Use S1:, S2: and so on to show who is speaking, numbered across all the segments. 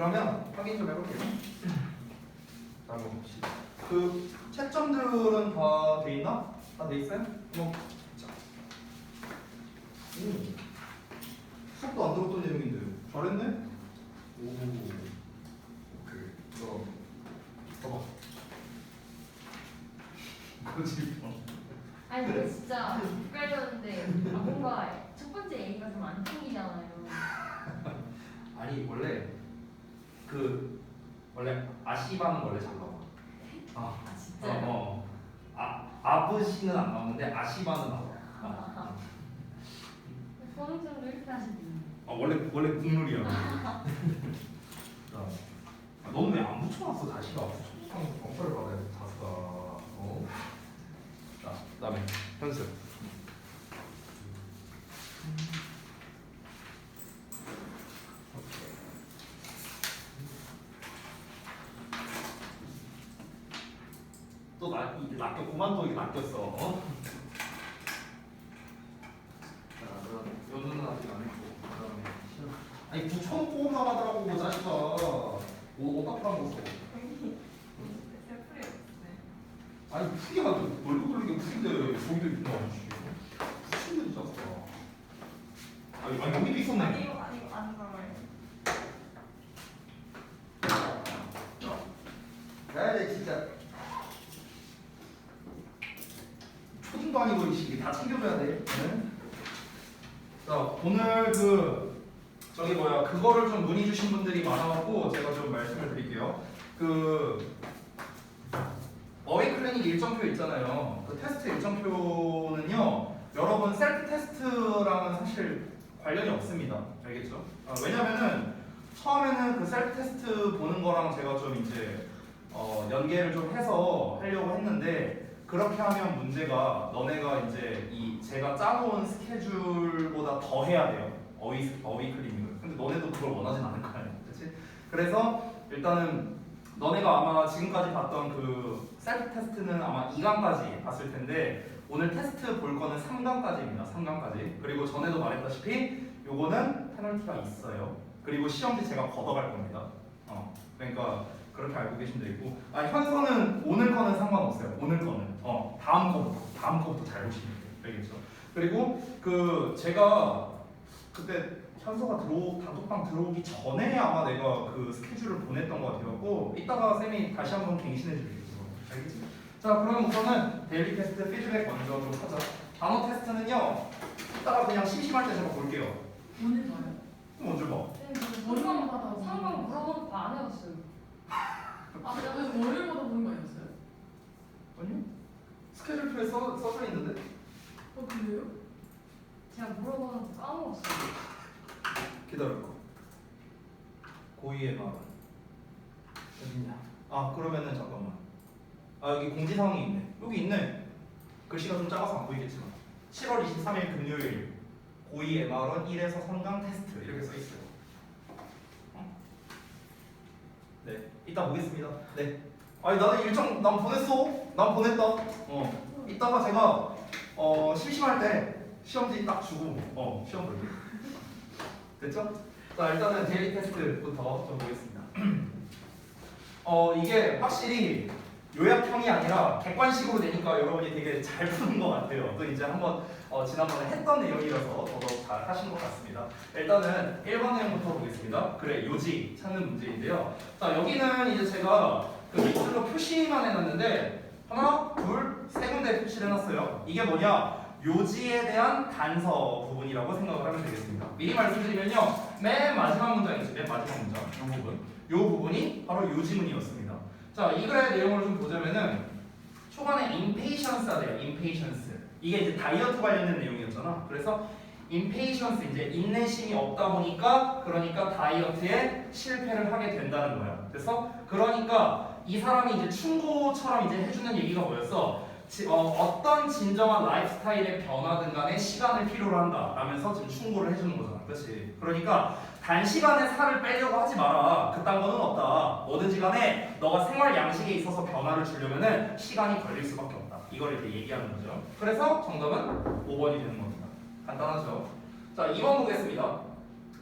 S1: 그러면 확인 좀 해볼게요. 자, 한번 봅시다. 그 채점들은 다 돼 있나? 다 돼 있어요? 뭐, 자. 수업도 안 들었던 내용인데 잘했네? 오, 오케이. 그럼 봐봐. 그거지 뭐.
S2: 아니 근데 진짜 헷갈렸는데 뭔가 첫 번째 A가 좀 안 통이잖아요.
S1: 아니 원래 아시바는 원래 잘 나와.
S2: 아 진짜요?
S1: 아브시는 안 나오는데 아시바는 나와.
S2: 선생님도 이렇게 하시네.
S1: 원래 국룰이야. 너는 왜 안 붙여놨어 다시가? 검사를 받아야 돼 다스가. 자, 그다음에 현수. 또 이제 낚였구만. 또 이게 낚였어. 자, 그럼 연수는 아직 안 했고. 그다음에 아니 붙여놓고 나가더라고 그 자식아. 어떡하란 거어. 아니 푸기가 멀고 돌리게 푸긴데 저기도 있구나. 푸신데 자식아. 아니 여기도 있었네.
S2: 아니요 안 나와요.
S1: 야, 진짜 초딩도 아니고 이게 다 챙겨줘야 돼. 네? 자, 오늘 그거를 좀 문의 주신 분들이 많아갖고 제가 좀 말씀을 드릴게요. 어웨이 클리닉 일정표 있잖아요. 그 테스트 일정표는요, 여러분 셀프 테스트랑은 사실 관련이 없습니다. 알겠죠? 왜냐면은 처음에는 그 셀프 테스트 보는 거랑 제가 좀 이제 연계를 좀 해서 하려고 했는데 그렇게 하면 문제가 너네가 이제 제가 짜놓은 스케줄보다 더 해야 돼요. 어휘 클리닉을. 근데 너네도 그걸 원하진 않을 거예요. 그렇지? 그래서 일단은 너네가 아마 지금까지 봤던 그 셀프 테스트는 아마 2강까지 봤을 텐데 오늘 테스트 볼 거는 3강까지입니다. 3강까지. 그리고 전에도 말했다시피 요거는 페널티가 있어요. 그리고 시험지 제가 걷어갈 겁니다. 그러니까 그렇게 알고 계시면 되고, 현서는 오늘 거는 상관없어요. 오늘 거는 다음 거부터 잘 보시면 돼요. 알겠죠? 그리고 제가 그때 현서가 단톡방 들어오기 전에 아마 내가 그 스케줄을 보냈던 것 같아갖고 이따가 쌤이 다시 한번 갱신해 드릴게요. 알겠지? 자, 그럼 우선은 데일리 테스트 피드백 먼저 좀 하자. 단어 테스트는요, 이따가 그냥 심심할 때 제가 볼게요.
S2: 오늘 봐요.
S1: 그럼 언제 봐?
S2: 월요일마다 상관 물어보고 안 해봤어요. 왜 월요일마다 보는 거 아니었어요?
S1: 아니요? 스케줄표에 써져 있는데?
S2: 그래요? 제가 물어보는 거 까먹었어요.
S1: 기다려봐. 고의의 마음 어딨냐? 그러면은 잠깐만. 여기 공지사항이 있네. 여기 있네. 글씨가 좀 작아서 안 보이겠지만 7월 23일 금요일 고의 MR은 1에서 3강 테스트 이렇게 써 있어요. 네, 이따 보겠습니다. 네. 나는 일정 난 보냈어. 난 보냈다. 이따가 제가 심심할 때 시험지 딱 주고 시험 볼게요. 됐죠? 자, 일단은 데일리 테스트부터 좀 보겠습니다. 이게 확실히 요약형이 아니라 객관식으로 되니까 여러분이 되게 잘 푸는 것 같아요. 또 이제 한번 지난번에 했던 내용이라서 더더욱 잘 하신 것 같습니다. 일단은 1번 내용부터 보겠습니다. 그래, 요지 찾는 문제인데요. 자, 여기는 이제 제가 그 밑줄로 표시만 해놨는데 하나, 둘, 세 군데 표시를 해놨어요. 이게 뭐냐? 요지에 대한 단서 부분이라고 생각을 하면 되겠습니다. 미리 말씀드리면요, 맨 마지막 문장이죠. 맨 마지막 문장, 이 부분. 이 부분이 바로 요지문이었습니다. 자, 이 글의 내용을 좀 보자면은 초반에 impatience가 돼요. impatience. 이게 이제 다이어트 관련된 내용이었잖아. 그래서 impatience, 이제 인내심이 없다 보니까 그러니까 다이어트에 실패를 하게 된다는 거야. 그래서 그러니까 이 사람이 이제 충고처럼 이제 해주는 얘기가 뭐였어? 어떤 진정한 라이프스타일의 변화든 간에 시간을 필요로 한다 라면서 지금 충고를 해주는 거잖아. 그렇지? 그러니까 단시간에 살을 빼려고 하지 마라. 그딴 거는 없다. 뭐든지 간에 너가 생활 양식에 있어서 변화를 주려면은 시간이 걸릴 수밖에 없다. 이걸 이렇게 얘기하는 거죠. 그래서 정답은 5번이 되는 겁니다. 간단하죠? 자, 2번 보겠습니다.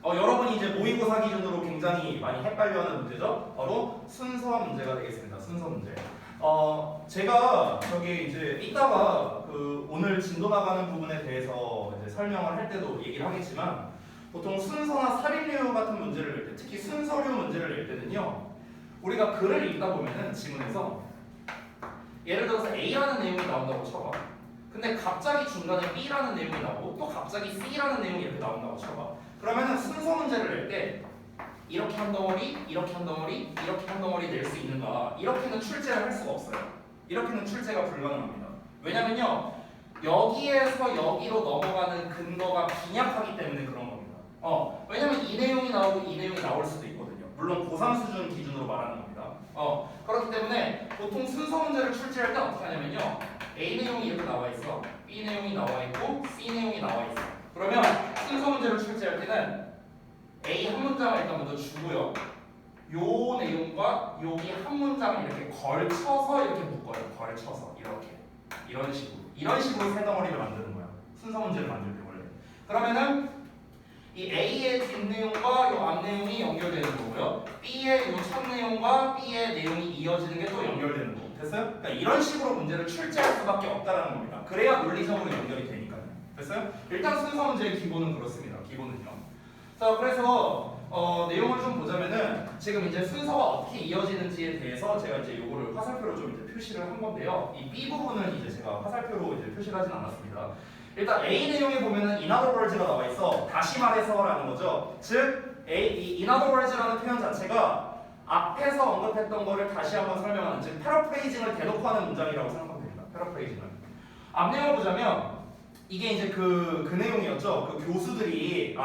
S1: 여러분이 이제 모의고사 기준으로 굉장히 많이 헷갈려하는 문제죠. 바로 순서 문제가 되겠습니다. 순서 문제. 제가 저기 이제 이따가 그 오늘 진도 나가는 부분에 대해서 이제 설명을 할 때도 얘기를 하겠지만 보통 순서나 삽입류 같은 문제를 낼 때, 특히 순서류 문제를 낼 때는요, 우리가 글을 읽다 보면은 지문에서 예를 들어서 A라는 내용이 나온다고 쳐봐. 근데 갑자기 중간에 B라는 내용이 나오고 또 갑자기 C라는 내용이 이렇게 나온다고 쳐봐. 그러면은 순서 문제를 낼 때 이렇게 한 덩어리, 이렇게 한 덩어리, 이렇게 한 덩어리 낼 수 있는가? 이렇게는 출제를 할 수가 없어요. 이렇게는 출제가 불가능합니다. 왜냐면요, 여기에서 여기로 넘어가는 근거가 빈약하기 때문에 그런 겁니다. 왜냐면 이 내용이 나오고 이 내용이 나올 수도 있거든요. 물론 고3 수준 기준으로 말하는 겁니다. 그렇기 때문에 보통 순서 문제를 출제할 때 어떻게 하냐면요, A 내용이 이렇게 나와 있어, B 내용이 나와 있고, C 내용이 나와 있어. 그러면 순서 문제를 출제할 때는 A 한 문장을 일단 먼저 주고요. 요 내용과 여기 한 문장을 이렇게 걸쳐서 이렇게 묶어요. 걸쳐서 이렇게 이런 식으로 세 덩어리를 만드는 거야. 순서 문제를 만들 때 원래. 그러면은 이 A의 뒷 내용과 요 앞 내용이 연결되는 거고요. B의 요 첫 내용과 B의 내용이 이어지는 게 또 연결되는 거. 됐어요? 그러니까 이런 식으로 문제를 출제할 수밖에 없다라는 겁니다. 그래야 논리적으로 연결이 되니까요. 됐어요? 일단 순서 문제의 기본은 그렇습니다. 기본은요. 자, 그래서 내용을 좀 보자면은 지금 이제 순서가 어떻게 이어지는지에 대해서 제가 이제 요거를 화살표로 좀 이제 표시를 한 건데요. 이 B 부분은 이제 제가 화살표로 이제 표시를 하진 않았습니다. 일단 A 내용에 보면은 in other words가 나와 있어. 다시 말해서라는 거죠. 즉 이 in other words라는 표현 자체가 앞에서 언급했던 거를 다시 한번 설명하는, 즉 패러프레이징을 대놓고 하는 문장이라고 생각하면 됩니다. 패러프레이징을. 앞 내용을 보자면 이게 이제 그 내용이었죠. 그 교수들이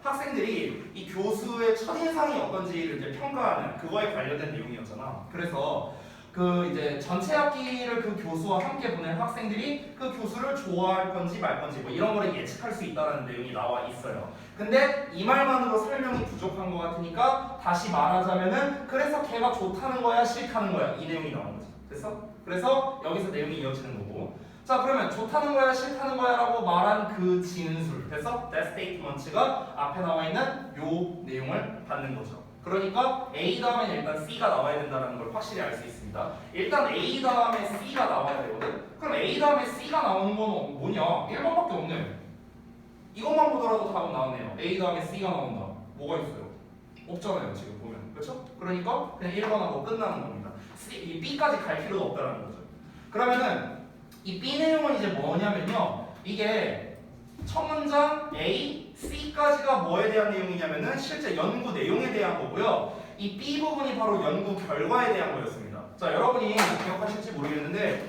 S1: 학생들이 이 교수의 첫인상이 어떤지를 이제 평가하는 그거에 관련된 내용이었잖아. 그래서 그 이제 전체 학기를 그 교수와 함께 보낸 학생들이 그 교수를 좋아할 건지 말 건지 뭐 이런 거를 예측할 수 있다는 내용이 나와 있어요. 근데 이 말만으로 설명이 부족한 것 같으니까 다시 말하자면은 그래서 걔가 좋다는 거야 싫다는 거야 이 내용이 나오는 거죠. 됐어? 그래서 여기서 내용이 이어지는 거고. 자, 그러면 좋다는 거야 싫다는 거야 라고 말한 그 진술, 됐어? that statement가 앞에 나와 있는 요 내용을 받는 거죠. 그러니까 A 다음에 일단 C가 나와야 된다는 걸 확실히 알 수 있습니다. 일단 A 다음에 C가 나와야 되거든? 그럼 A 다음에 C가 나오는 건 뭐냐? 1번밖에 없네. 이것만 보더라도 답은 나왔네요. A 다음에 C가 나온다. 뭐가 있어요? 없잖아요, 지금 보면. 그렇죠? 그러니까 그냥 1번하고 끝나는 겁니다. 이 B까지 갈 필요도 없다는 거죠. 그러면은 이 B 내용은 이제 뭐냐면요, 이게 첫 문장 A, C까지가 뭐에 대한 내용이냐면은 실제 연구 내용에 대한 거고요. 이 B 부분이 바로 연구 결과에 대한 거였습니다. 자, 여러분이 기억하실지 모르겠는데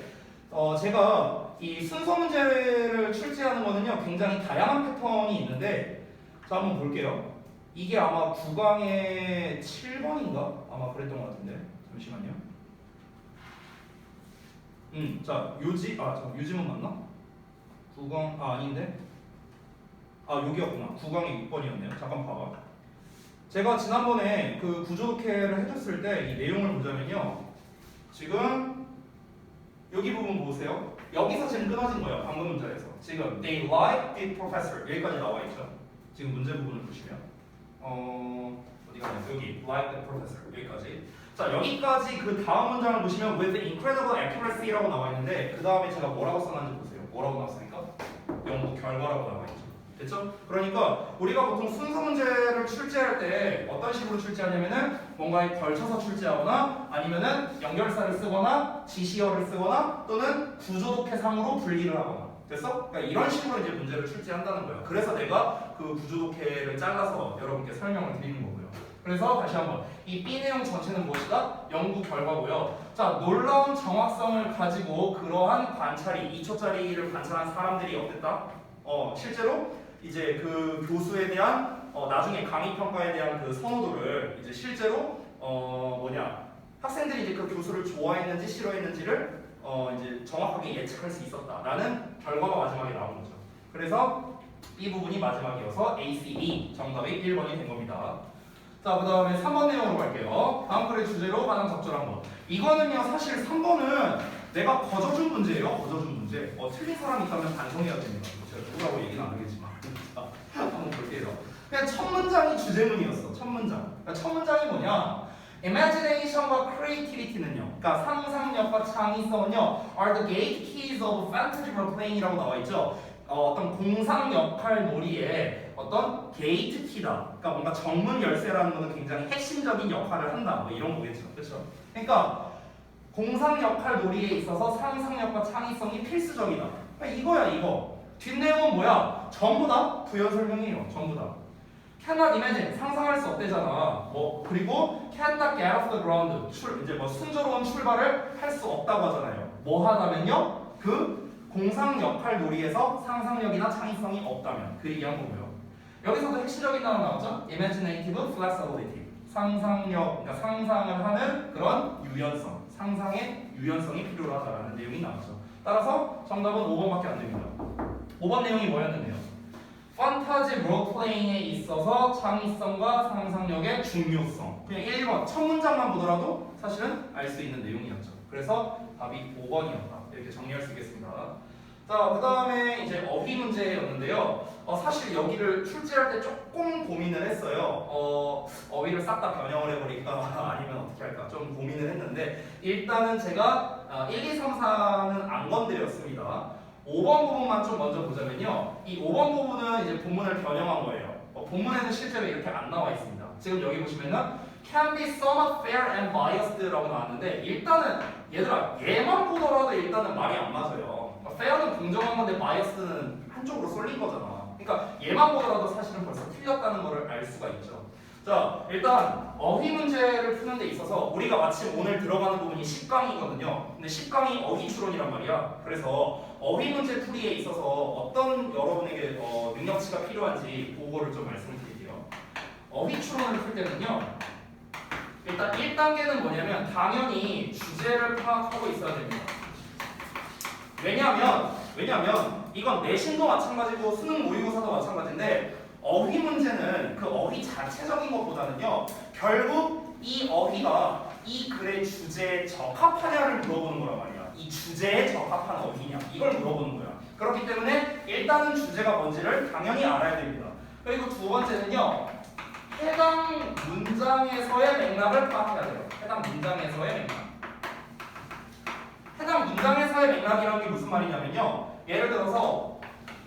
S1: 제가 이 순서 문제를 출제하는 거는요 굉장히 다양한 패턴이 있는데, 자 한번 볼게요. 이게 아마 9강의 7번인가? 아마 그랬던 것 같은데 잠시만요. 자 유지문 맞나? 9강 아닌데? 여기였구나. 9강이 6번이었네요. 잠깐 봐봐. 제가 지난번에 그 구조독해를 해줬을 때 이 내용을 보자면요, 지금 여기 부분 보세요. 여기서 지금 끊어진 거예요. 방금 문자에서 지금 they like the professor 여기까지 나와 있죠. 지금 문제 부분을 보시면 어디 가냐, 여기 like the professor 여기까지. 자, 여기까지 그 다음 문장을 보시면 with incredible accuracy라고 나와 있는데 그 다음에 제가 뭐라고 써놨는지 보세요. 뭐라고 나왔습니까? 연구 결과라고 나와 있죠. 됐죠? 그러니까 우리가 보통 순서 문제를 출제할 때 어떤 식으로 출제하냐면은 뭔가에 걸쳐서 출제하거나 아니면은 연결사를 쓰거나 지시어를 쓰거나 또는 구조독해상으로 분리를 하거나. 됐어? 그러니까 이런 식으로 이제 문제를 출제한다는 거예요. 그래서 내가 그 구조독해를 잘라서 여러분께 설명을 드리는 거고요. 그래서 다시 한번 이 B 내용 전체는 무엇이다? 연구 결과고요. 자, 놀라운 정확성을 가지고 그러한 관찰이 2초짜리를 관찰한 사람들이 어땠다? 실제로 이제 그 교수에 대한 나중에 강의 평가에 대한 그 선호도를 이제 실제로 학생들이 이제 그 교수를 좋아했는지 싫어했는지를 이제 정확하게 예측할 수 있었다라는 결과가 마지막에 나오는 거죠. 그래서 이 부분이 마지막이어서 A, C, B 정답이 1번이 된 겁니다. 자, 그 다음에 3번 내용으로 갈게요. 다음 글의 주제로 가장 적절한 것. 이거는요, 사실 3번은 내가 거저준 문제예요. 거저준 문제. 틀린 사람이 있다면 반성해야 됩니다. 제가 누구라고 얘기는 안 하겠지만. 자, 한번 볼게요. 그냥 첫 문장이 주제문이었어. 첫 문장. 그러니까 첫 문장이 뭐냐? Imagination과 creativity는요. 그러니까 상상력과 창의성은요. are the gate keys of fantasy role playing이라고 나와 있죠. 어떤 공상 역할 놀이의 어떤 게이트 키다. 그러니까 뭔가 정문 열쇠라는 거는 굉장히 핵심적인 역할을 한다. 뭐 이런 거겠죠. 그렇죠? 그러니까 공상 역할 놀이에 있어서 상상력과 창의성이 필수적이다. 그러니까 이거야 이거. 뒷내용은 뭐야? 전부 다 부연 설명이에요. 전부 다. cannot imagine 상상할 수 없대잖아. 뭐 그리고 cannot get off the ground 이제 뭐 순조로운 출발을 할 수 없다고 하잖아요. 뭐 하다면요? 그 공상 역할 놀이에서 상상력이나 창의성이 없다면 그 얘기한 거고요. 여기서도 핵심적인 단어 나오죠? imaginative flexibility 상상력, 그러니까 상상을 하는 그런 유연성, 상상의 유연성이 필요하다라는 내용이 나오죠. 따라서 정답은 5번밖에 안 됩니다. 5번 내용이 뭐였는데요? 판타지 롤플레잉에 있어서 창의성과 상상력의 중요성. 그냥 1번 첫 문장만 보더라도 사실은 알 수 있는 내용이었죠. 그래서 답이 5번이었다. 이렇게 정리할 수 있겠습니다. 자, 그 다음에 이제 어휘 문제였는데요. 사실 여기를 출제할 때 조금 고민을 했어요. 어휘를 싹 다 변형을 해버릴까 아니면 어떻게 할까 좀 고민을 했는데 일단은 제가 1, 2, 3, 4는 안 건드렸습니다. 5번 부분만 좀 먼저 보자면요. 이 5번 부분은 이제 본문을 변형한 거예요. 본문에는 실제로 이렇게 안 나와 있습니다. 지금 여기 보시면은 can be somewhat fair and biased라고 나왔는데 일단은 얘들아 얘만 보더라도 일단은 말이 안 맞아요. fair는 공정한 건데 biased는 한쪽으로 쏠린 거잖아. 그러니까 얘만 보더라도 사실은 벌써 틀렸다는 거를 알 수가 있죠. 자, 일단 어휘 문제를 푸는 데 있어서 우리가 마침 오늘 들어가는 부분이 10강이거든요. 근데 10강이 어휘 추론이란 말이야. 그래서 어휘 문제 풀이에 있어서 어떤 여러분에게 능력치가 필요한지 그거를 좀 말씀을 드릴게요. 어휘 추론을 풀 때는요. 일단 1단계는 뭐냐면 당연히 주제를 파악하고 있어야 됩니다. 왜냐면 이건 내신도 마찬가지고 수능 모의고사도 마찬가지인데 어휘 문제는 그 어휘 자체적인 것보다는요 결국 이 어휘가 이 글의 주제에 적합하냐를 물어보는 거란 말이야. 이 주제에 적합한 어휘냐 이걸 물어보는 거야. 그렇기 때문에 일단은 주제가 뭔지를 당연히 알아야 됩니다. 그리고 두 번째는요 해당 문장에서의 맥락을 파악해야 돼요. 해당 문장에서의 맥락. 해당 문장에서의 맥락이라는 게 무슨 말이냐면요. 예를 들어서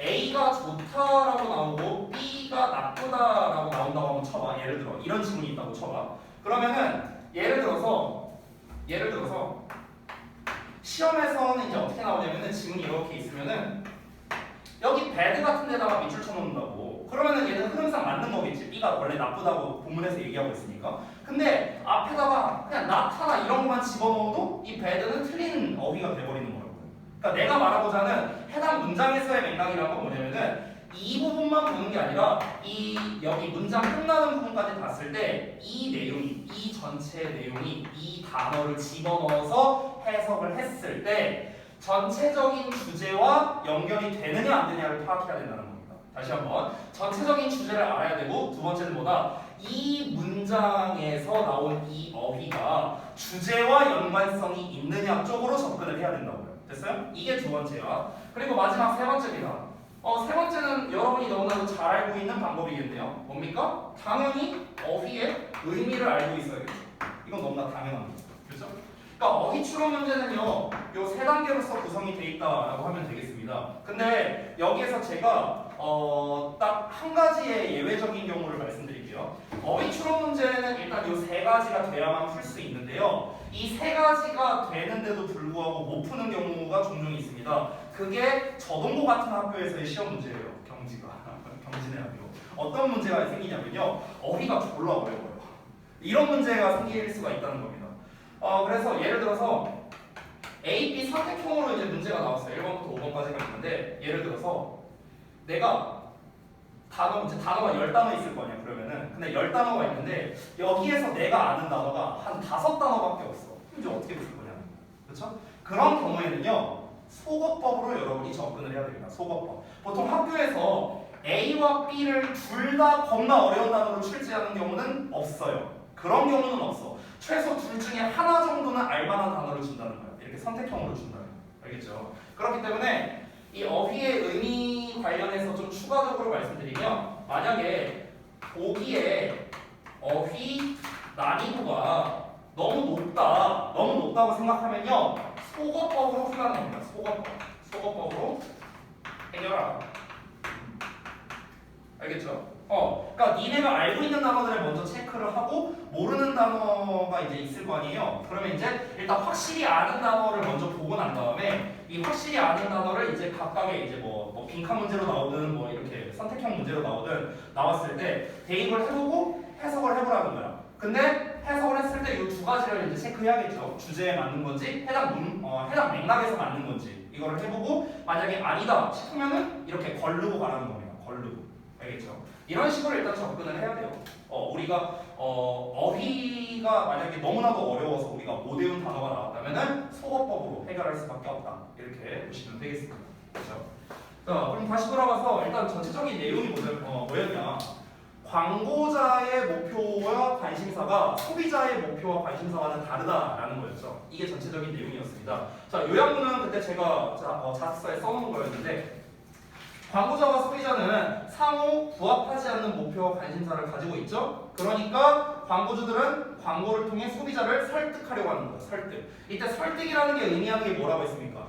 S1: A가 좋다라고 나오고 B가 나쁘다라고 나온다고 한번 쳐봐. 예를 들어 이런 지문이 있다고 쳐봐. 그러면은 예를 들어서 시험에서는 이제 어떻게 나오냐면은 지문이 이렇게 있으면은 여기 bad 같은 데다가 밑줄 쳐놓는다고. 그러면은 얘는 흐름상 맞는 거겠지. B가 원래 나쁘다고 본문에서 얘기하고 있으니까. 근데 앞에다가 그냥 나타나 이런 것만 집어넣어도 이 bad는 틀린 어휘가 돼버리는 거라고. 그러니까 내가 말하고자는 해당 문장에서의 맥락이란 건 뭐냐면은 이 부분만 보는 게 아니라 이 여기 문장 끝나는 부분까지 봤을 때 이 내용이 이 전체 내용이 이 단어를 집어넣어서 해석을 했을 때 전체적인 주제와 연결이 되느냐 안 되느냐를 파악해야 된다는 겁니다. 다시 한번 전체적인 주제를 알아야 되고 두 번째는 뭐다? 이 문장에서 나온 이 어휘가 주제와 연관성이 있느냐 쪽으로 접근을 해야 된다고요. 됐어요? 이게 두 번째야. 그리고 마지막 세 번째입니다. 세 번째는 여러분이 너무나도 잘 알고 있는 방법이겠네요. 뭡니까? 당연히 어휘의 의미를 알고 있어야겠죠. 이건 너무나 당연합니다. 그렇죠? 그러니까 어휘 추론 문제는요, 요 세 단계로서 구성이 돼 있다라고 하면 되겠습니다. 근데 여기에서 제가 딱 한 가지의 예외적인 경우를 말씀드릴게요. 어휘 추론 문제는 일단 요 세 가지가 돼야만 풀 수 있는데요. 이 세 가지가 되는데도 불구하고 못 푸는 경우가 종종 있습니다. 그게 저동고 같은 학교에서의 시험 문제예요. 경진의 학교. 어떤 문제가 생기냐면요. 어휘가 졸라 어려워요. 이런 문제가 생길 수가 있다는 겁니다. 그래서 예를 들어서 A, B 선택형으로 이제 문제가 나왔어요. 1번부터 5번까지가 있는데 예를 들어서 내가 단어가 10단어 있을 거 아니야. 그러면은 근데 10단어가 있는데 여기에서 내가 아는 단어가 한 5단어밖에 없어. 이제 어떻게 풀 거냐. 그렇죠? 그런 경우에는요. 속어법으로 여러분이 접근을 해야 됩니다. 속어법. 보통 학교에서 A와 B를 둘 다 겁나 어려운 단어로 출제하는 경우는 없어요. 그런 경우는 없어. 최소 둘 중에 하나 정도는 알만한 단어를 준다는 거예요. 이렇게 선택형으로 준다는 거예요. 알겠죠? 그렇기 때문에 이 어휘의 의미 관련해서 좀 추가적으로 말씀드리면 만약에 보기에 어휘 난이도가 너무 높다고 생각하면요 속어법으로 풀라는 겁니다. 속어법으로 해결하라. 알겠죠? 그러니까 니네가 알고 있는 단어들을 먼저 체크를 하고 모르는 단어가 이제 있을 거 아니에요. 그러면 이제 일단 확실히 아는 단어를 먼저 보고 난 다음에 이 확실히 아는 단어를 이제 각각의 이제 뭐 빈칸 문제로 나오든 뭐 이렇게 선택형 문제로 나오든 나왔을 때 대입을 해보고 해석을 해보라는 거야. 근데 해석을 했을 때 이 두 가지를 이제 체크해야겠죠. 주제에 맞는 건지 해당 맥락에서 맞는 건지 이거를 해보고 만약에 아니다 싶으면은 이렇게 걸르고 가라는 겁니다. 걸르고. 알겠죠? 이런 식으로 일단 접근을 해야 돼요. 우리가 어휘가 만약에 너무나도 어려워서 우리가 못 외운 단어가 나왔다면은 속어법으로 해결할 수밖에 없다. 이렇게 보시면 되겠습니다. 그렇죠? 자, 그럼 다시 돌아가서 일단 전체적인 내용이 뭐였냐? 광고자의 목표와 관심사가 소비자의 목표와 관심사와는 다르다라는 거였죠. 이게 전체적인 내용이었습니다. 자, 요약문은 그때 제가 자습서에 써놓은 거였는데 광고자와 소비자는 상호 부합하지 않는 목표와 관심사를 가지고 있죠. 그러니까 광고주들은 광고를 통해 소비자를 설득하려고 하는 거예요. 설득. 이때 설득이라는 게 의미하는 게 뭐라고 했습니까?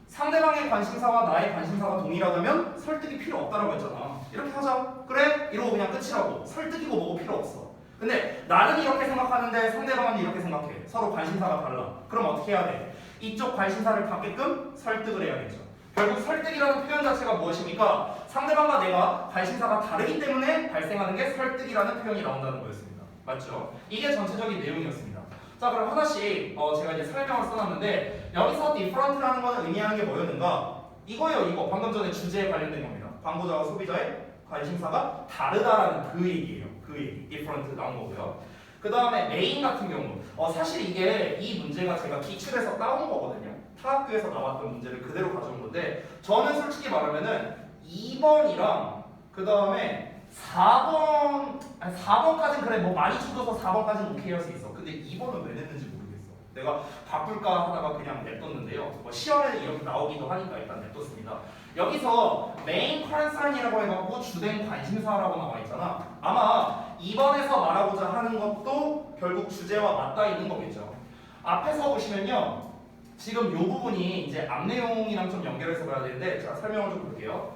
S1: 상대방의 관심사와 나의 관심사가 동일하다면 설득이 필요 없다라고 했잖아. 이렇게 하자. 그래? 이러고 그냥 끝이라고. 설득이고 뭐고 필요 없어. 근데 나는 이렇게 생각하는데 상대방은 이렇게 생각해. 서로 관심사가 달라. 그럼 어떻게 해야 돼? 이쪽 관심사를 받게끔 설득을 해야겠죠. 결국 설득이라는 표현 자체가 무엇입니까? 상대방과 내가 관심사가 다르기 때문에 발생하는 게 설득이라는 표현이 나온다는 거였습니다. 맞죠? 이게 전체적인 내용이었습니다. 자, 그럼 하나씩 제가 이제 설명을 써놨는데 여기서 different라는 거는 의미하는 게 뭐였는가? 이거예요. 이거 방금 전에 주제에 관련된 겁니다. 광고자와 소비자의 관심사가 다르다라는 그 얘기예요. 그 얘기. different 나온 거고요. 그 다음에 메인 같은 경우 사실 이게 이 문제가 제가 기출에서 따온 거거든요. 타학교에서 나왔던 문제를 그대로 가져온 건데 저는 솔직히 말하면은 2번이랑 그 다음에 4번까지는 그래 뭐 많이 줄여서 4번까지는 오케이 할 수 있어. 근데 2번은 왜 냈는지 모르겠어. 내가 바꿀까 하다가 그냥 냅뒀는데요. 뭐 시험에 이렇게 나오기도 하니까 일단 냅뒀습니다. 여기서 메인 컨선이라고 해갖고 주된 관심사라고 나와 있잖아. 아마 2번에서 말하고자 하는 것도 결국 주제와 맞닿아 있는 거겠죠. 앞에서 보시면요. 지금 이 부분이 이제 앞 내용이랑 좀 연결해서 봐야 되는데 제가 설명을 좀 볼게요.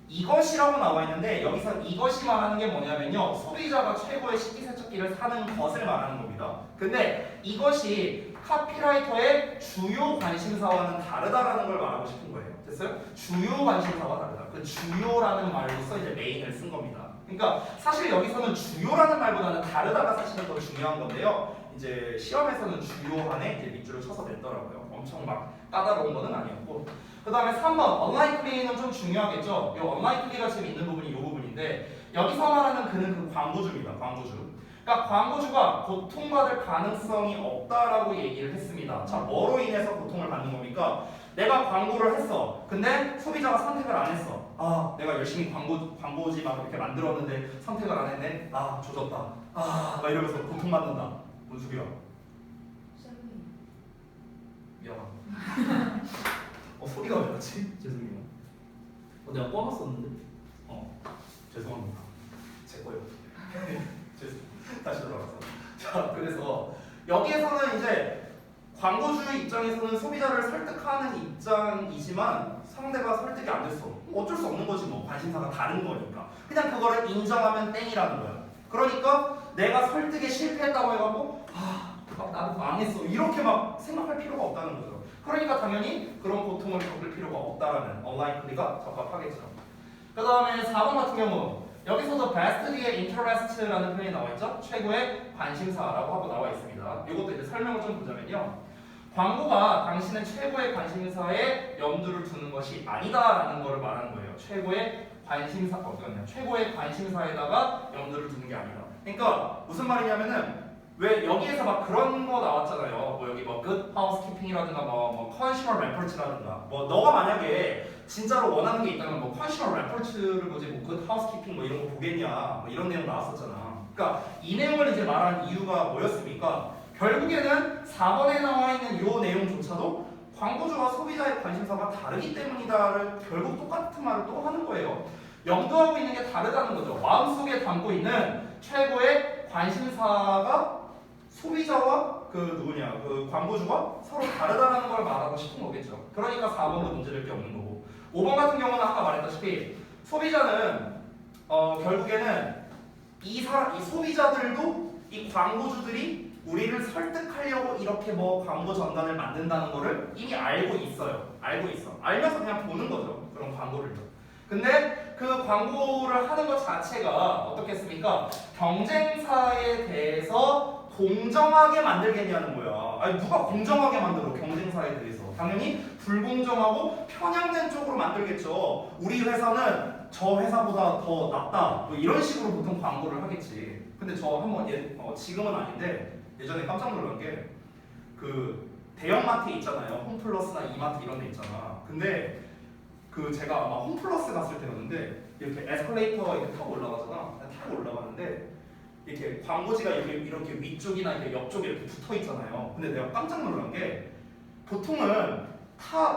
S1: 이것이라고 나와 있는데 여기서 이것이 말하는 게 뭐냐면요. 소비자가 최고의 식기세척기를 사는 것을 말하는 겁니다. 근데 이것이 카피라이터의 주요 관심사와는 다르다라는 걸 말하고 싶은 거예요. 됐어요? 주요 관심사와 다르다. 그 주요라는 말로써 이제 메인을 쓴 겁니다. 그러니까 사실 여기서는 주요라는 말보다는 다르다가 사실은 더 중요한 건데요. 이제 시험에서는 주요 안에 이제 밑줄을 쳐서 냈더라고요. 엄청 막 까다로운 거는 아니었고. 그 다음에 3번 unlikely는 좀 중요하겠죠. 이 unlikely가 지금 있는 부분이 이 부분인데 여기서 말하는 그는 그 광고주입니다. 광고주. 그러니까 광고주가 고통받을 가능성이 없다라고 얘기를 했습니다. 자, 뭐로 인해서 고통을 받는 겁니까? 내가 광고를 했어. 근데 소비자가 선택을 안 했어. 아, 내가 열심히 광고지 막 이렇게 만들었는데 선택을 안 했네. 아, 조졌다. 아, 막 이러면서 고통받는다. 뭔 소리야? 미안하다. 소리가 왜 났지? 죄송해요. 내가 꺼놨었는데. 죄송합니다. 제 거예요. 다시 돌아가서. 자, 그래서 여기에서는 이제 광고주 입장에서는 소비자를 설득하는 입장이지만 상대가 설득이 안 됐어. 어쩔 수 없는 거지 뭐. 관심사가 다른 거니까. 그냥 그거를 인정하면 땡이라는 거야. 그러니까 내가 설득에 실패했다고 해갖고 나도 망했어. 이렇게 막 생각할 필요가 없다는 거죠. 그러니까 당연히 그런 고통을 겪을 필요가 없다라는 unlikely가 적합하겠죠. 그 다음에 4번 같은 경우 여기서도 best 뒤에 interest라는 표현이 나와 있죠. 최고의 관심사라고 하고 나와 있습니다. 이것도 이제 설명을 좀 보자면요. 광고가 당신의 최고의 관심사에 염두를 두는 것이 아니다라는 것을 말하는 거예요. 최고의 관심사 최고의 관심사에다가 염두를 두는 게 아니다. 그러니까 무슨 말이냐면은 왜 여기에서 막 그런 거 나왔잖아요. 뭐 여기 뭐 good housekeeping이라든가 뭐 consumer report라든가 뭐 너가 만약에 진짜로 원하는 게 있다면 뭐 consumer report를 보지 뭐 good housekeeping 뭐 이런 거 보겠냐 뭐 이런 내용 나왔었잖아. 그러니까 이 내용을 이제 말한 이유가 뭐였습니까? 결국에는 4번에 나와 있는 이 내용조차도 광고주와 소비자의 관심사가 다르기 때문이다를 결국 똑같은 말을 또 하는 거예요. 염두하고 있는 게 다르다는 거죠. 마음속에 담고 있는 최고의 관심사가 소비자와 그 광고주가 서로 다르다는 걸 말하고 싶은 거겠죠. 그러니까 4번도 문제될 게 없는 거고. 5번 같은 경우는 아까 말했다시피 소비자는 결국에는 이 소비자들도 이 광고주들이 우리를 설득하려고 이렇게 뭐 광고 전단을 만든다는 거를 이미 알고 있어요. 알고 있어. 알면서 그냥 보는 거죠. 그런 광고를. 근데 그 광고를 하는 것 자체가 어떻겠습니까? 경쟁사에 대해서 공정하게 만들겠냐는 거야. 아니 누가 공정하게 만들어 경쟁사에 대해서. 당연히 불공정하고 편향된 쪽으로 만들겠죠. 우리 회사는 저 회사보다 더 낫다. 뭐 이런 식으로 보통 광고를 하겠지. 근데 저 한번 지금은 아닌데 예전에 깜짝 놀란 게 그 대형마트에 있잖아요. 홈플러스나 이마트 이런 데 있잖아. 근데 그 제가 아마 홈플러스 갔을 때였는데 이렇게 에스컬레이터가 이렇게 타고 올라가잖아. 타고 올라가는데 이렇게 광고지가 이렇게 위쪽이나 이렇게 옆쪽에 이렇게 붙어 있잖아요. 근데 내가 깜짝 놀란 게 보통은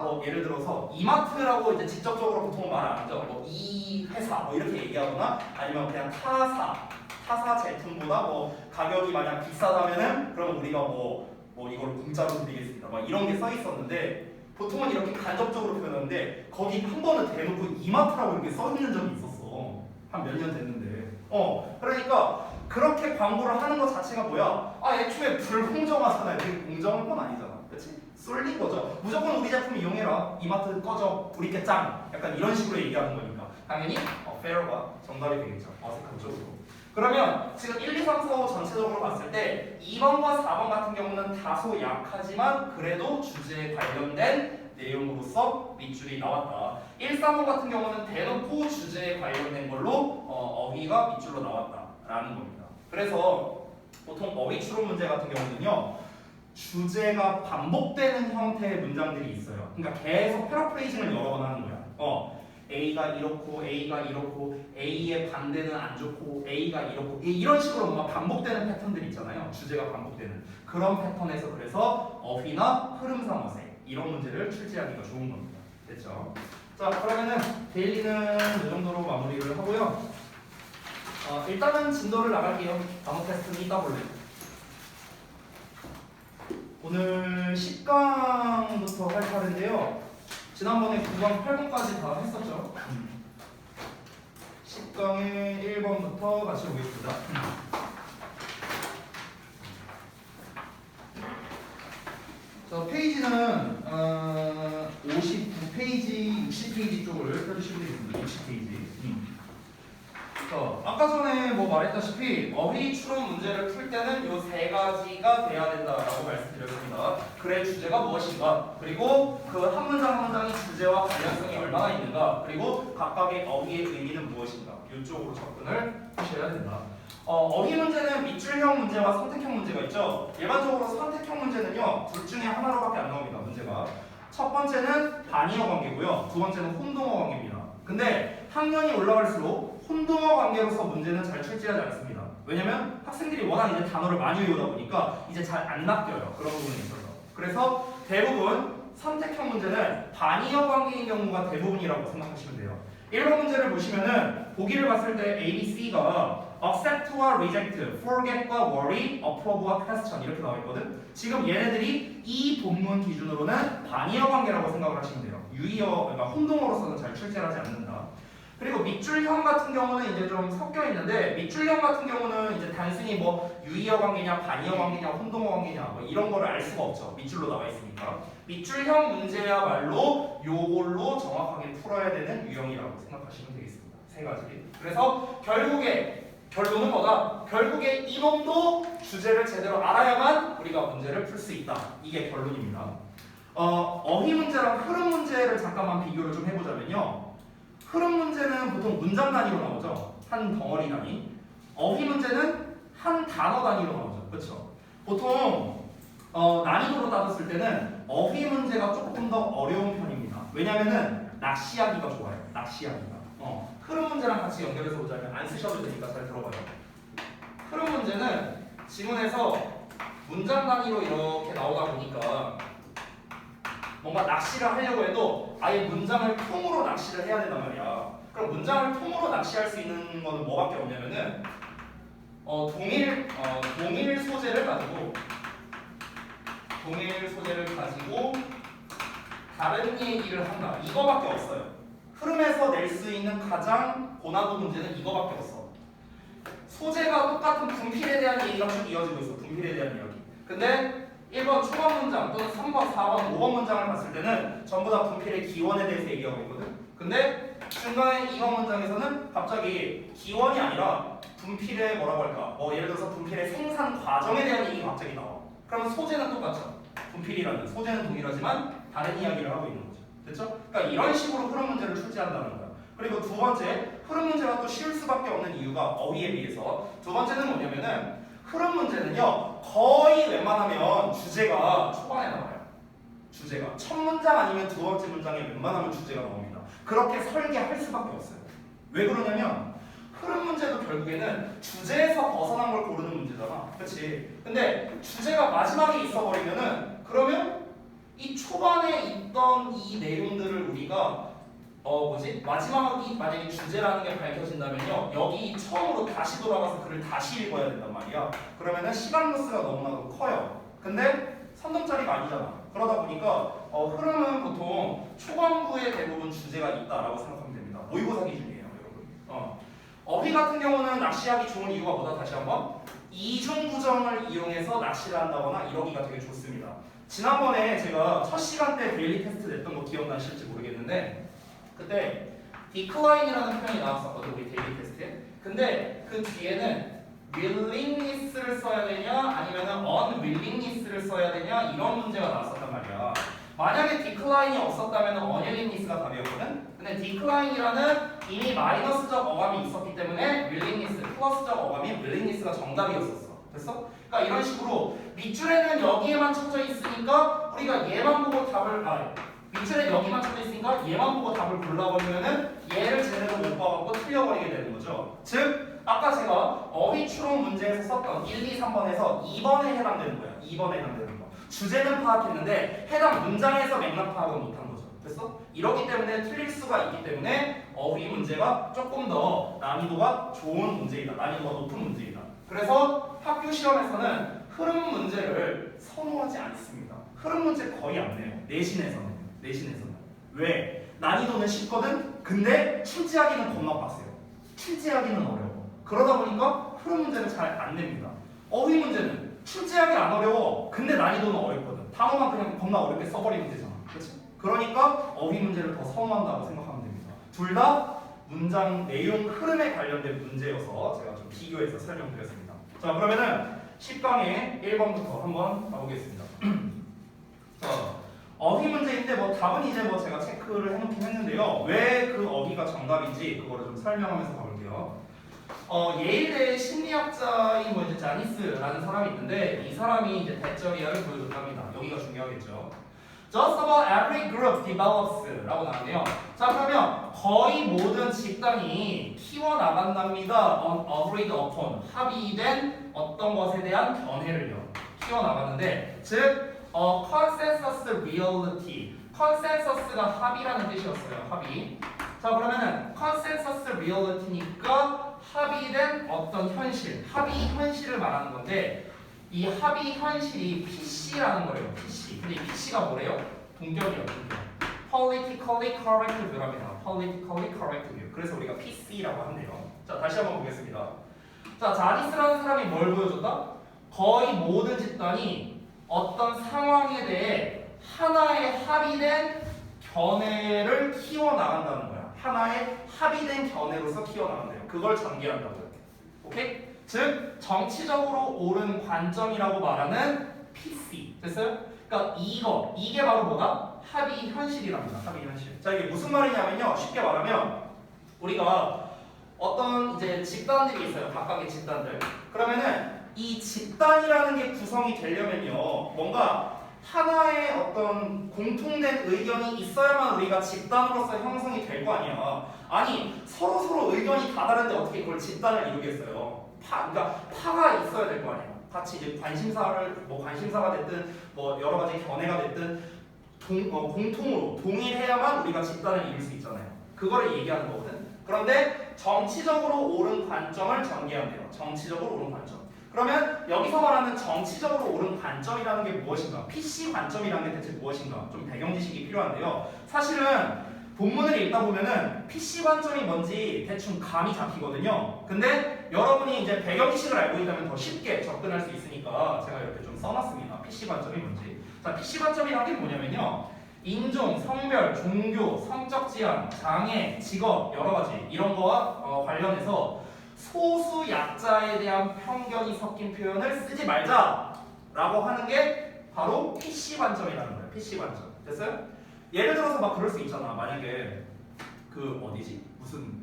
S1: 뭐 예를 들어서 이마트라고 이제 직접적으로 보통 말 안 하죠. 뭐 이 회사 뭐 이렇게 얘기하거나 아니면 그냥 타사 제품보다 뭐 가격이 만약 비싸다면은 그럼 우리가 뭐 이걸 공짜로 드리겠습니다. 막 이런 게 써 있었는데 보통은 이렇게 간접적으로 표현하는데 거기 한 번은 대놓고 이마트라고 이렇게 써 있는 적이 있었어. 한 몇 년 됐는데. 그러니까 그렇게 광고를 하는 것 자체가 뭐야? 애초에 불공정하잖아요. 되게 공정한 건 아니잖아. 그렇지? 쏠린 거죠. 무조건 우리 제품 이용해라. 이마트 꺼져. 우리 게 짱. 약간 이런 식으로 얘기하는 거니까. 당연히 페어가 정답이 되겠죠. 어색한 쪽으로. 그러면 지금 1, 2, 3, 4, 5 전체적으로 봤을 때 2번과 4번 같은 경우는 다소 약하지만 그래도 주제에 관련된 내용으로서 밑줄이 나왔다. 1, 3, 5 같은 경우는 대놓고 주제에 관련된 걸로 어휘가 밑줄로 나왔다라는 겁니다. 그래서 보통 어휘 추론 문제 같은 경우는요. 주제가 반복되는 형태의 문장들이 있어요. 그러니까 계속 패러프레이징을 여러 번 하는 거야. A가 이렇고 A가 이렇고 A의 반대는 안 좋고 A가 이렇고 이런 식으로 뭔가 반복되는 패턴들이 있잖아요. 주제가 반복되는 그런 패턴에서 그래서 어휘나 흐름상 어색 이런 문제를 출제하기가 좋은 겁니다. 됐죠? 자 그러면은 데일리는 이 정도로 마무리를 하고요. 일단은 진도를 나갈게요. 다음 테스트는 이따 볼래요. 오늘 10강부터 할 차례인데요. 지난번에 9강, 8강까지 다 했었죠. 10강의 1번부터 같이 보겠습니다. 자, 페이지는 59페이지, 60페이지 쪽을 펴주시면 되겠습니다. 60페이지. 자, 아까 전에 뭐 말했다시피 어휘 추론 문제를 풀 때는 요 세 가지가 돼야 된다라고 말씀드렸습니다. 글의 주제가 무엇인가, 그리고 그 한 문장 한 문장의 주제와 관련성이 얼마나 있는가, 그리고 각각의 어휘의 의미는 무엇인가, 이쪽으로 접근을 하셔야 된다. 어휘 문제는 밑줄형 문제와 선택형 문제가 있죠. 일반적으로 선택형 문제는요, 둘 중에 하나로밖에 안 나옵니다. 문제가. 첫 번째는 반의어 관계고요. 두 번째는 혼동어 관계입니다. 근데 학년이 올라갈수록 혼동어 관계로서 문제는 잘 출제하지 않습니다. 왜냐면 학생들이 워낙 이제 단어를 많이 외우다 보니까 이제 잘 안 낚여요. 그런 부분에 있어서. 그래서 대부분 선택형 문제는 반의어 관계인 경우가 대부분이라고 생각하시면 돼요. 1번 문제를 보시면은 보기를 봤을 때 A, B, C가 accept와 reject, forget과 worry, approve와 question 이렇게 나와 있거든. 지금 얘네들이 이 본문 기준으로는 반의어 관계라고 생각을 하시면 돼요. 유의어, 그러니까 혼동어로서는 잘 출제하지 않는다. 그리고 밑줄형 같은 경우는 이제 좀 섞여 있는데, 밑줄형 같은 경우는 이제 단순히 뭐 유의어 관계냐, 반의어 관계냐, 혼동어 관계냐 뭐 이런 거를 알 수가 없죠. 밑줄로 나와 있으니까. 밑줄형 문제야말로 요걸로 정확하게 풀어야 되는 유형이라고 생각하시면 되겠습니다. 세 가지. 그래서 결론은 뭐다? 결국에 이놈도 주제를 제대로 알아야만 우리가 문제를 풀 수 있다. 이게 결론입니다. 어휘 문제랑 흐름 문제를 잠깐만 비교를 좀 해보자면요. 흐름 문제는 보통 문장 단위로 나오죠. 한 덩어리 단위. 어휘 문제는 한 단어 단위로 나오죠. 그렇죠? 보통 난이도로 따졌을 때는 어휘 문제가 조금 더 어려운 편입니다. 왜냐면은 낚시하기가 좋아요. 낚시하기가. 흐름 문제랑 같이 연결해서 보자면 안 쓰셔도 되니까 잘 들어봐요. 흐름 문제는 지문에서 문장 단위로 이렇게 나오다 보니까 뭔가 낚시를 하려고 해도 아예 문장을 통으로 낚시를 해야 된단 말이야. 그럼 문장을 통으로 낚시할 수 있는 거는 뭐밖에 없냐면은 동일 소재를 가지고 다른 얘기를 한다. 이거밖에 없어요. 흐름에서 낼 수 있는 가장 고난도 문제는 이거밖에 없어. 소재가 똑같은 분필에 대한 얘기가 쭉 이어지고 있어. 분필에 대한 이야기. 근데 1번 초반 문장 또는 3번, 4번, 5번 문장을 봤을 때는 전부 다 분필의 기원에 대해서 얘기하고 있거든. 근데 중간에 2번 문장에서는 갑자기 기원이 아니라 분필의 뭐라고 할까? 예를 들어서 분필의 생산 과정에 대한 얘기가 갑자기 나와. 그러면 소재는 똑같죠. 분필이라는 소재는 동일하지만 다른 이야기를 하고 있는 거죠. 됐죠? 그러니까 이런 식으로 흐름 문제를 출제한다는 거야. 그리고 두 번째, 흐름 문제가 또 쉬울 수밖에 없는 이유가 어휘에 비해서 두 번째는 뭐냐면은 흐름 문제는요 거의 웬만하면 주제가 초반에 나와요. 주제가 첫 문장 아니면 두 번째 문장에 웬만하면 주제가 나옵니다. 그렇게 설계할 수밖에 없어요. 왜 그러냐면 흐름 문제도 결국에는 주제에서 벗어난 걸 고르는 문제잖아. 그렇지? 근데 주제가 마지막에 있어버리면은 그러면 이 초반에 있던 이 내용들을 우리가 마지막이 만약에 주제라는 게 밝혀진다면요 여기 처음으로 다시 돌아가서 글을 다시 읽어야 된단 말이야. 그러면은 시간 로스가 너무나도 커요. 근데 3등짜리가 아니잖아. 그러다 보니까 흐름은 보통 초반부에 대부분 주제가 있다라고 생각하면 됩니다. 모의고사 기준이에요, 여러분. 어휘 같은 경우는 낚시하기 좋은 이유가 뭐다? 다시 한번 이중 구정을 이용해서 낚시를 한다거나 이러기가 되게 좋습니다. 지난번에 제가 첫 시간 때 데일리 테스트 냈던 거 기억나실지 모르겠는데 그때 decline이라는 표현이 나왔었거든 우리 데일리 테스트에. 근데 그 뒤에는 willingness를 써야 되냐 아니면 unwillingness를 써야 되냐 이런 문제가 나왔었단 말이야. 만약에 decline이 없었다면 unwillingness가 답이었거든. 근데 decline이라는 이미 마이너스적 어감이 있었기 때문에 willingness 플러스적 어감이 willingness가 정답이었었어. 됐어? 그러니까 이런 식으로 밑줄에는 여기에만 쳐져 있으니까 우리가 얘만 보고 답을 밑줄에 여기만 쳐져 있으니까 얘만 보고 답을 골라버리면은 얘를 제대로 못 봐갖고 틀려버리게 되는 거죠. 즉 아까 제가 어휘 추론 문제에서 썼던 1, 2, 3번에서 2번에 해당되는 거야. 2번에 해당되는 거. 주제는 파악했는데 해당 문장에서 맥락 파악은 못한 거죠. 됐어? 이렇기 때문에 틀릴 수가 있기 때문에 어휘 문제가 조금 더 난이도가 좋은 문제이다. 난이도가 높은 문제이다. 그래서 학교 시험에서는 흐름 문제를 선호하지 않습니다. 흐름 문제 거의 안 내요. 내신에서는. 왜? 난이도는 쉽거든? 근데 출제하기는 겁나 빡세요. 출제하기는 어려워. 그러다 보니까 흐름 문제는 잘 안 냅니다. 어휘 문제는 출제하기 안 어려워. 근데 난이도는 어렵거든. 단어만 그냥 겁나 어렵게 써버리면 되잖아. 그렇지? 그러니까 어휘 문제를 더 선호한다고 생각하면 됩니다. 둘 다 문장 내용 흐름에 관련된 문제여서 제가 좀 비교해서 설명드렸습니다. 자, 그러면은 10강의 1번부터 한번 가보겠습니다. 자, 어휘 문제인데 답은 이제 제가 체크를 해놓긴 했는데요. 왜 그 어휘가 정답인지 그거를 좀 설명하면서 가볼게요. 예일대 심리학자인 이제 자니스라는 사람이 있는데 이 사람이 이제 대저리아를 보여줬답니다. 여기가 중요하겠죠. Just about every group develops 라고 나오네요. 자, 그러면 거의 모든 집단이 키워나간답니다. agreed upon 합의된 어떤 것에 대한 견해를요. 키워나가는데 즉 consensus reality consensus가 합의라는 뜻이었어요. 합의. 자, 그러면은 consensus reality니까 합의된 어떤 현실, 합의 현실을 말하는 건데 이 합의 현실이 PC라는 거예요. PC. 근데 이 PC가 뭐래요? 동격이에요. 동격. Politically correct view랍니다. Politically correct view. 그래서 우리가 PC라고 한대요. 자, 다시 한번 보겠습니다. 자, 자니스라는 사람이 뭘 보여줬다? 거의 모든 집단이 어떤 상황에 대해 하나의 합의된 견해를 키워나간다는 거야. 하나의 합의된 견해로서 키워나간대요. 그걸 전개한다고요. 오케이? 즉 정치적으로 옳은 관점이라고 말하는 PC. 됐어요? 그러니까 이게 바로 뭐가? 합의 현실이랍니다. 합의 현실. 자, 이게 무슨 말이냐면요. 쉽게 말하면 우리가 어떤 이제 집단들이 있어요. 각각의 집단들. 그러면은 이 집단이라는 게 구성이 되려면요. 뭔가 하나의 어떤 공통된 의견이 있어야만 우리가 집단으로서 형성이 될 거 아니야. 아니 서로 의견이 다 다른데 어떻게 그걸 집단을 이루겠어요. 그러니까 파가 있어야 될 거 아니야. 같이 이제 관심사가 됐든 여러 가지 견해가 됐든 공통으로 동일해야만 우리가 집단을 이룰 수 있잖아요. 그거를 얘기하는 거거든. 그런데 정치적으로 옳은 관점을 전개하면 돼요. 정치적으로 옳은 관점. 그러면 여기서 말하는 정치적으로 옳은 관점이라는 게 무엇인가? PC 관점이라는 게 대체 무엇인가? 좀 배경 지식이 필요한데요. 사실은 본문을 읽다 보면은 PC 관점이 뭔지 대충 감이 잡히거든요. 근데 여러분이 이제 배경 지식을 알고 있다면 더 쉽게 접근할 수 있으니까 제가 이렇게 좀 써놨습니다. PC 관점이 뭔지. 자, PC 관점이라는 게 뭐냐면요. 인종, 성별, 종교, 성적 지향, 장애, 직업 여러 가지 이런 거와 관련해서 소수 약자에 대한 편견이 섞인 표현을 쓰지 말자라고 하는 게 바로 PC 관점이라는 거예요. PC 관점. 됐어요? 예를 들어서 막 그럴 수 있잖아. 만약에 그 어디지? 무슨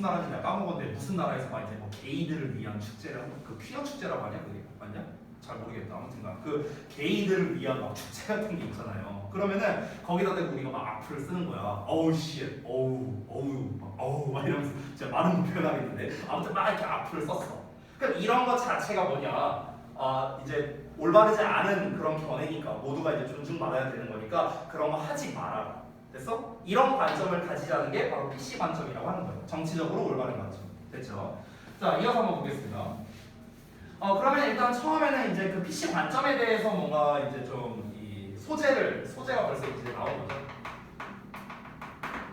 S1: 나라인지 내가 까먹었는데 무슨 나라에서 막 이제 뭐 게이들을 위한 축제를 하는 그 퀴어 축제라고 하냐? 그게 맞냐? 잘 모르겠다. 아무튼간 그 게이들을 위한 막 축제 같은 게 있잖아요. 그러면은 거기다 대고 우리가 막 악플을 쓰는 거야. 어우 씨, 어우 막 이러면서 진짜 말은 못 표현하겠는데 아무튼 막 이렇게 악플을 썼어. 그럼 이런 거 자체가 뭐냐? 이제 올바르지 않은 그런 견해니까 모두가 이제 존중받아야 되는 거니까 그런 거 하지 말아라. 됐어? 이런 관점을 가지자는 게 바로 PC 관점이라고 하는 거예요. 정치적으로 올바른 관점. 됐죠? 자, 이어서 한번 보겠습니다. 그러면 일단 처음에는 이제 그 PC 관점에 대해서 뭔가 이제 좀 이 소재가 벌써 이제 나온 거죠.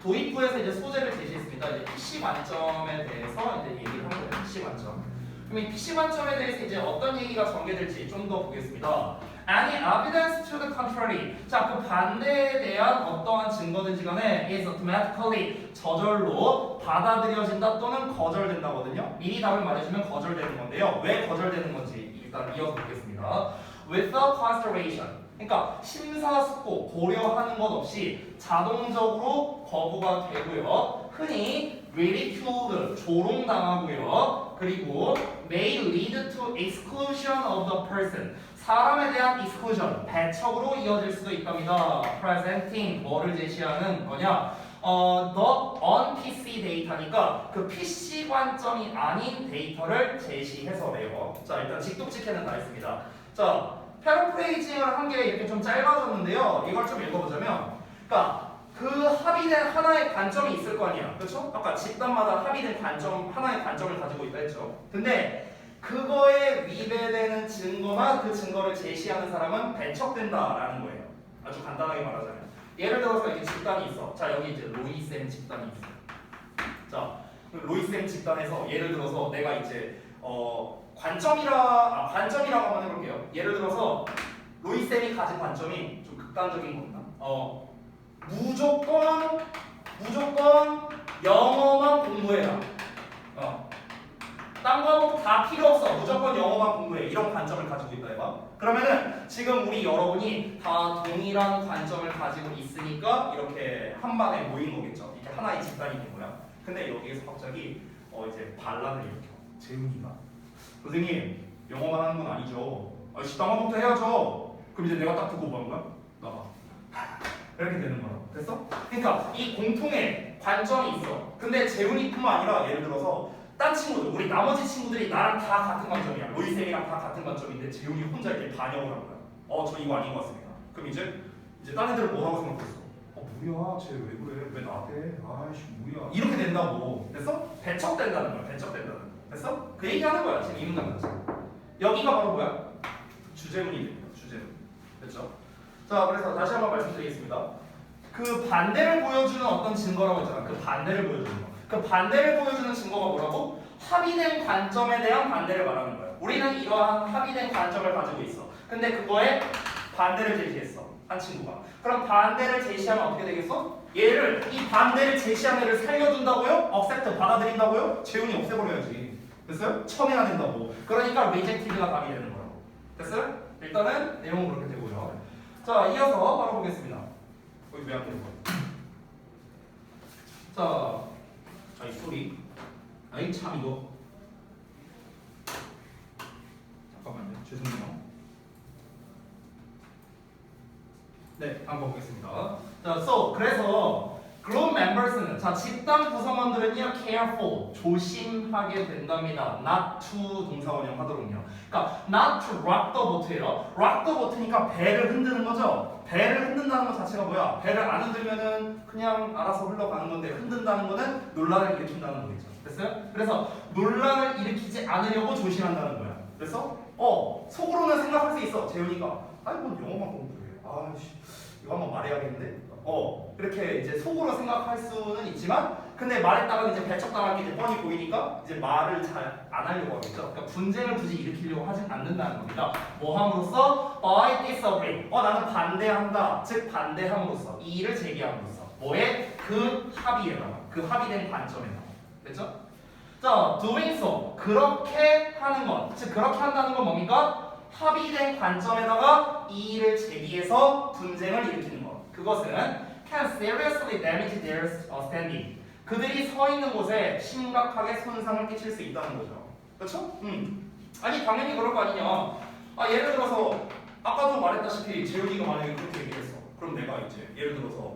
S1: 도입부에서 이제 소재를 제시했습니다. 이제 PC 관점에 대해서 이제 얘기를 한 거예요. PC 관점. 그럼 이 PC 관점에 대해서 이제 어떤 얘기가 전개될지 좀 더 보겠습니다. Any evidence to the contrary. 자, 그 반대에 대한 어떠한 증거든지 간에 is automatically 저절로 받아들여진다 또는 거절된다거든요. 미리 답을 말해주면 거절되는 건데요. 왜 거절되는 건지 일단 이어서 보겠습니다. Without consideration. 그러니까 심사숙고 고려하는 것 없이 자동적으로 거부가 되고요. 흔히 ridiculed 조롱당하고요. 그리고 may lead to exclusion of the person. 사람에 대한 exclusion, 배척으로 이어질 수도 있답니다. presenting, 뭐를 제시하는 거냐? the on-PC 데이터니까 그 PC 관점이 아닌 데이터를 제시해서래요. 자, 일단 직독직해는 다 했습니다. 자, 패러프레이징을 한 게 이렇게 좀 짧아졌는데요. 이걸 좀 읽어보자면, 그러니까 그 합의된 하나의 관점이 있을 거 아니야, 그렇죠? 아까 집단마다 합의된 관점, 하나의 관점을 가지고 있다 했죠. 근데 그거에 위배되는 증거나 그 증거를 제시하는 사람은 배척된다라는 거예요. 아주 간단하게 말하자면, 예를 들어서 이렇게 집단이 있어. 자, 여기 이제 로이쌤 집단이 있어. 자, 로이쌤 집단에서 예를 들어서 내가 이제 관점이라고 한번 해볼게요. 예를 들어서 로이쌤이 가진 관점이 좀 극단적인 겁니다. 무조건 영어만 공부해라. 딴 과목 다 필요 없어. 무조건 영어만 공부해. 이런 관점을 가지고 있다 해봐. 그러면은 지금 우리 여러분이 다 동일한 관점을 가지고 있으니까 이렇게 한 반에 모인 거겠죠. 이렇게 하나의 집단이 된 거야. 근데 여기에서 갑자기 이제 반란을 일으켜. 재훈이가 선생님 영어만 하는 건 아니죠. 식당 과목도 해야죠. 그럼 이제 내가 딱 듣고 뭐 하는 거야? 나가. 이렇게 되는 거야. 됐어? 그러니까 이 공통의 관점이 있어. 근데 재훈이뿐만 아니라 예를 들어서 딴 친구들, 우리 나머지 친구들이 나랑 다 같은 관점이야. 로이쌤이랑 다 같은 관점인데 재훈이 혼자 이렇게 반영을 한 거야. 저 이거 아닌 것 같습니다. 그럼 이제 다른 애들은 뭐라고 생각했어? 뭐야, 쟤 왜 그래? 왜 나한테? 아이씨 뭐야? 이렇게 된다고. 됐어? 배척된다는 거야. 배척된다는 거. 됐어? 그 얘기하는 거야. 지금 이 문장 자체. 여기가 바로 뭐야? 주제문이 됩니다. 주제문. 됐죠? 자, 그래서 다시 한번 말씀드리겠습니다. 그 반대를 보여주는 어떤 증거라고 했잖아. 그 반대를 보여주는 거. 그 반대를 보여주는 증거가 뭐라고? 합의된 관점에 대한 반대를 말하는 거예요. 우리는 이러한 합의된 관점을 가지고 있어. 근데 그거에 반대를 제시했어. 한 친구가. 그럼 반대를 제시하면 어떻게 되겠어? 얘를, 이 반대를 제시한 애를 살려준다고요? 억셉트 받아들인다고요? 재훈이 없애버려야지. 됐어요? 쳐내야 된다고. 그러니까 리젝티드가 답이 되는 거라고. 됐어요? 일단은 내용은 그렇게 되고요. 자, 이어서 바로 보겠습니다. 거기 왜 안 되는 거야? 자, 이 소리. 아이 참 이거. 잠깐만요. 죄송해요. 네, 한번 보겠습니다. 자, 그래서 group members는 집단 구성원들은요 careful 조심하게 된답니다. not to 동사 원형 하도록요. 그러니까 not to rock the boat예요. rock the boat니까 배를 흔드는 거죠. 배를 흔든다는 것 자체가 뭐야? 배를 안 흔들면은 그냥 알아서 흘러가는 건데 흔든다는 거는 논란을 일으킨다는 거겠죠. 됐어요? 그래서 논란을 일으키지 않으려고 조심한다는 거야. 그래서 속으로는 생각할 수 있어. 재훈이가 아니 뭐 영어만 공부해. 아씨 이거 한번 말해야겠는데. 이렇게 이제 속으로 생각할 수는 있지만 근데 말했다가 이제 배척당할 게 이제 뻔히 보이니까 이제 말을 잘 안 하려고 하겠죠. 그러니까 분쟁을 굳이 일으키려고 하진 않는다는 겁니다. 뭐 함으로써 I disagree. 나는 반대한다. 즉 반대함으로써 이의를 제기함으로써 뭐에 그 합의에다가 그 합의된 관점에다가 됐죠? 자, doing so 그렇게 하는 것, 즉 그렇게 한다는 건 뭡니까? 합의된 관점에다가 이의를 제기해서 분쟁을 일으키는 것. 그것은 can seriously damage their standing. 그들이 서 있는 곳에 심각하게 손상을 끼칠 수 있다는 거죠. 그렇죠? 아니 당연히 그럴 거 아니냐. 예를 들어서 아까도 말했다시피 재훈이가 만약에 그렇게 얘기했어. 그럼 내가 이제 예를 들어서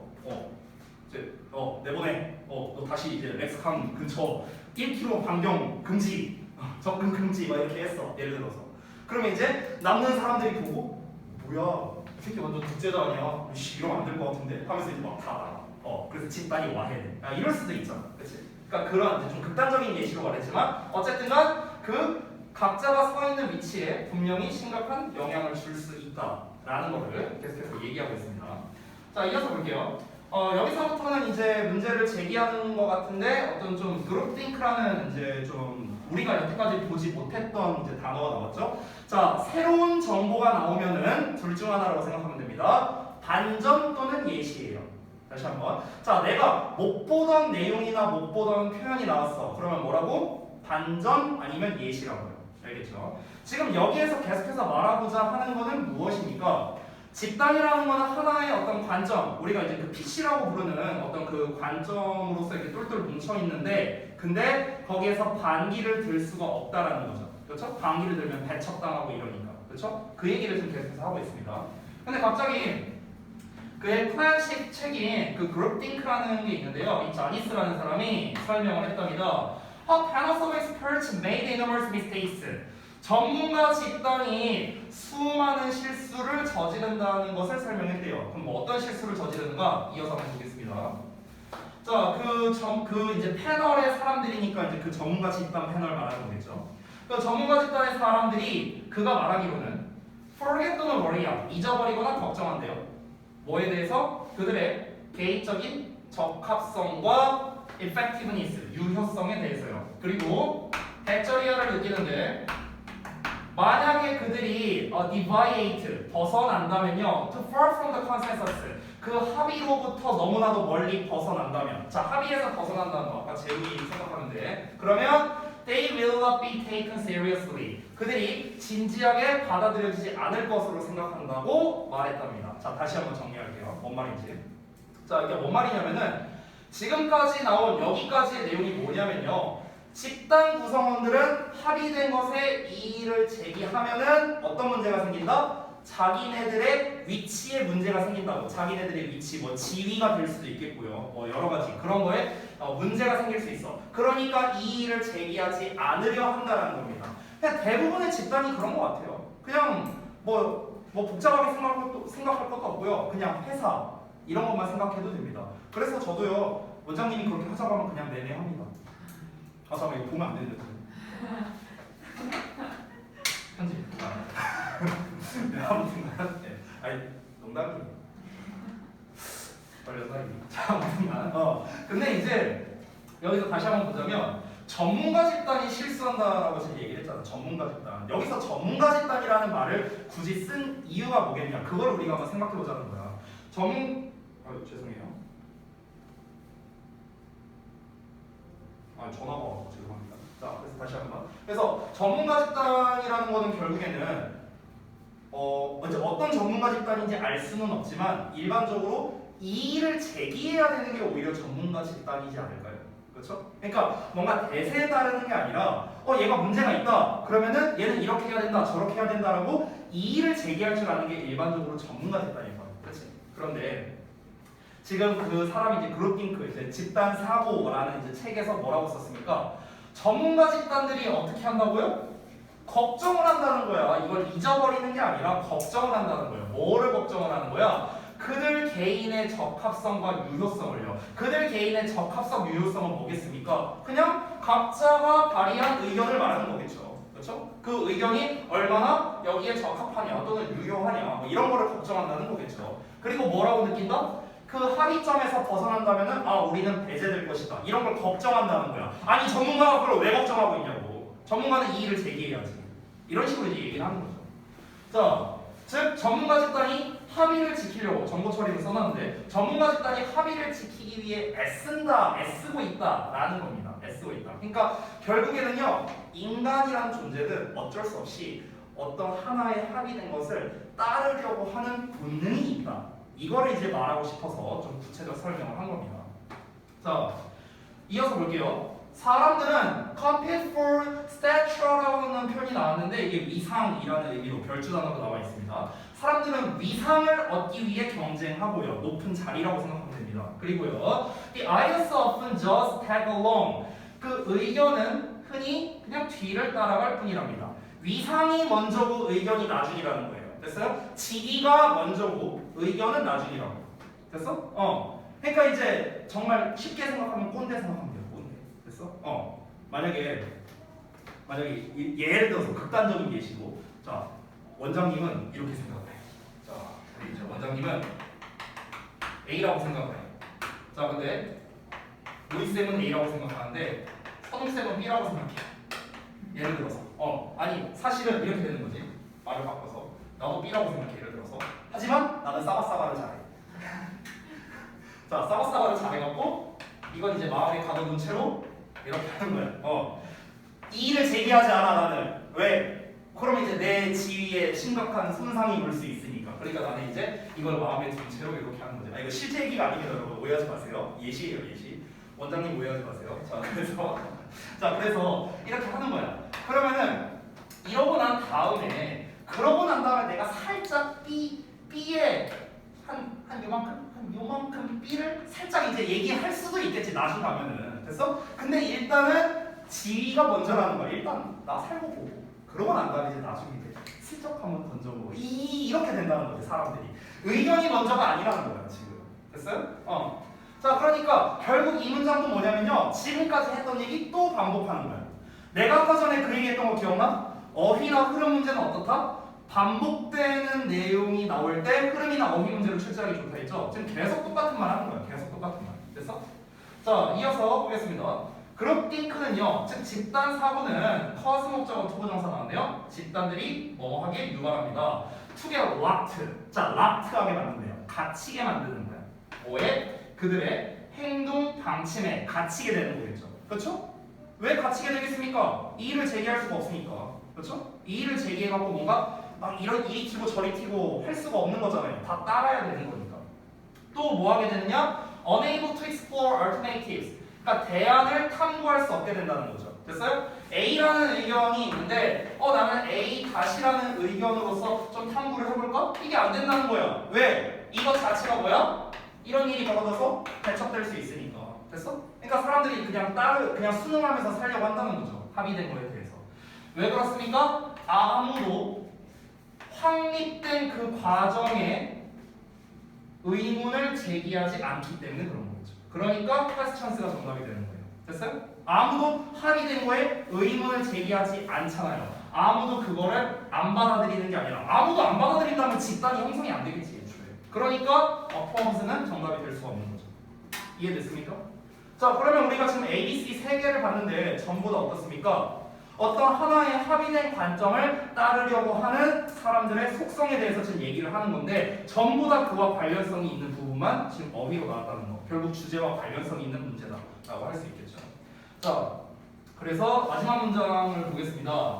S1: 내보내. 너 다시 이제 렉스칸 근처 1km 반경 금지, 접근 금지 막 이렇게 했어. 예를 들어서. 그러면 이제 남는 사람들이 보고 뭐야 이 새끼 완전 독재자 아니야? 이러면 안 될 것 같은데 하면서 이제 막 다 나가. 그래서 집단이 와해야 돼. 이럴 수도 있잖아. 그치? 그러니까 그런 이제 좀 극단적인 예시로 말했지만 어쨌든간 그 각자가 서 있는 위치에 분명히 심각한 영향을 줄 수 있다라는 거를 계속해서 얘기하고 있습니다. 자, 이어서 볼게요. 여기서부터는 이제 문제를 제기하는 것 같은데 어떤 좀 그룹띵크라는 이제 좀 우리가 여태까지 보지 못했던 이제 단어가 나왔죠. 자, 새로운 정보가 나오면은 둘 중 하나라고 생각하면 됩니다. 반전 또는 예시예요. 다시 한번. 자, 내가 못 보던 내용이나 못 보던 표현이 나왔어. 그러면 뭐라고? 반전 아니면 예시라고요. 알겠죠? 지금 여기에서 계속해서 말하고자 하는 거는 무엇입니까? 집단이라는 거는 하나의 어떤 관점, 우리가 이제 그 PC라고 부르는 어떤 그 관점으로서 이렇게 똘똘 뭉쳐 있는데, 근데 거기에서 반기를 들 수가 없다라는 거죠. 그렇죠? 반기를 들면 배척당하고 이러니까. 그렇죠? 그 얘기를 좀 계속해서 하고 있습니다. 근데 갑자기 그의 클래식 책인 그 그룹띵크라는 게 있는데요. 이 자니스라는 사람이 설명을 했답니다. A panel of experts made enormous mistakes. 전문가 집단이 수많은 실수를 저지른다는 것을 설명했대요. 그럼 뭐 어떤 실수를 저지르는가? 이어서 한번 보겠습니다. 자, 그 이제 패널의 사람들이니까 이제 그 전문가 집단 패널 말하는 거겠죠. 그 전문가 집단의 사람들이 그가 말하기로는 forget 또는 worry야. 잊어버리거나 걱정한대요. 뭐에 대해서? 그들의 개인적인 적합성과 effectiveness, 유효성에 대해서요. 그리고 백저리아를 느끼는데 만약에 그들이 deviate, 벗어난다면요, to far from the consensus, 그 합의로부터 너무나도 멀리 벗어난다면, 자, 합의에서 벗어난다는 거 아까 재훈이 생각하는데, 그러면 they will not be taken seriously. 그들이 진지하게 받아들여지지 않을 것으로 생각한다고 말했답니다. 자, 다시 한번 정리할게요. 뭔 말인지. 자, 이게 뭔 말이냐면은 지금까지 나온 여기까지의 내용이 뭐냐면요. 집단 구성원들은 합의된 것에 이의를 제기하면은 어떤 문제가 생긴다? 자기네들의 위치에 문제가 생긴다고. 자기네들의 위치, 뭐 지위가 될 수도 있겠고요. 뭐 여러 가지 그런 거에 문제가 생길 수 있어. 그러니까 이의를 제기하지 않으려 한다는 겁니다. 그냥 대부분의 집단이 그런 것 같아요. 그냥 뭐 복잡하게 생각할 것도 없고요. 그냥 회사 이런 것만 생각해도 됩니다. 그래서 저도요 원장님이 그렇게 하자고 하면 그냥 내내 합니다. 잠깐만 이거 보면 안 되는데 편집. 네, 아무튼간 아니 농담이에요. 걸려서 자 아무튼간 근데 이제 여기서 다시 한번 보자면 전문가 집단이 실수한다라고 제가 얘기를 했잖아. 전문가 집단. 여기서 전문가 집단이라는 말을 굳이 쓴 이유가 뭐겠냐? 그걸 우리가 한번 생각해 보자는 거야. 죄송해요. 전화가 와서 죄송합니다. 자, 그래서 다시 한번. 그래서 전문가 집단이라는 거는 결국에는 이제 어떤 전문가 집단인지 알 수는 없지만 일반적으로 이의를 제기해야 되는 게 오히려 전문가 집단이지 않을까요? 그렇죠? 그러니까 뭔가 대세에 따르는 게 아니라 얘가 문제가 있다. 그러면은 얘는 이렇게 해야 된다, 저렇게 해야 된다라고 이의를 제기할 줄 아는 게 일반적으로 전문가 집단인 거예요. 그렇지? 그런데 지금 그 사람이 이제 그룹띵크 이제 집단 사고라는 이제 책에서 뭐라고 썼습니까? 전문가 집단들이 어떻게 한다고요? 걱정을 한다는 거야. 이걸 잊어버리는 게 아니라 걱정을 한다는 거예요. 뭐를 걱정을 하는 거야? 그들 개인의 적합성과 유효성을요. 그들 개인의 적합성, 유효성은 뭐겠습니까? 그냥 각자가 발휘한 의견을 말하는 거겠죠. 그렇죠? 그 의견이 얼마나 여기에 적합하냐 또는 유효하냐 뭐 이런 거를 걱정한다는 거겠죠. 그리고 뭐라고 느낀다? 그 합의점에서 벗어난다면은 아 우리는 배제될 것이다. 이런 걸 걱정한다는 거야. 아니 전문가가 그걸 왜 걱정하고 있냐고. 전문가는 이의를 제기해야지. 이런 식으로 이제 얘기를 하는 거죠. 자, 즉 전문가 집단이 합의를 지키려고 정보 처리를 써놨는데 전문가 집단이 합의를 지키기 위해 애쓰고 있다라는 겁니다. 애쓰고 있다. 그러니까 결국에는요 인간이라는 존재는 어쩔 수 없이 어떤 하나의 합의된 것을 따르려고 하는 본능이 있다. 이거를 이제 말하고 싶어서 좀 구체적 설명을 한 겁니다. 자, 이어서 볼게요. 사람들은 compete for stature라는 표현이 나왔는데 이게 위상이라는 의미로 별주 단어로 나와 있습니다. 사람들은 위상을 얻기 위해 경쟁하고요. 높은 자리라고 생각하면 됩니다. 그리고요. The ideas often just tag along. 그 의견은 흔히 그냥 뒤를 따라갈 뿐이랍니다. 위상이 먼저고 의견이 나중이라는 거예요. 됐어요? 지위가 먼저고 의견은 나중이라고. 됐어? 그러니까 이제 정말 쉽게 생각하면 꼰대 생각하면 돼요. 꼰대. 됐어? 만약에 예를 들어서 극단적인 예시고, 자 원장님은 이렇게 생각해. 자, 우리 이제 원장님은 A라고 생각해. 자, 근데 로이 쌤은 A라고 생각하는데 선웅 쌤은 B라고 생각해. 예를 들어서, 아니 사실은 이렇게 되는 거지. 말을 바꿔서 나도 B라고 생각해. 예를 들어서. 하지만 나는 싸바싸바를 잘해. 자, 싸바싸바를 잘해갖고 이건 이제 마음에 가둬둔 채로 이렇게 하는 거야. 이의를 제기하지 않아 나는. 왜? 그럼 이제 내 지위에 심각한 손상이 올 수 있으니까. 그러니까 나는 이제 이걸 마음에 둔 채로 이렇게 하는 거죠. 이거 실제 얘기가 아니면 여러분 오해하지 마세요. 예시예요, 예시. 원장님 오해하지 마세요. 자, 그래서 이렇게 하는 거야. 그러면은 이러고 난 다음에 내가 살짝 B에 한 요만큼 B를 살짝 이제 얘기할 수도 있겠지 나중 가면은. 됐어? 근데 일단은 지위가 먼저라는 거야. 일단 나 살고 보고 그러고 난 다음에 이제 나중에 이제 슬쩍 한번 던져보고 이렇게 된다는 거지. 사람들이 의견이 먼저가 아니라는 거야 지금. 됐어요? 자, 그러니까 결국 이 문장도 뭐냐면요 지금까지 했던 얘기 또 반복하는 거야. 내가 아까 전에 그 얘기했던 거 기억나? 어휘나 흐름 문제는 어떻다? 반복되는 내용이 나올 때 흐름이나 어휘 문제를 출제하기 좋다 했죠? 지금 계속 똑같은 말 하는 거야. 계속 똑같은 말. 됐어? 자, 이어서 보겠습니다. 그룹 띵크는요, 즉 집단 사고는 cause 목적어 투부정사 나왔네요. 집단들이 뭐 하게 유발합니다. 투게 locked. 자, locked하게 만든대요. 갇히게 만드는 거야. 뭐에? 그들의 행동 방침에 갇히게 되는 거겠죠. 그렇죠? 왜 갇히게 되겠습니까? 이의를 제기할 수가 없으니까. 그렇죠? 이의를 제기해갖고 뭔가 막 이리 튀고 저리 튀고 할 수가 없는 거잖아요. 다 따라야 되는 거니까. 또 뭐 하게 되느냐? Unable to explore alternatives. 그러니까 대안을 탐구할 수 없게 된다는 거죠. 됐어요? A라는 의견이 있는데 나는 A 다시라는 의견으로서 좀 탐구를 해볼까? 이게 안 된다는 거야. 왜? 이것 자체가 뭐야? 이런 일이 벌어져서 배척될 수 있으니까. 됐어? 그러니까 사람들이 그냥 순응하면서 살려고 한다는 거죠. 합의된 거에 대해서. 왜 그렇습니까? 아무도 확립된 그 과정에 의문을 제기하지 않기 때문에 그런 거죠. 그러니까 패스 찬스가 정답이 되는 거예요. 됐어요? 아무도 합의된 거에 의문을 제기하지 않잖아요. 아무도 그거를 안 받아들이는 게 아니라 아무도 안 받아들인다면 집단이 형성이 안 되겠지. 애초에. 그러니까 어퍼먼스는 정답이 될 수가 없는 거죠. 이해됐습니까? 자, 그러면 우리가 지금 A, B, C 세 개를 봤는데 전부 다 어떻습니까? 어떤 하나의 합의된 관점을 따르려고 하는 사람들의 속성에 대해서 지금 얘기를 하는 건데 전부 다 그와 관련성이 있는 부분만 지금 어휘로 나왔다는 거. 결국 주제와 관련성이 있는 문제다라고 할 수 있겠죠. 자, 그래서 마지막 문장을 보겠습니다.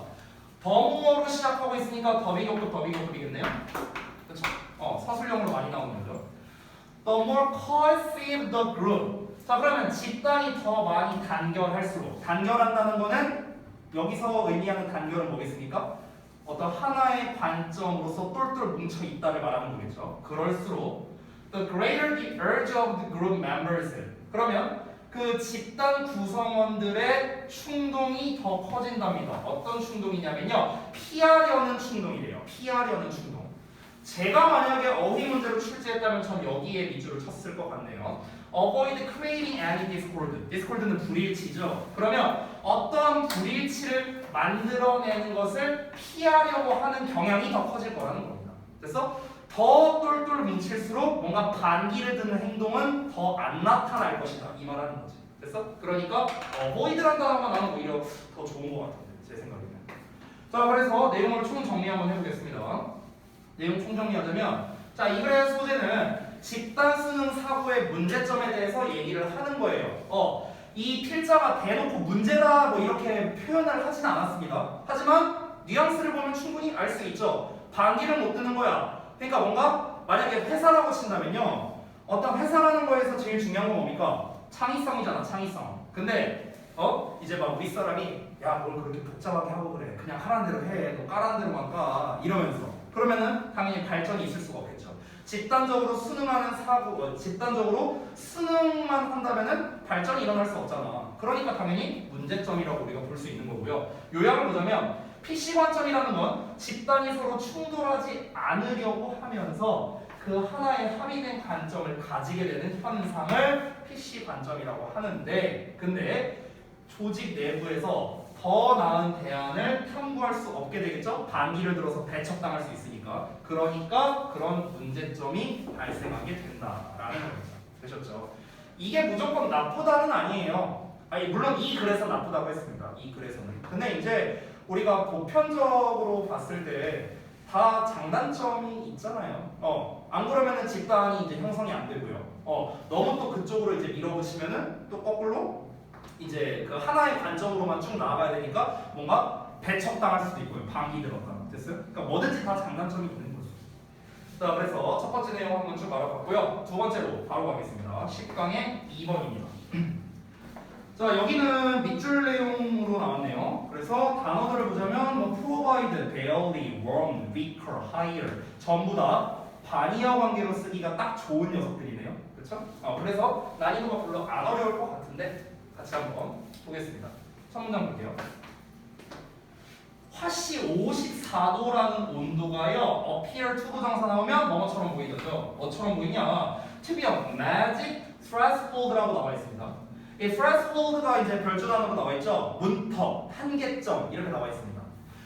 S1: 더모어로 시작하고 있으니까 더비교급이겠네요. 그렇죠? 서술형으로 많이 나오는 거죠. The more cohesive the group. 자, 그러면 집단이 더 많이 단결할수록, 단결한다는 거는 여기서 의미하는 단결은 뭐겠습니까? 어떤 하나의 관점으로서 똘똘 뭉쳐 있다를 말하는 거겠죠. 그럴수록 the greater the urge of the group members. 그러면 그 집단 구성원들의 충동이 더 커진답니다. 어떤 충동이냐면요, 피하려는 충동이래요. 피하려는 충동. 제가 만약에 어휘 문제로 출제했다면 전 여기에 밑줄을 쳤을 것 같네요. Avoid creating any discord. discord는 불일치죠. 그러면 어떠한 불일치를 만들어내는 것을 피하려고 하는 경향이 더 커질 거라는 겁니다. 그래서 더 똘똘 뭉칠수록 뭔가 반기를 드는 행동은 더 안 나타날 것이다. 이 말하는 거지. 됐어? 그러니까 avoid란 단어가 나는 오히려 더 좋은 것 같은데 제 생각에는. 자, 그래서 내용을 총 정리 한번 해보겠습니다. 내용 총정리하자면, 자, 이 글의 소재는 집단 수능 사고의 문제점에 대해서 얘기를 하는 거예요. 이 필자가 대놓고 문제다 뭐 이렇게 표현을 하진 않았습니다. 하지만 뉘앙스를 보면 충분히 알 수 있죠. 반기를 못 드는 거야. 그러니까 뭔가 만약에 회사라고 친다면요, 어떤 회사라는 거에서 제일 중요한 건 뭡니까? 창의성이잖아, 창의성. 근데 이제 막 우리 사람이 야, 뭘 그렇게 복잡하게 하고 그래. 그냥 하라는 대로 해. 너 까라는 대로만 까. 이러면서. 그러면은 당연히 발전이 있을 수가 없겠죠. 집단적으로 수능하는 사고, 집단적으로 수능만 한다면은 발전이 일어날 수 없잖아. 그러니까 당연히 문제점이라고 우리가 볼 수 있는 거고요. 요약을 보자면 PC 관점이라는 건 집단이 서로 충돌하지 않으려고 하면서 그 하나의 합의된 관점을 가지게 되는 현상을 PC 관점이라고 하는데, 근데 조직 내부에서 더 나은 대안을 탐구할 수 없게 되겠죠? 반기를 들어서 배척당할 수 있으니까. 그러니까 그런 문제점이 발생하게 된다라는 겁니다. 되셨죠? 이게 무조건 나쁘다는 아니에요. 아니, 물론 이 글에서 나쁘다고 했습니다. 이 글에서는. 근데 이제 우리가 보편적으로 봤을 때 다 장단점이 있잖아요. 안 그러면은 집단이 이제 형성이 안 되고요. 너무 또 그쪽으로 이제 밀어붙이면은 또 거꾸로 이제 그 하나의 관점으로만 쭉 나아가야 되니까 뭔가 배척당할 수도 있고요. 반기 들었다. 됐어요? 그러니까 뭐든지 다 장단점이 있는 거죠. 자, 그래서 첫 번째 내용 한번 쭉 알아봤고요. 두 번째로 바로 가겠습니다. 10강의 2번입니다. 자, 여기는 밑줄 내용으로 나왔네요. 그래서 단어들을 보자면 뭐 provide, barely, warm, weaker, higher 전부 다 반의어 관계로 쓰기가 딱 좋은 녀석들이네요. 그렇죠? 그래서 난이도가 별로 안 어려울 것 같은데 같이 한번 보겠습니다. 첫 문장 볼게요. 화씨 54도라는 온도가요, appear to 부정사 나오면 뭐뭐처럼 보이겠죠? 뭐처럼 보이냐? to be a magic threshold라고 나와 있습니다. 이 threshold가 이제 별조 단어로 나와 있죠? 문턱, 한계점 이렇게 나와 있습니다.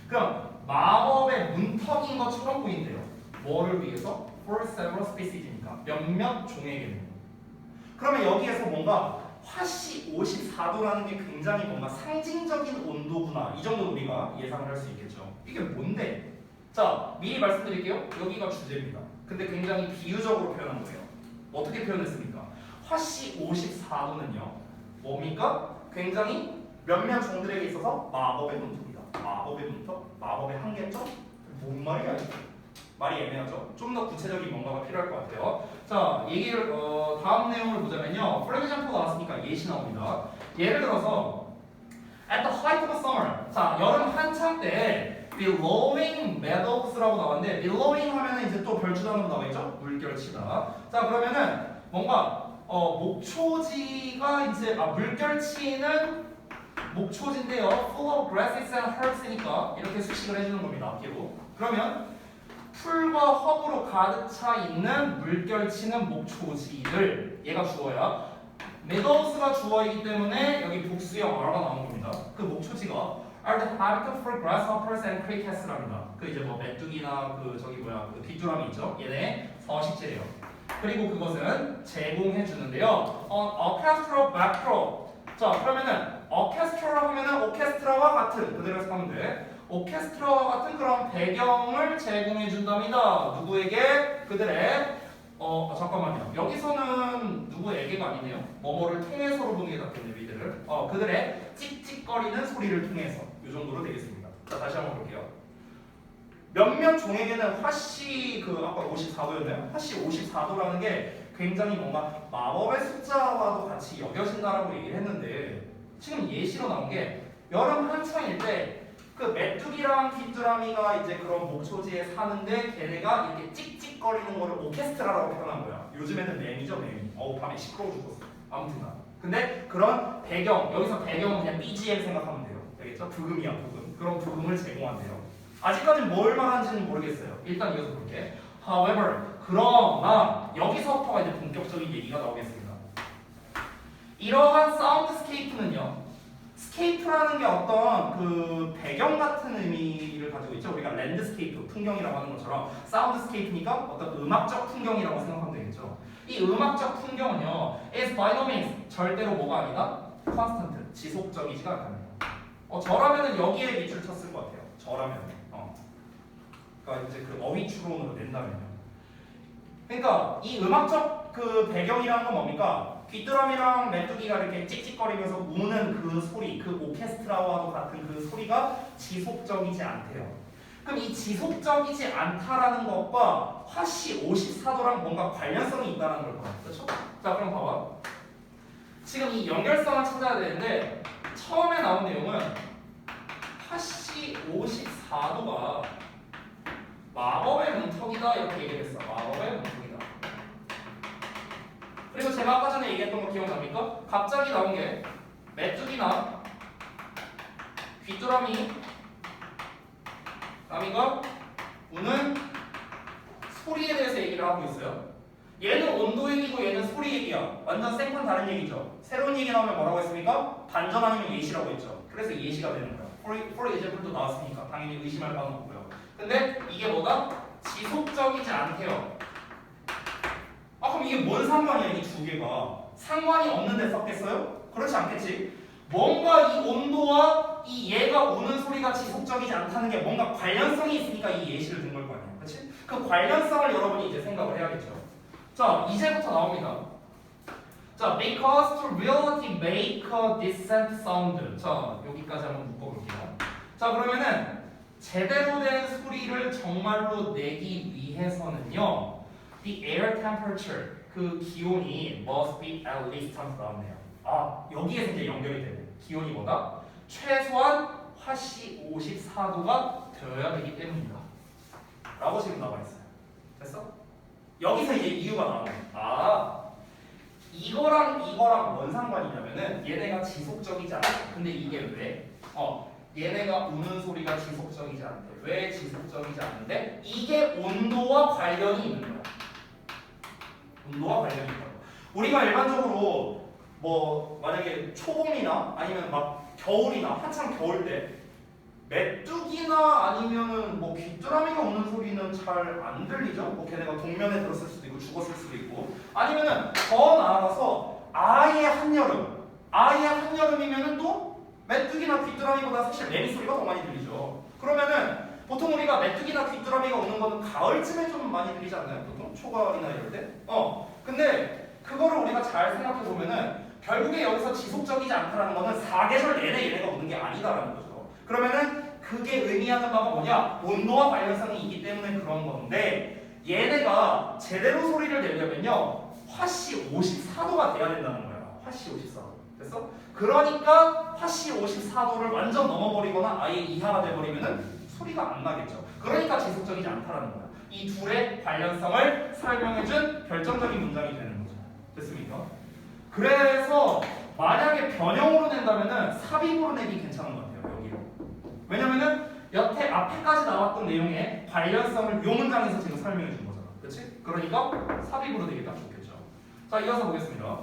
S1: 그럼 마법의 문턱인 것처럼 보인대요. 뭐를 위해서? For several species니까 몇몇 종에게는. 그러면 여기에서 뭔가 화씨 54도라는 게 굉장히 뭔가 상징적인 온도구나, 이 정도 우리가 예상을 할 수 있겠죠. 이게 뭔데? 자, 미리 말씀드릴게요. 여기가 주제입니다. 근데 굉장히 비유적으로 표현한 거예요. 어떻게 표현했습니까? 화씨 54도는요 뭡니까? 굉장히 몇몇 종들에게 있어서 마법의 문턱이다. 마법의 문턱? 마법의 한계점? 뭔 말이야 이게? 말이 애매하죠? 좀 더 구체적인 뭔가가 필요할 것 같아요. 자, 얘기를 다음 내용을 보자면요. For example 나왔으니까 예시 나옵니다. 예를 들어서 At the height of summer. 자, 여름 한창 때 billowing meadows라고 나왔는데 billowing 하면은 이제 또 별주단으로 나와 있죠? 물결치다. 자, 그러면은 뭔가 목초지가 이제 물결치는 목초지인데요. Full of grasses and herbs니까 이렇게 수식을 해주는 겁니다. 앞뒤로. 그러면 풀과 허브로 가득 차 있는 물결치는 목초지를, 얘가 주어야 meadows가 주어이기 때문에 여기 복수형 are가 나온 겁니다. 그 목초지가 are the habitat for grasshoppers and crickets랍니다. 그 이제 뭐 메뚜기나 그 저기 뭐야 그 귀뚜라미 있죠? 얘네 서식지예요. 그리고 그것은 제공해 주는데요. orchestral backdrop. 자, 그러면은 orchestral 하면은 오케스트라와 같은, 그대로 해석하면 돼. 오케스트라와 같은 그런 배경을 제공해 준답니다. 누구에게? 그들의 잠깐만요. 여기서는 누구에게가 아니네요. 뭐뭐를 통해서로 보는 게 낫겠네요. 이들을. 그들의 찍찍거리는 소리를 통해서. 이 정도로 되겠습니다. 자, 다시 한번 볼게요. 몇몇 종에게는 화씨 아까 54도였나요? 화씨 54도라는 게 굉장히 뭔가 마법의 숫자와도 같이 여겨진다라고 얘기를 했는데, 지금 예시로 나온 게 여름 한창일 때 그 메뚜기랑 귀뚜라미가 이제 그런 목초지에 사는데 걔네가 이렇게 찍찍거리는 거를 오케스트라라고 표현한 거야. 요즘에는 램이죠, 램이. 밤에 시끄러워 죽었어. 아무튼가. 근데 그런 배경, 여기서 배경은 그냥 BGM 생각하면 돼요. 알겠죠? 부금이야, 부금. 그런 부금을 제공한대요. 아직까지는 뭘 말하는지는 모르겠어요. 일단 이어서 볼게. However, 그러나 여기서부터가 이제 본격적인 얘기가 나오겠습니다. 이러한 사운드스케이프는요, 스케이프라는 게 어떤 그 배경 같은 의미를 가지고 있죠. 우리가 랜드스케이프, 풍경이라고 하는 것처럼 사운드스케이프니까 어떤 음악적 풍경이라고 생각하면 되겠죠. 이 음악적 풍경은요, is by no means 절대로 뭐가 아니다? constant, 지속적이지가 않답니다. 저라면은 여기에 밑줄 쳤을 것 같아요. 저라면. 그러니까 이제 그 어휘 추론으로 낸다면요. 그러니까 이 음악적 그 배경이라는 건 뭡니까? 귀뚜라미랑 메뚜기가 이렇게 찍찍거리면서 우는 그 소리, 그 오케스트라와도 같은 그 소리가 지속적이지 않대요. 그럼 이 지속적이지 않다라는 것과 화씨 54도랑 뭔가 관련성이 있다는 걸 봐요. 그렇죠? 자, 그럼 봐봐. 지금 이 연결성을 찾아야 되는데 처음에 나온 내용은 화씨 54도가 마법의 문턱이다 이렇게 얘기했어. 마법의 문턱이다. 그리고 제가 아까 전에 얘기했던 거 기억납니까? 갑자기 나온 게 메뚜기나 귀뚜라미 라미가 우는 소리에 대해서 얘기를 하고 있어요. 얘는 온도 얘기고 얘는 소리 얘기야. 완전 생판 다른 얘기죠. 새로운 얘기 나오면 뭐라고 했습니까? 반전 아니면 예시라고 했죠. 그래서 예시가 되는 거야. For example도 나왔으니까 당연히 의심할 바는 없고요. 근데 이게 뭐다? 지속적이지 않대요. 그럼 이게 뭔 상관이야 이 두 개가? 상관이 없는데 썼겠어요? 그렇지 않겠지? 뭔가 이 온도와 이 얘가 우는 소리가 지속적이지 않다는 게 뭔가 관련성이 있으니까 이 예시를 든 걸 거 아니야. 그렇지? 그 관련성을 여러분이 이제 생각을 해야겠죠. 자, 이제부터 나옵니다. 자, because to reality make a decent sound. 자, 여기까지 한번 묶어볼게요. 자, 그러면은 제대로 된 소리를 정말로 내기 위해서는요, the air temperature, 그 기온이 must be at least 하면서 나왔네요. 여기에서 이제 연결이 되네. 기온이 뭐다? 최소한 화씨 54도가 되어야 되기 때문이다. 라고 지금 나와 있어요. 됐어? 여기서 이제 이유가 나오네. 이거랑 뭔 상관이냐면은 얘네가 지속적이지 않아. 근데 이게 왜? 얘네가 우는 소리가 지속적이지 않대. 왜 지속적이지 않은데? 이게 온도와 관련이 있는 거야. 온도와 관련이 있다고. 우리가 일반적으로 뭐 만약에 초봄이나 아니면 막 겨울이나 한창 겨울 때 메뚜기나 아니면은 뭐 귀뚜라미가 우는 소리는 잘 안 들리죠? 뭐 걔네가 동면에 들었을 수도 있고 죽었을 수도 있고 아니면은 더 나아가서 아예 한여름이면은 또 메뚜기나 귀뚜라미보다 사실 매미 소리가 더 많이 들리죠. 그러면은 보통 우리가 메뚜기나 귀뚜라미가 우는 거는 가을쯤에 좀 많이 들리지 않나요? 보통 초가을이나 이럴 때? 근데 그거를 우리가 잘 생각해 보면은 결국에 여기서 지속적이지 않다는 거는 사계절 내내 얘네가 우는 게 아니다라는 거죠. 그러면은 그게 의미하는 바가 뭐냐? 온도와 관련성이 있기 때문에 그런 건데 얘네가 제대로 소리를 내려면요 화씨 54도가 돼야 된다는 거야. 화씨 54도. 됐어? 그러니까 화씨 54도를 완전 넘어버리거나 아예 이하가 돼버리면은 소리가 안 나겠죠. 그러니까 지속적이지 않다라는 거야. 이 둘의 관련성을 설명해준 결정적인 문장이 되는 거죠. 됐습니까? 그래서 만약에 변형으로 낸다면은 삽입으로 내기 괜찮은 것 같아요. 여기로. 왜냐면은 여태 앞에까지 나왔던 내용의 관련성을 이 문장에서 지금 설명해 준 거잖아. 그렇지? 그러니까 삽입으로 되게 딱 좋겠죠. 자, 이어서 보겠습니다.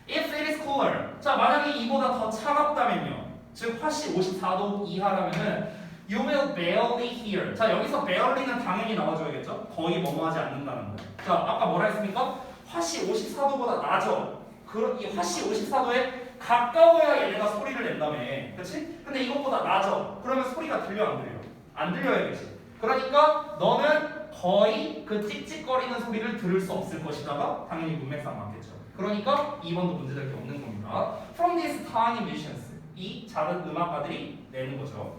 S1: If it is cooler. 자, 만약에 이보다 더 차갑다면요. 즉 화씨 54도 이하라면은 you will barely hear. 자, 여기서 barely는 당연히 나와줘야겠죠. 거의 뭐뭐하지 않는다는 거예요. 자, 아까 뭐라 했습니까? 화씨 54도보다 낮죠. 이 화씨 54도에 가까워야 얘네가 소리를 낸다며. 그렇지? 근데 이것보다 낮아. 그러면 소리가 들려 안 들려? 안 들려야겠지. 그러니까 너는 거의 그 찍찍거리는 소리를 들을 수 없을 것이다가 당연히 문맥상 맞겠죠. 그러니까 2번도 문제될 게 없는 겁니다. From these tiny musicians. 이 작은 음악가들이 내는 거죠.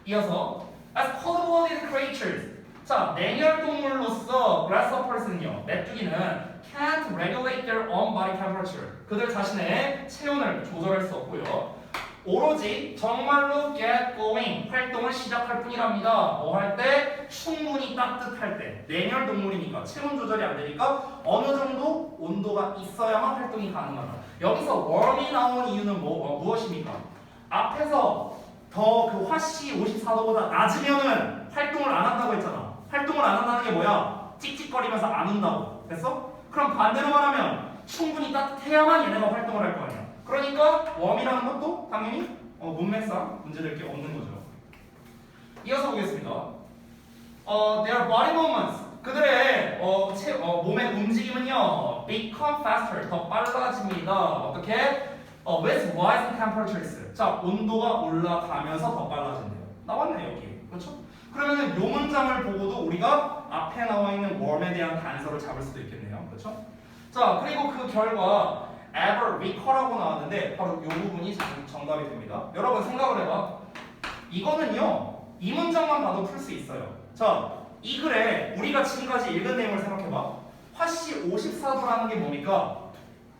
S1: 이어서 as cold-blooded creatures. 자, 냉혈동물로서 grasshoppers는요. 메뚜기는 can't regulate their own body temperature. 그들 자신의 체온을 조절할 수 없고요. 오로지 정말로 get going 활동을 시작할 뿐이랍니다. 뭐 할 때? 충분히 따뜻할 때. 냉혈동물이니까 체온 조절이 안 되니까 어느 정도 온도가 있어야만 활동이 가능하다. 여기서 warm이 나온 이유는 무엇입니까? 앞에서 더 그 화씨 54도보다 낮으면은 활동을 안 한다고 했잖아. 활동을 안 한다는 게 뭐야? 찍찍거리면서 안 온다고. 됐어? 그럼 반대로 말하면 충분히 따뜻해야만 얘네가 활동을 할 거 아니야. 그러니까 웜이라는 것도 당연히 문맥상 문제될 게 없는 거죠. 이어서 보겠습니다. Their body movements. 그들의 몸의 움직임은요, become faster. 더 빨라집니다. 어떻게? With rising temperatures. 자, 온도가 올라가면서 더 빨라진대요. 나왔네 여기. 그렇죠? 그러면은 요 문장을 보고도 우리가 앞에 나와 있는 웜에 대한 단서를 잡을 수도 있겠네요. 그렇죠? 자, 그리고 그 결과 ever recall라고 나왔는데 바로 요 부분이 정답이 됩니다. 여러분 생각을 해봐. 이거는요, 이 문장만 봐도 풀 수 있어요. 자, 이 글에 우리가 지금까지 읽은 내용을 생각해봐. 화씨 54도라는 게 뭡니까?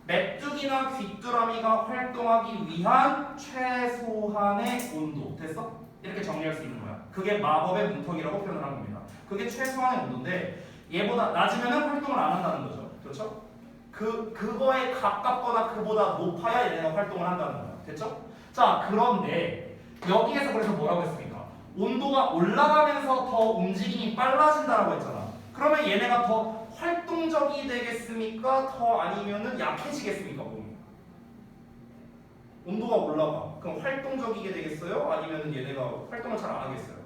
S1: 메뚜기나 귀뚜라미가 활동하기 위한 최소한의 온도. 됐어? 이렇게 정리할 수 있는 거야. 그게 마법의 문턱이라고 표현을 한 겁니다. 그게 최소한의 온도인데 얘보다 낮으면 활동을 안 한다는 거죠. 그렇죠? 그거에 가깝거나 그보다 높아야 얘네가 활동을 한다는 거야. 됐죠? 자, 그런데 여기에서 그래서 뭐라고 했습니까? 온도가 올라가면서 더 움직임이 빨라진다라고 했잖아. 그러면 얘네가 더 활동적이 되겠습니까? 더 아니면은 약해지겠습니까? 몸이? 온도가 올라가. 그럼 활동적이게 되겠어요? 아니면은 얘네가 활동을 잘 안 하겠어요?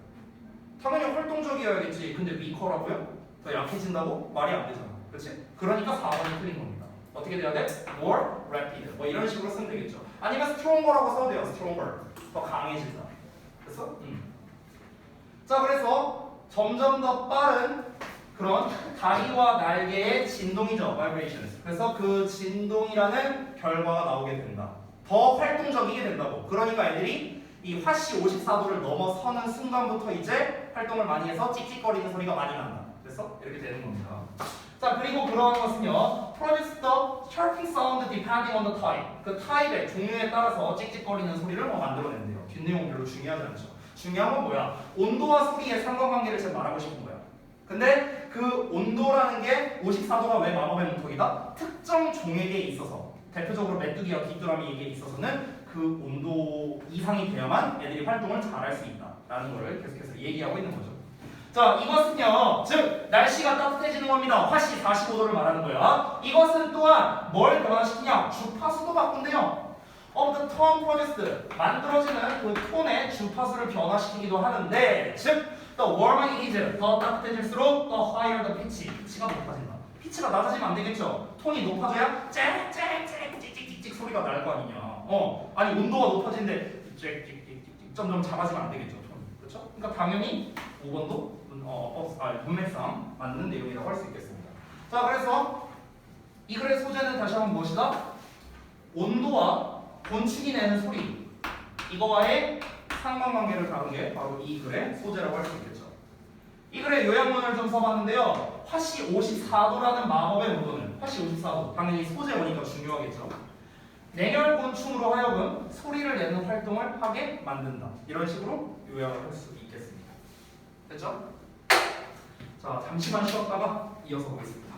S1: 당연히 활동적이어야겠지. 근데 위커라고요? 더 약해진다고? 말이 안 되잖아. 그렇지? 그러니까 4번이 틀린 겁니다. 어떻게 돼야 돼? More rapid. 뭐 이런 식으로 쓰면 되겠죠. 아니면 stronger,라고 써도 돼요. stronger. 더 강해진다. 됐어? 자, 그래서 점점 더 빠른 그런 다리와 날개의 진동이죠. vibrations. 그래서 그 진동이라는 결과가 나오게 된다. 더 활동적이게 된다고. 그러니까 애들이 이 화씨 54도를 넘어서는 순간부터 이제 활동을 많이 해서 찍찍거리는 소리가 많이 난다. 됐어? 이렇게 되는 겁니다. 자, 그리고 그러한 것은요, produce the chirping sound depending on the type. 그 타입의 종류에 따라서 찍찍거리는 소리를 만들어낸대요. 뒷내용 별로 중요하지 않죠. 중요한 건 뭐야? 온도와 소리의 상관관계를 제가 말하고 싶은 거야. 근데 그 온도라는 게 54도가 왜 마법의 문턱이다? 특정 종에게 있어서, 대표적으로 메뚜기와 귀뚜라미에게 있어서는 그 온도 이상이 돼야만 애들이 활동을 잘 할 수 있다라는 거를 계속해서 얘기하고 있는 거죠. 자, 이것은요, 즉 날씨가 따뜻해지는 겁니다. 화씨 45도를 말하는 거야. 이것은 또한 뭘 변화시키냐? 주파수도 바꾼대요. The tone produced, 만들어지는 그 톤의 주파수를 변화시키기도 하는데, 즉 the warmer it is, 더 따뜻해질수록 the higher the pitch, 피치가 높아진다. 피치가 낮아지면 안 되겠죠. 톤이 높아져야 쨍쨍쨍 찍찍찍찍 소리가 날 거 아니냐. 아니 온도가 높아지는데 찍찍찍찍 점점 작아지면 안 되겠죠. 톤. 그렇죠? 그러니까 당연히 5번도 문맥상 맞는 내용이라고 할 수 있겠습니다. 자, 그래서 이 글의 소재는 다시 한번 무엇이다? 온도와 곤충이 내는 소리, 이거와의 상관관계를 다룬 게 바로 이 글의 소재라고 할 수 있겠죠. 이 글의 요약문을 좀 써봤는데요. 화씨 54도라는 마법의 온도는, 화씨 54도, 당연히 소재어니까 중요하겠죠. 냉혈곤충으로 하여금 소리를 내는 활동을 하게 만든다. 이런 식으로 요약을 할 수 있겠습니다. 됐죠? 자, 잠시만 쉬었다가 이어서 보겠습니다.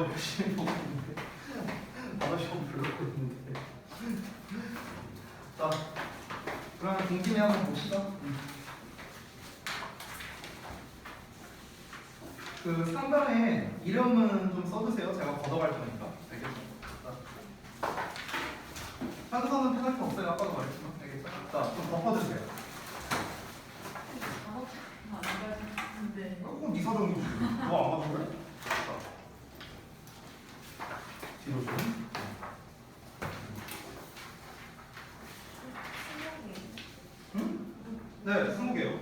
S1: 단어 열심히 보고 있는데 단어 시험 보려고 있는데. 자, 그러면 공진이 한번 봅시다. 그 상단에 이름은 좀 써주세요. 제가 걷어갈 테니까. 알겠죠? 한선은 페널티 없어요. 아까도 말했지만. 알겠죠? 자, 좀 덮어주세요.
S2: 안 가는데.
S1: 그럼 네 사정이지. 너안 맞은 거야? 자, 뒤로 좀. 응? 네, 20개요.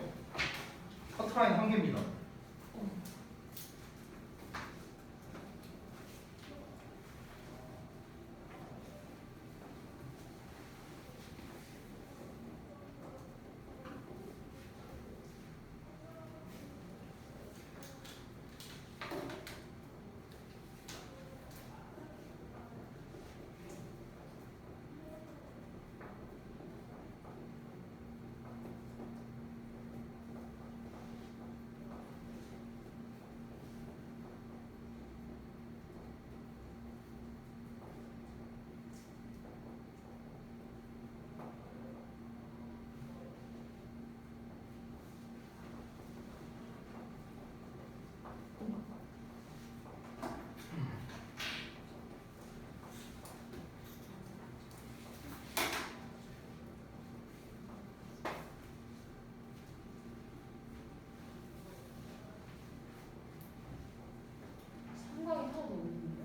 S1: 커트라인 1개입니다.
S2: 상관이 하나도 없는데.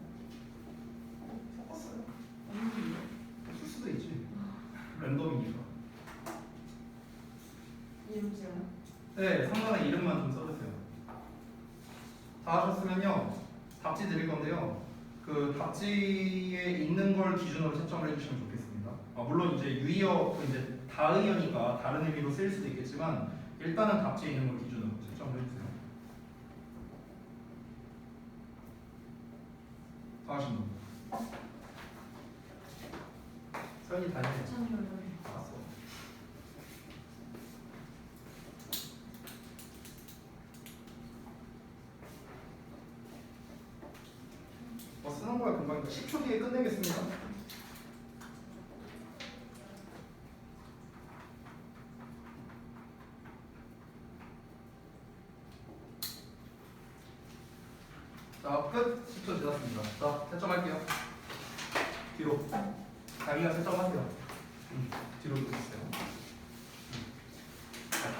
S1: 섞었어요.
S2: 없는데.
S1: 쓸 수도 있지. 랜덤이니까.
S2: 이름 지어요?
S1: 네, 상단에 이름만 좀 써주세요. 다 하셨으면요, 답지 드릴 건데요. 그 답지에 있는 걸 기준으로 채점을 해주시면 좋겠습니다. 물론 이제 유의어, 이제 다의어니까 다른 의미로 쓰일 수도 있겠지만 일단은 답지에 있는 걸 기준으로 채점을 해주세요. 다 하신 분. 서연이 다니네.
S2: 잠시만요.
S1: 알았어. 쓰는 거야 금방 10초 뒤에 끝내겠습니다. 자, 끝. 10초 지났습니다. 자, 채점할게요. 뒤로. 자기가 채점하세요. 뒤로 주세요.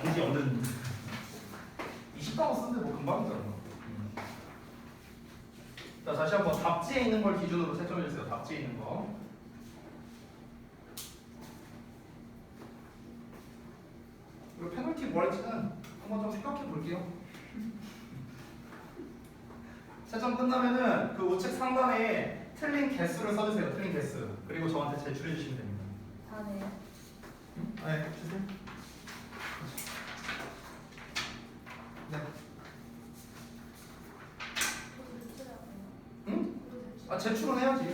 S1: 단지 없는 20단어 쓰는데 뭐 금방이잖아. 자, 다시 한번 답지에 있는 걸 기준으로 채점해 주세요. 답지에 있는 거. 이거 페널티 뭐 할지는 한번 좀 생각해 볼게요. 채점 끝나면은 그 우측 상단에 틀린 개수를 써주세요. 틀린 개수. 그리고 저한테 제출해 주시면 됩니다.
S2: 다네요.
S1: 네, 주세요. 네. 응? 아, 제출은 해야지.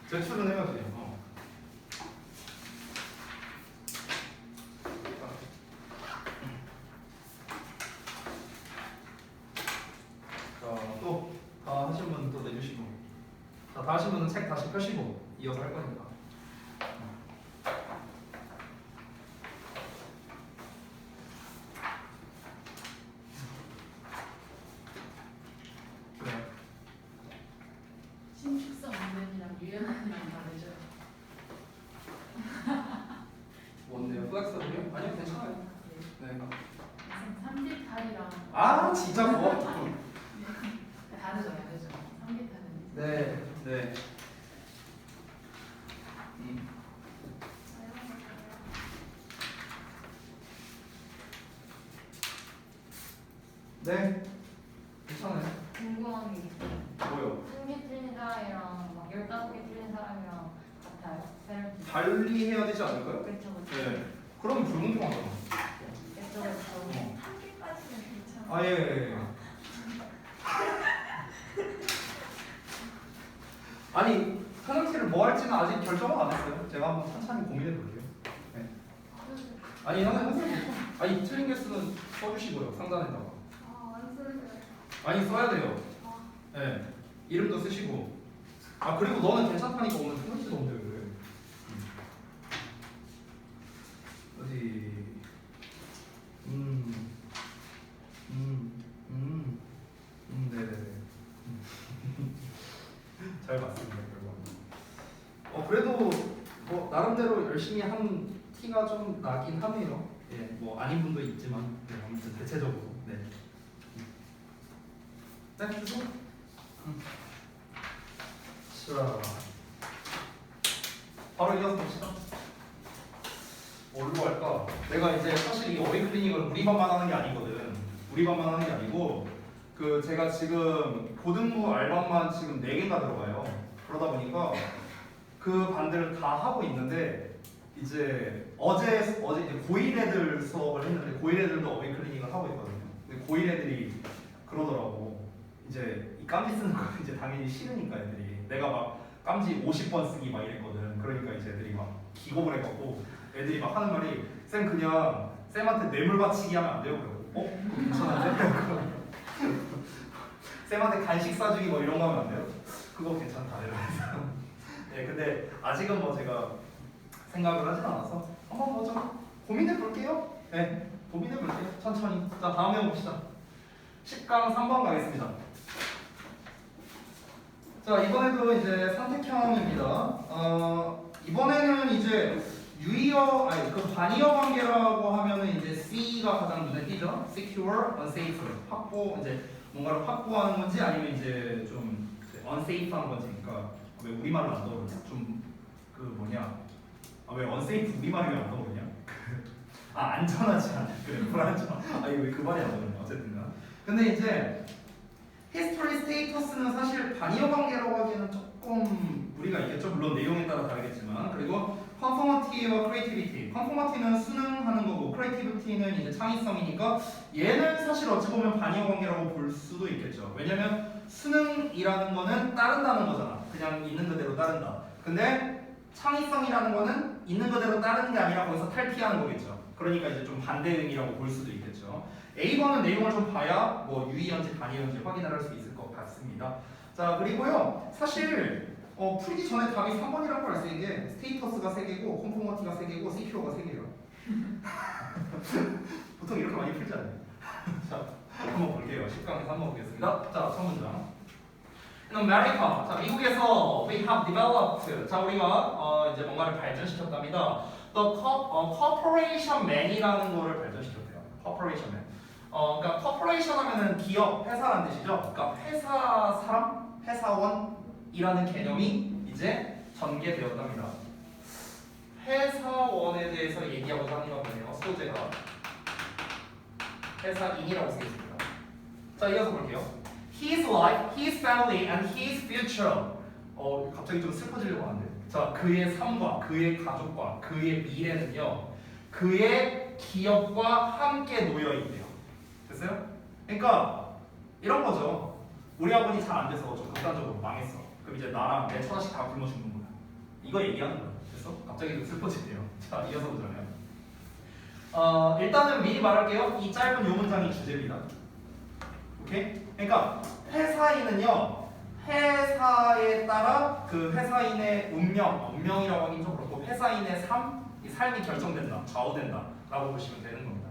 S1: 제출은 해야지. 자, 또 다 하신 분 또 내주시고. 자, 다 하신 분은 책 다시 펴시고 이어서 할 거니까. 그래.
S2: 신축성 운전이랑 유연함이랑 다르죠.
S1: 뭔데요? 플렉서블이요? 아니요, 괜찮아요. 네.
S2: 3D 탈이랑
S1: 아, 진짜 뭐?
S2: 다르죠, 다르죠. 3D 탈은
S1: 네, 네. 네, 괜찮아요.
S2: 궁금한 게 있어요.
S1: 뭐요?
S2: 1개 틀린 사람이랑 막 15개 틀린 사람이랑 같아요? 페널티.
S1: 달리 해야 되지 않을까요?
S2: 그렇죠, 그렇죠.
S1: 네. 그럼 불공평하잖아.
S2: 그렇죠, 그렇죠.
S1: 어.
S2: 3개까지는 괜찮아.
S1: 아, 예, 예. 예. 아니, 페널티를 뭐 할지는 아직 결정은 안 했어요. 제가 한번 천천히 고민해 볼게요. 네. 아니, 선생님. 아니, 틀린 개수는 써주시고요. 상단에다가.
S2: 아, 안 쓰는
S1: 아니, 써야 돼요. 네. 이름도 쓰시고. 아 그리고 너는 괜찮다니까 오늘 편지도 없는데 왜 그래? 어디? 네네네. 잘 봤습니다, 결과. 그래도 뭐 나름대로 열심히 한 티가 좀 나긴 하네요. 예, 뭐 아닌 분도 있지만 네, 아무튼 대체적으로 네. 네, 주소. 자, 바로 이어서 봅시다. 뭘로 할까? 내가 이제 사실 이 어휘 클리닉을 우리 반만 하는 게 아니거든. 우리 반만 하는 게 아니고 그 제가 지금 고등부 알바만 지금 4개가 들어가요. 그러다 보니까 그 반들을 다 하고 있는데 이제 어제 이제 고1 애들 수업을 했는데 고1 애들도 어휘 클리닉을 하고 있거든요. 근데 고1 애들이 그러더라고. 이제 이 깜지 쓰는 거 이제 당연히 싫으니까 애들이 내가 막 깜지 50번 쓰기 막 이랬거든. 그러니까 이제 애들이 막 기겁을 해갖고 애들이 막 하는 말이 쌤 그냥 쌤한테 뇌물 바치기 하면 안 돼요? 그러고 그거 괜찮은데? 쌤한테 간식 싸주기 뭐 이런 거 하면 안 돼요? 그거 괜찮다 이러면서 네 근데 아직은 뭐 제가 생각을 하진 않아서 한번 뭐 좀 고민해 볼게요. 네 고민해 볼게요. 천천히. 자 다음에 봅시다. 10강 3번 가겠습니다. 자 이번에도 이제 선택형입니다. 이번에는 이제 유의어 아니 그 반의어 관계라고 하면은 이제 C가 가장 눈에 띄죠. secure, unsafe. 확보 이제 뭔가를 확보하는 건지 아니면 이제 좀 unsafe한 건지. 그러니까 왜 우리말로 안 떠오르냐? 좀 그 뭐냐? 왜 unsafe 우리말이 왜 안 떠오르냐? 안전하지 않아. 그래 불안하지 마. 이거 왜 그 말이 안 떠오르냐? 어쨌든간. 근데 이제 history status는 사실 반의어 관계라고 하기에는 조금 무리가 있겠죠. 물론 내용에 따라 다르겠지만. 그리고 conformity와 creativity. conformity는 순응하는 거고 creativity는 이제 창의성이니까 얘는 사실 어찌 보면 반의어 관계라고 볼 수도 있겠죠. 왜냐면 순응이라는 거는 따른다는 거잖아. 그냥 있는 그대로 따른다. 근데 창의성이라는 거는 있는 그대로 따르는 게 아니라 거기서 탈피하는 거겠죠. 그러니까 이제 좀 반대응이라고 볼 수도 있겠죠. A번은 내용을 좀 봐야 뭐 유의어인지 반의어인지 확인을 할 수 있을 것 같습니다. 자 그리고요 사실 풀기 전에 답이 3번이라고 할 수 있는 게 스테이터스가 3개고 컨포머티가 3개고 시큐어가 3개예요. 보통 이렇게 많이 풀지 않아요. 자 한번 볼게요. 10강에서 한번 보겠습니다. 자 첫 문장. In America, 자 미국에서 we have developed. 자 우리가 이제 뭔가를 발전시켰답니다. The corporation man이라는 거를 발전시켰대요. corporation man. 그러니까 corporation 하면은 기업, 회사라는 뜻이죠. 그러니까 회사 사람, 회사원이라는 개념이 이제 전개되었답니다. 회사원에 대해서 얘기하고자 하는가 보네요. 소재가 회사인이라고 쓰여 있습니다. 자 이어서 볼게요. His life, his family, and his future. 갑자기 좀 슬퍼지려고 하는데. 자 그의 삶과 그의 가족과 그의 미래는요. 그의 기업과 함께 놓여 있대요. 됐어요? 그러니까 이런 거죠. 우리 아버지 잘 안 돼서 좀 극단적으로 망했어. 그럼 이제 나랑 내 처자식 다 굶어 죽는 거야. 이거 얘기하는 거야. 됐어? 갑자기 좀 슬퍼지네요. 자 이어서 보자면 일단은 미리 말할게요. 이 짧은 요 문장이 주제입니다. 오케이? 그러니까 회사인은요. 회사에 따라 그 회사인의 운명이라고 하긴 좀 그렇고 회사인의 이 삶이 결정된다, 좌우된다 라고 보시면 되는 겁니다.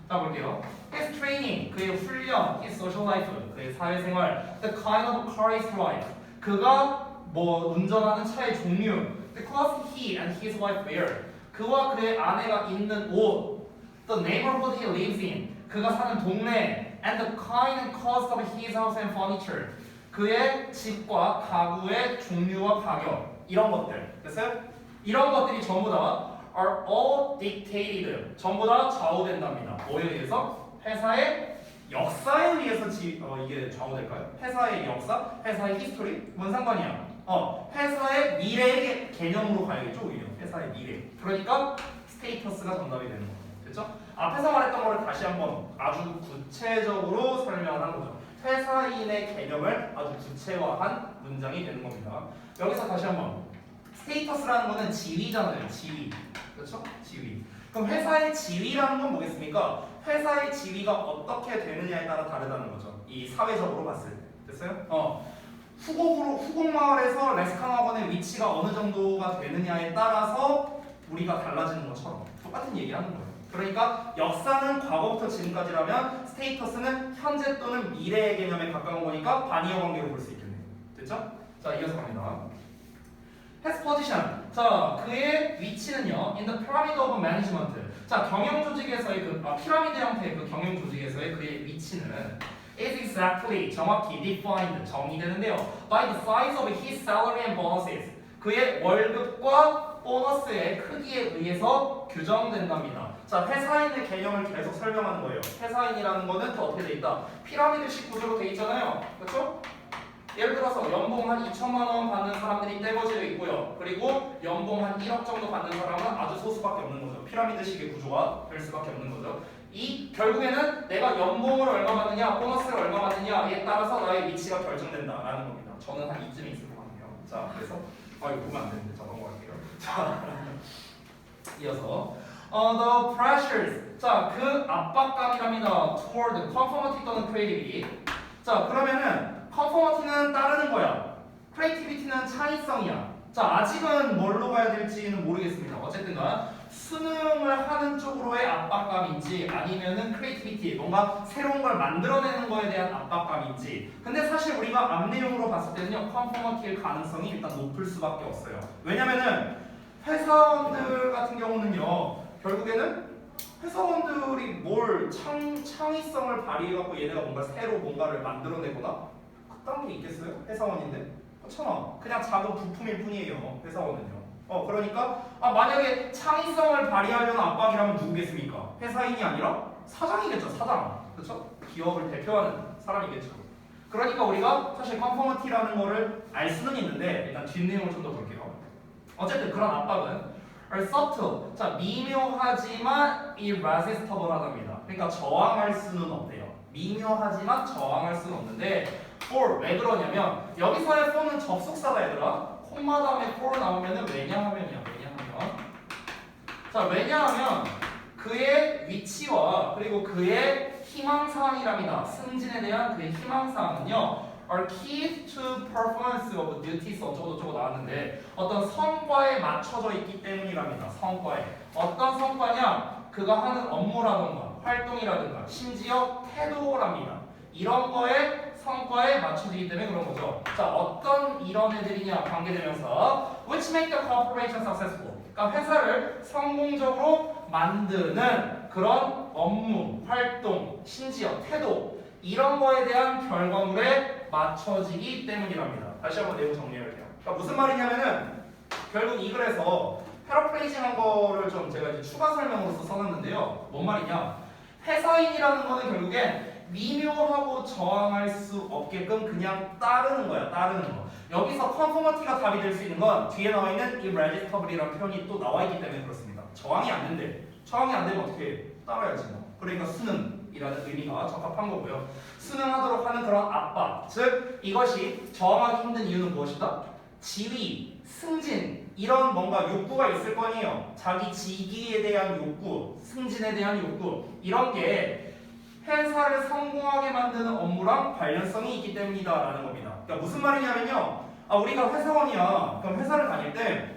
S1: 자 볼게요. His training, 그의 훈련, his social life, 그의 사회생활, the kind of car he drives, 그가 뭐 운전하는 차의 종류, the clothes he and his wife wear, 그와 그의 아내가 입는 옷, the neighborhood he lives in, 그가 사는 동네, and the kind and cost of his house and furniture, 그의 집과 가구의 종류와 가격, 이런 것들, 됐어요? 이런 것들이 전부 다 are all dictated. 전부 다 좌우된답니다. 뭐에 의해서? 회사의 역사에 의해서 이게 좌우될까요? 회사의 역사? 회사의 히스토리? 뭔 상관이야? 회사의 미래의 개념으로 가야겠죠, 오히려. 회사의 미래. 그러니까 스테이터스가 정답이 되는 거예요. 됐죠? 앞에서 말했던 거를 다시 한번 아주 구체적으로 설명하는 거죠. 회사인의 개념을 아주 구체화한 문장이 되는 겁니다. 여기서 다시 한번 스테이터스라는 거는 지위잖아요. 지위. 그렇죠? 지위. 그럼 회사의 지위라는 건 뭐겠습니까? 회사의 지위가 어떻게 되느냐에 따라 다르다는 거죠. 이 사회적으로 봤을 때. 됐어요? 후곡마을에서 레스칸 학원의 위치가 어느 정도가 되느냐에 따라서 우리가 달라지는 것처럼 똑같은 얘기하는 거예요. 그러니까 역사는 과거부터 지금까지라면 스테이터스는 현재 또는 미래의 개념에 가까운 거니까 반이어 관계로 볼 수 있겠네요. 됐죠? 자, 이어서 갑니다. His position. 자, 그의 위치는요. In the pyramid of management. 자, 경영 조직에서의 피라미드 형태의 그 경영 조직에서의 그의 위치는 is exactly 정확히 defined 정의되는데요. By the size of his salary and bonuses. 그의 월급과 보너스의 크기에 의해서 규정된답니다. 자, 회사인의 개념을 계속 설명하는 거예요. 회사인이라는 거는 또 어떻게 돼 있다? 피라미드식 구조로 돼 있잖아요. 그렇죠? 예를 들어서 연봉 한 2천만 원 받는 사람들이 떼거지로 있고요. 그리고 연봉 한 1억 정도 받는 사람은 아주 소수밖에 없는 거죠. 피라미드식의 구조가 될 수밖에 없는 거죠. 이 결국에는 내가 연봉을 얼마 받느냐, 보너스를 얼마 받느냐에 따라서 나의 위치가 결정된다라는 겁니다. 저는 한 이쯤에 있을 것 같네요. 자, 그래서 이거 보면 안 되는데 자 넘어갈게요. 자, 이어서 the pressures. 자, 그 압박감이랍니다. toward conformity 또는 creativity. 자, 그러면은 컨포머티는 따르는 거야. 크리에이티비티는 창의성이야. 자, 아직은 뭘로 가야 될지는 모르겠습니다. 어쨌든간 수능을 하는 쪽으로의 압박감인지 아니면은 크리에이티비티, 뭔가 새로운 걸 만들어내는 거에 대한 압박감인지. 근데 사실 우리가 앞 내용으로 봤을 때는요, 컨포머티의 가능성이 일단 높을 수밖에 없어요. 왜냐면은 회사원들 같은 경우는요, 결국에는 회사원들이 뭘 창의성을 발휘해갖고 얘네가 뭔가 새로 뭔가를 만들어내거나 그딴 게 있겠어요? 회사원인데? 그렇잖아. 그냥 작은 부품일 뿐이에요. 회사원은요. 그러니까 만약에 창의성을 발휘하려는 압박이라면 누구겠습니까? 회사인이 아니라 사장이겠죠. 사장. 그렇죠? 기업을 대표하는 사람이겠죠. 그러니까 우리가 사실 컨포머티라는 거를 알 수는 있는데 일단 뒷내용을 좀 더 볼게요. 어쨌든 그런 압박은 subtle, 자 미묘하지만 irresistible하답니다. 그러니까 저항할 수는 없대요. 미묘하지만 저항할 수는 없는데 for 왜 그러냐면 여기서의 for는 접속사다 얘들아. 콤마 다음에 for 나오면은 왜냐하면이야. 자, 왜냐하면 그의 위치와 그리고 그의 희망사항이랍니다. 승진에 대한 그의 희망사항은요, are key to performance of duties 어쩌고저쩌고 나왔는데 어떤 성과에 맞춰져 있기 때문이랍니다. 성과에. 어떤 성과냐? 그가 하는 업무라던가 활동이라든가 심지어 태도랍니다. 이런 거에 성과에 맞춰지기 때문에 그런 거죠. 자, 어떤 이런 애들이냐 관계되면서 which make the corporation successful. 그러니까 회사를 성공적으로 만드는 그런 업무, 활동, 심지어 태도 이런 거에 대한 결과물에 맞춰지기 때문이랍니다. 다시 한번 내용 정리할게요. 그러니까 무슨 말이냐면은 결국 이 글에서 패러프레이징한 거를 좀 제가 이제 추가 설명으로서 써놨는데요. 뭔 말이냐? 회사인이라는 거는 결국에 미묘하고 저항할 수 없게끔 그냥 따르는 거야. 따르는 거. 여기서 컨포머티가 답이 될 수 있는 건 뒤에 나와 있는 irresistible이라는 표현이 또 나와 있기 때문에 그렇습니다. 저항이 안 된대. 저항이 안 되면 어떻게 해? 따라야지 뭐. 그러니까 수능이라는 의미가 적합한 거고요. 수능하도록 하는 그런 압박, 즉 이것이 저항하기 힘든 이유는 무엇이다? 지위, 승진 이런 뭔가 욕구가 있을 거 아니에요. 자기 직위에 대한 욕구, 승진에 대한 욕구 이런 게 회사를 성공하게 만드는 업무랑 관련성이 있기 때문이다라는 겁니다. 그러니까 무슨 말이냐면요. 우리가 회사원이야. 그럼 회사를 다닐 때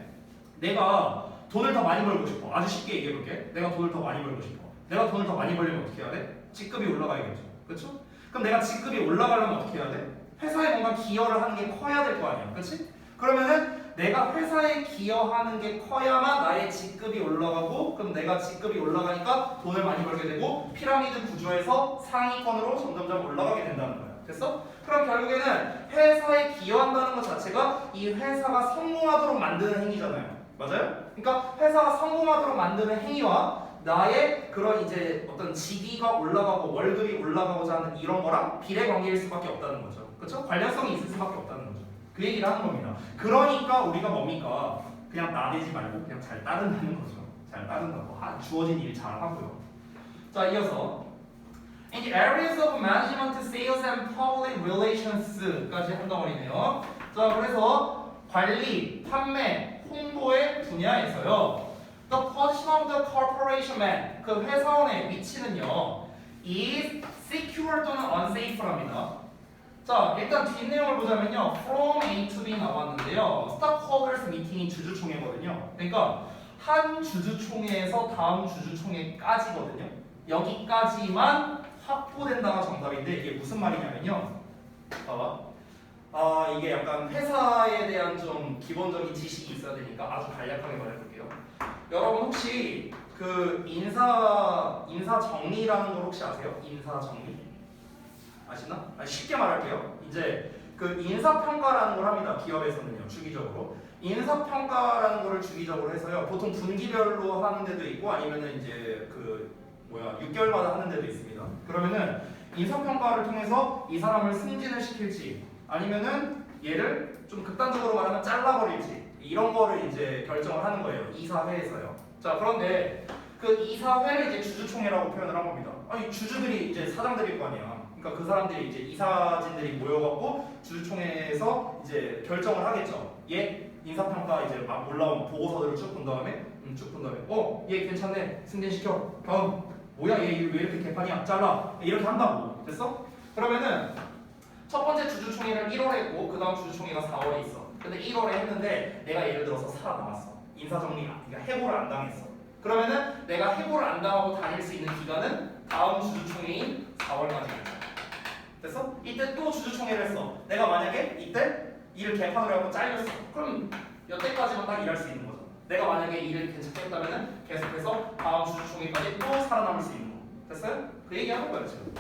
S1: 내가 돈을 더 많이 벌고 싶어. 아주 쉽게 얘기해 볼게. 내가 돈을 더 많이 벌고 싶어. 내가 돈을 더 많이 벌려면 어떻게 해야 돼? 직급이 올라가야겠죠. 그렇죠? 그럼 내가 직급이 올라가려면 어떻게 해야 돼? 회사에 뭔가 기여를 하는 게 커야 될 거 아니야. 그렇지? 그러면은 내가 회사에 기여하는 게 커야만 나의 직급이 올라가고 그럼 내가 직급이 올라가니까 돈을 많이 벌게 되고 피라미드 구조에서 상위권으로 점점점 올라가게 된다는 거야. 됐어? 그럼 결국에는 회사에 기여한다는 것 자체가 이 회사가 성공하도록 만드는 행위잖아요. 맞아요? 그러니까 회사가 성공하도록 만드는 행위와 나의 그런 이제 어떤 직위가 올라가고 월급이 올라가고자 하는 이런 거랑 비례관계일 수밖에 없다는 거죠. 그렇죠? 관련성이 있을 수밖에 없다는 거죠. 그 얘기를 하는 겁니다. 그러니까 우리가 뭡니까? 그냥 나대지 말고 그냥 잘 따른다는 거죠. 잘 따른다고. 주어진 일 잘 하고요. 자, 이어서 In the areas of management, sales and public relations까지 한 덩어리네요. 자, 그래서 관리, 판매, 홍보의 분야에서요. The position of the corporation man, 그 회사원의 위치는요, is secure 또는 unsafe랍니다. 자, 일단 뒷내용을 보자면요. From A to B 나왔는데요. 스탁호거스 미팅이 주주총회거든요. 그러니까 한 주주총회에서 다음 주주총회까지거든요. 여기까지만 확보된다가 정답인데 이게 무슨 말이냐면요. 봐봐. 이게 약간 회사에 대한 좀 기본적인 지식이 있어야 되니까 아주 간략하게 말해볼게요. 여러분 혹시 그 인사 정리라는 걸 혹시 아세요? 인사 정리? 아시나? 쉽게 말할게요. 이제 그 인사평가라는 걸 합니다. 기업에서는요. 주기적으로. 인사평가라는 거를 주기적으로 해서요. 보통 분기별로 하는 데도 있고 아니면은 이제 6개월마다 하는 데도 있습니다. 그러면은 인사평가를 통해서 이 사람을 승진을 시킬지 아니면은 얘를 좀 극단적으로 말하면 잘라버릴지 이런 거를 이제 결정을 하는 거예요. 이사회에서요. 자, 그런데 그 이사회를 이제 주주총회라고 표현을 한 겁니다. 아니, 주주들이 이제 사장들일 거 아니야. 그러니까 그 사람들이 이제 이사진들이 모여갖고 주주총회에서 이제 결정을 하겠죠. 얘 인사평가 이제 막 올라온 보고서들을 쭉 본 다음에 얘 괜찮네 승진시켜. 다음 뭐야 얘 왜 이렇게 개판이야 잘라 이렇게 한다고. 됐어? 그러면은 첫 번째 주주총회를 1월에 했고 그 다음 주주총회가 4월에 있어. 근데 1월에 했는데 내가 예를 들어서 살아남았어. 인사정리 그러니까 해고를 안 당했어. 그러면은 내가 해고를 안 당하고 다닐 수 있는 기간은 다음 주주총회인 4월까지입니다. 됐어? 이때 또 주주총회를 했어. 내가 만약에 이때 일을 개판으로 하고 잘렸어. 그럼 여태까지만 딱 일할 수 있는 거죠. 내가 만약에 일을 괜찮게 했다면은 계속해서 다음 주주총회까지 또 살아남을 수 있는 거. 됐어요? 그 얘기하는 거야 지금.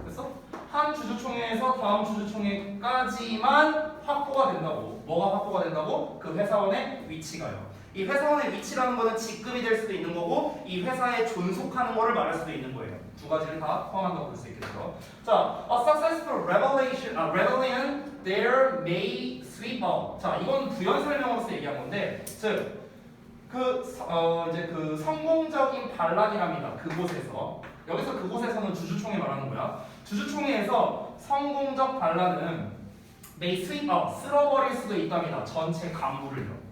S1: 됐어? 한 주주총회에서 다음 주주총회까지만 확보가 된다고. 뭐가 확보가 된다고? 그 회사원의 위치가요. 이 회사원의 위치라는 거는 직급이 될 수도 있는 거고 이 회사에 존속하는 거를 말할 수도 있는 거예요. 두 가지를 다 포함한다고 볼 수 있겠죠. 자, a successful rebellion there may sweep out. 자, 이건 부연 설명으로서 얘기한 건데, 즉 이제 그 성공적인 반란이랍니다. 그곳에서 여기서 그곳에서는 주주총회 말하는 거야. 주주총회에서 성공적 반란은 may sweep out 쓸어버릴 수도 있답니다. 전체 간부를요.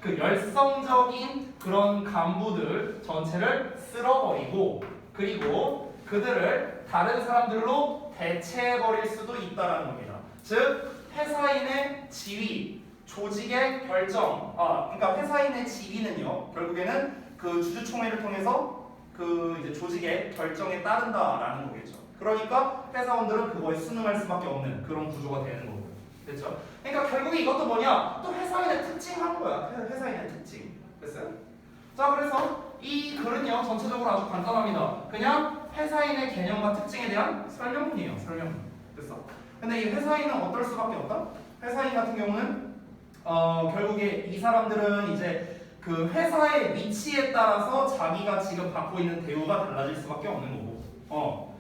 S1: 그 열성적인 그런 간부들 전체를 쓸어버리고 그리고 그들을 다른 사람들로 대체해버릴 수도 있다는 겁니다. 즉 회사인의 지위, 조직의 결정, 그러니까 회사인의 지위는요 결국에는 그 주주총회를 통해서 그 이제 조직의 결정에 따른다라는 거겠죠. 그러니까 회사원들은 그거에 순응할 수밖에 없는 그런 구조가 되는 거고. 됐죠? 그러니까 결국에 이것도 뭐냐? 또 회사인의 특징 하는 거야. 회사인의 특징. 됐어요? 자, 그래서 이 글은요 전체적으로 아주 간단합니다. 그냥 회사인의 개념과 특징에 대한 설명문이에요. 설명문. 됐어? 근데 이 회사인은 어떨 수밖에 없다? 회사인 같은 경우는 결국에 이 사람들은 이제 그 회사의 위치에 따라서 자기가 지금 받고 있는 대우가 달라질 수밖에 없는 거고.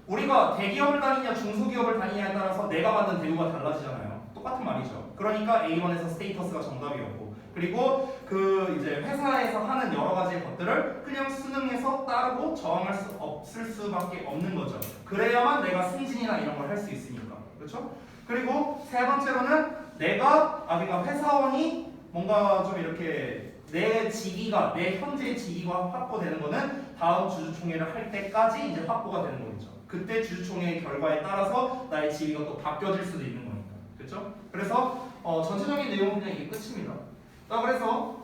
S1: 우리가 대기업을 다니냐 중소기업을 다니냐에 따라서 내가 받는 대우가 달라지잖아요. 똑같은 말이죠. 그러니까 A1에서 스테이터스가 정답이었고 그리고 그 이제 회사에서 하는 여러 가지 것들을 그냥 수능해서 따르고 저항할 수 없을 수밖에 없는 거죠. 그래야만 내가 승진이나 이런 걸 할 수 있으니까. 그렇죠? 그리고 세 번째로는 그러니까 회사원이 뭔가 좀 이렇게 내 직위가 내 현재 직위가 확보되는 거는 다음 주주총회를 할 때까지 이제 확보가 되는 거겠죠. 그때 주주총회의 결과에 따라서 나의 지위가 또 바뀌어질 수도 있는 거니까. 그렇죠? 그래서 전체적인 내용은 그냥 이게 끝입니다. 자, 그래서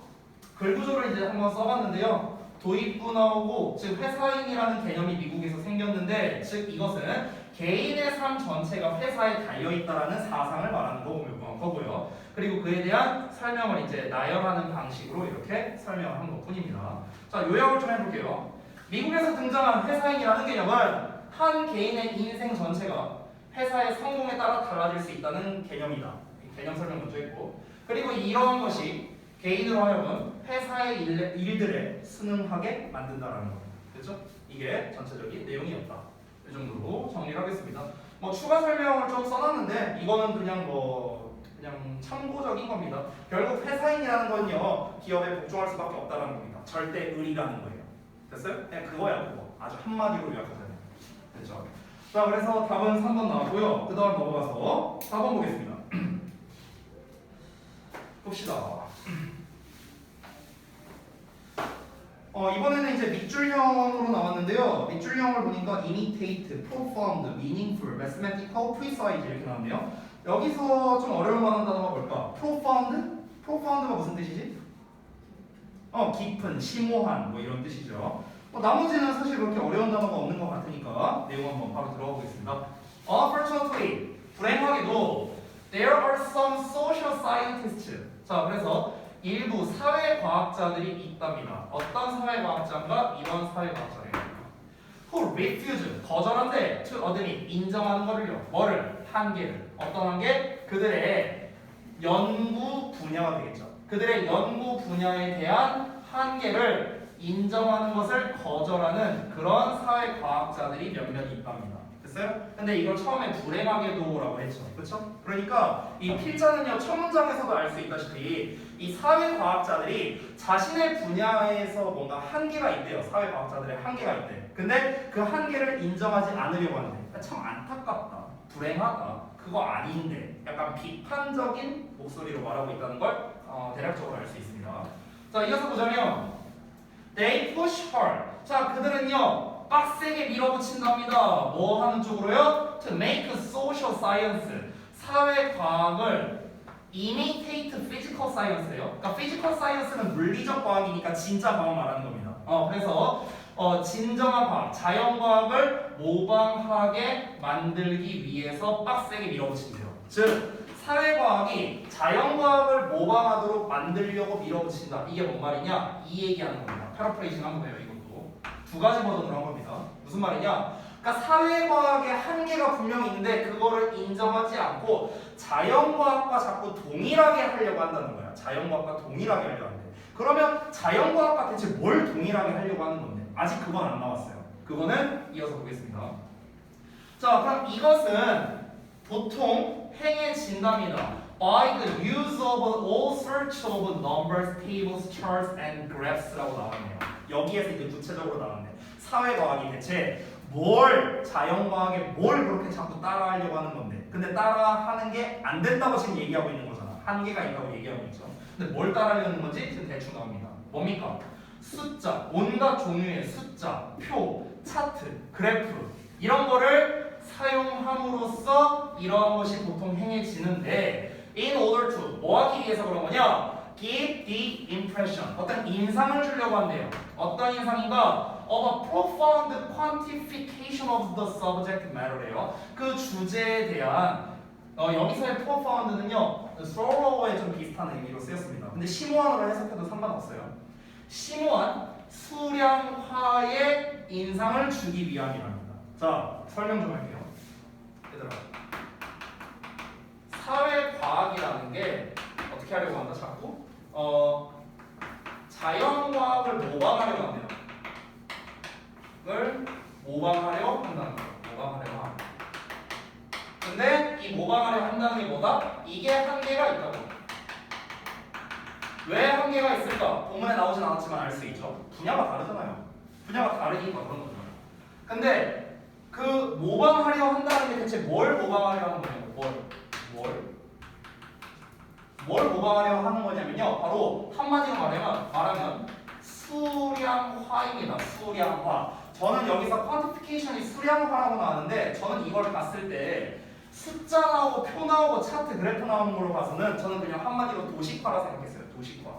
S1: 글 구조를 이제 한번 써봤는데요. 도입부 나오고 즉 회사인이라는 개념이 미국에서 생겼는데 즉 이것은 개인의 삶 전체가 회사에 달려있다라는 사상을 말하는 거고요. 그리고 그에 대한 설명을 이제 나열하는 방식으로 이렇게 설명을 한 것뿐입니다. 자, 요약을 좀 해볼게요. 미국에서 등장한 회사인이라는 개념은 한 개인의 인생 전체가 회사의 성공에 따라 달라질 수 있다는 개념이다. 개념 설명 먼저 했고 그리고 이러한 것이 개인으로 하여금 회사의 일들에 순응하게 만든다라는 겁니다. 그렇죠? 이게 전체적인 내용이었다. 이 정도로 정리를 하겠습니다. 뭐 추가 설명을 좀 써놨는데 이거는 그냥 참고적인 겁니다. 결국 회사인이라는 건요 기업에 복종할 수밖에 없다는 겁니다. 절대 의리라는 거예요. 됐어요? 그냥 그거야 그거. 아주 한마디로 요약하자면. 됐죠? 자, 그래서 답은 3번 나왔고요. 그 다음 넘어가서 4번 보겠습니다. 봅시다. 이번에는 이제 밑줄형으로 나왔는데요. 밑줄형을 보니까 imitate, profound, meaningful, mathematical, precise 이렇게 나왔네요. 여기서 좀 어려울 만한 단어가 뭘까? profound? profound가 무슨 뜻이지? 깊은, 심오한 뭐 이런 뜻이죠. 나머지는 사실 그렇게 어려운 단어가 없는 것 같으니까 내용 한번 바로 들어가 보겠습니다. Unfortunately, 불행하게도 there are some social scientists. 자, 그래서 일부 사회과학자들이 있답니다. 어떤 사회과학자인가? 이런 사회과학자래요. Who refuse, 거절한대. To admit, 인정하는 거를요. 뭐를? 한계를. 어떤 한계? 그들의 연구 분야가 되겠죠. 그들의 연구 분야에 대한 한계를 인정하는 것을 거절하는 그런 사회과학자들이 몇몇 있답니다. 됐어요? 근데 이걸 처음에 불행하게도라고 했죠. 그렇죠? 그러니까 이 필자는요, 첫 문장에서도 알 수 있다시피 이 사회과학자들이 자신의 분야에서 뭔가 한계가 있대요. 사회과학자들의 한계가 있대. 근데 그 한계를 인정하지 않으려고 하는데 참 안타깝다. 불행하다. 그거 아닌데. 약간 비판적인 목소리로 말하고 있다는 걸 대략적으로 알 수 있습니다. 자, 이어서 보자면 They push hard. 자, 그들은요 빡세게 밀어붙인답니다. 뭐 하는 쪽으로요? To make social science. 사회과학을 imitate physical science예요. 그러니까 physical science는 물리적 과학이니까 진짜 과학 말하는 겁니다. 그래서 진정한 과학, 자연과학을 모방하게 만들기 위해서 빡세게 밀어붙인대요. 즉 사회과학이 자연과학을 모방하도록 만들려고 밀어붙인다. 이게 뭔 말이냐? 이 얘기하는 겁니다. 패러프레이징 한 거예요. 이것도 두 가지 버전으로 한 겁니다. 무슨 말이냐? 그러니까 사회과학의 한계가 분명히 있는데 그거를 인정하지 않고 자연과학과 자꾸 동일하게 하려고 한다는 거야. 자연과학과 동일하게 하려고 하는데 그러면 자연과학과 대체 뭘 동일하게 하려고 하는 건데? 아직 그건 안 나왔어요. 그거는 이어서 보겠습니다. 자, 그럼 이것은 보통 행해진답니다. By the use of all sorts of numbers, tables, charts, and graphs라고 나왔네요. 여기에서 이제 구체적으로 나왔네. 사회과학이 대체 뭘 자연과학에 뭘 그렇게 자꾸 따라하려고 하는 건데? 근데 따라하는 게 안 된다고 지금 얘기하고 있는 거잖아. 한계가 있다고 얘기하고 있죠. 근데 뭘 따라하려는 건지 지금 대충 나옵니다. 뭡니까? 숫자, 온갖 종류의 숫자, 표, 차트, 그래프 이런 거를 사용함으로써 이러한 것이 보통 행해지는데 in order to 뭐 하기 위해서 그런 거냐? Give the impression 어떤 인상을 주려고 한대요. 어떤 인상인가? Of a profound quantification of the subject matter래요. 그 주제에 대한 여기서의 profound는요 thorough에 좀 비슷한 의미로 쓰였습니다. 근데 심오한으로 해석해도 상관없어요. 심오한 수량화의 인상을 주기 위함이랍니다. 자, 설명 좀 할게요. 얘들아, 사회과학이라는 게 어떻게 하려고 한다? 자꾸 자연과학을 모방하려고 한대요. 을 모방하려 한다는 거예요. 모방하려 함. 근데 이 모방하려 한다는 게 뭐다? 이게 한계가 있다고. 왜 한계가 있을까? 본문에 나오진 않았지만 알 수 있죠. 분야가 다르잖아요. 분야가 다르니까 그런 거죠. 근데 그 모방하려 한다는 게 대체 뭘 모방하려 하는 거냐고. 뭘 모방하려 하는 거냐면요. 바로 한마디로 말하면 수량화입니다. 수량화. 저는 여기서 퀀티피케이션이 수량화라고 나왔는데 저는 이걸 봤을 때 숫자 나오고 표 나오고 차트 그래프 나오는 걸로 봐서는 저는 그냥 한마디로 도식화라 생각했어요. 도식화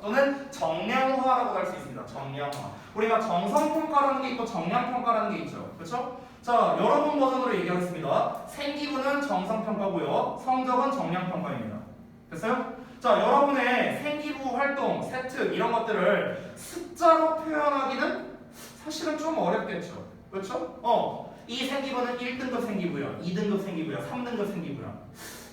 S1: 또는 정량화라고 할 수 있습니다. 정량화. 우리가 정성평가라는 게 있고 정량평가라는 게 있죠. 그렇죠? 자, 여러분 버전으로 얘기하겠습니다. 생기부는 정성평가고요. 성적은 정량평가입니다. 됐어요? 자, 여러분의 생기부 활동, 세특 이런 것들을 숫자로 표현하기는 사실은 좀 어렵겠죠. 그렇죠? 이 생기부는 1등급 생기부야, 2등급 생기부야, 3등급 생기부야.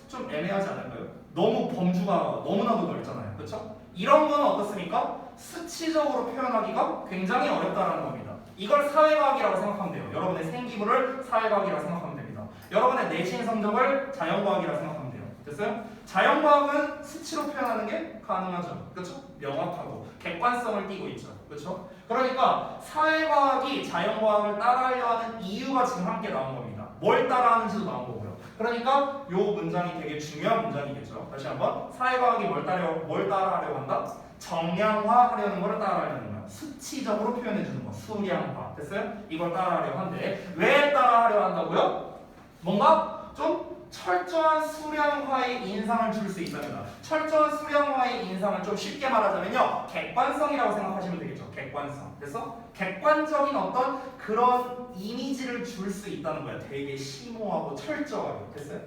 S1: 좀 애매하지 않을까요? 너무 범주가 너무나도 넓잖아요. 그렇죠? 이런 거는 어떻습니까? 수치적으로 표현하기가 굉장히 어렵다는 겁니다. 이걸 사회과학이라고 생각하면 돼요. 여러분의 생기부를 사회과학이라고 생각하면 됩니다. 여러분의 내신 성적을 자연과학이라고 생각하면 돼요. 됐어요? 자연과학은 수치로 표현하는 게 가능하죠. 그렇죠? 명확하고 객관성을 띠고 있죠. 그렇죠? 그러니까 사회과학이 자연과학을 따라하려 하는 이유가 지금 함께 나온 겁니다. 뭘 따라하는지도 나온 거고요. 그러니까 요 문장이 되게 중요한 문장이겠죠. 다시 한번 사회과학이 뭘 따라하려고 한다? 정량화하려는 거를 따라하려는 거야. 수치적으로 표현해 주는 거. 수량화. 됐어요? 이걸 따라하려 하는데 왜 따라하려 한다고요? 뭔가 좀 철저한 수량화의 인상을 줄 수 있답니다. 철저한 수량화의 인상을 좀 쉽게 말하자면요, 객관성이라고 생각하시면 되겠죠. 객관성. 그래서 객관적인 어떤 그런 이미지를 줄 수 있다는 거야. 되게 심오하고 철저하게. 됐어요?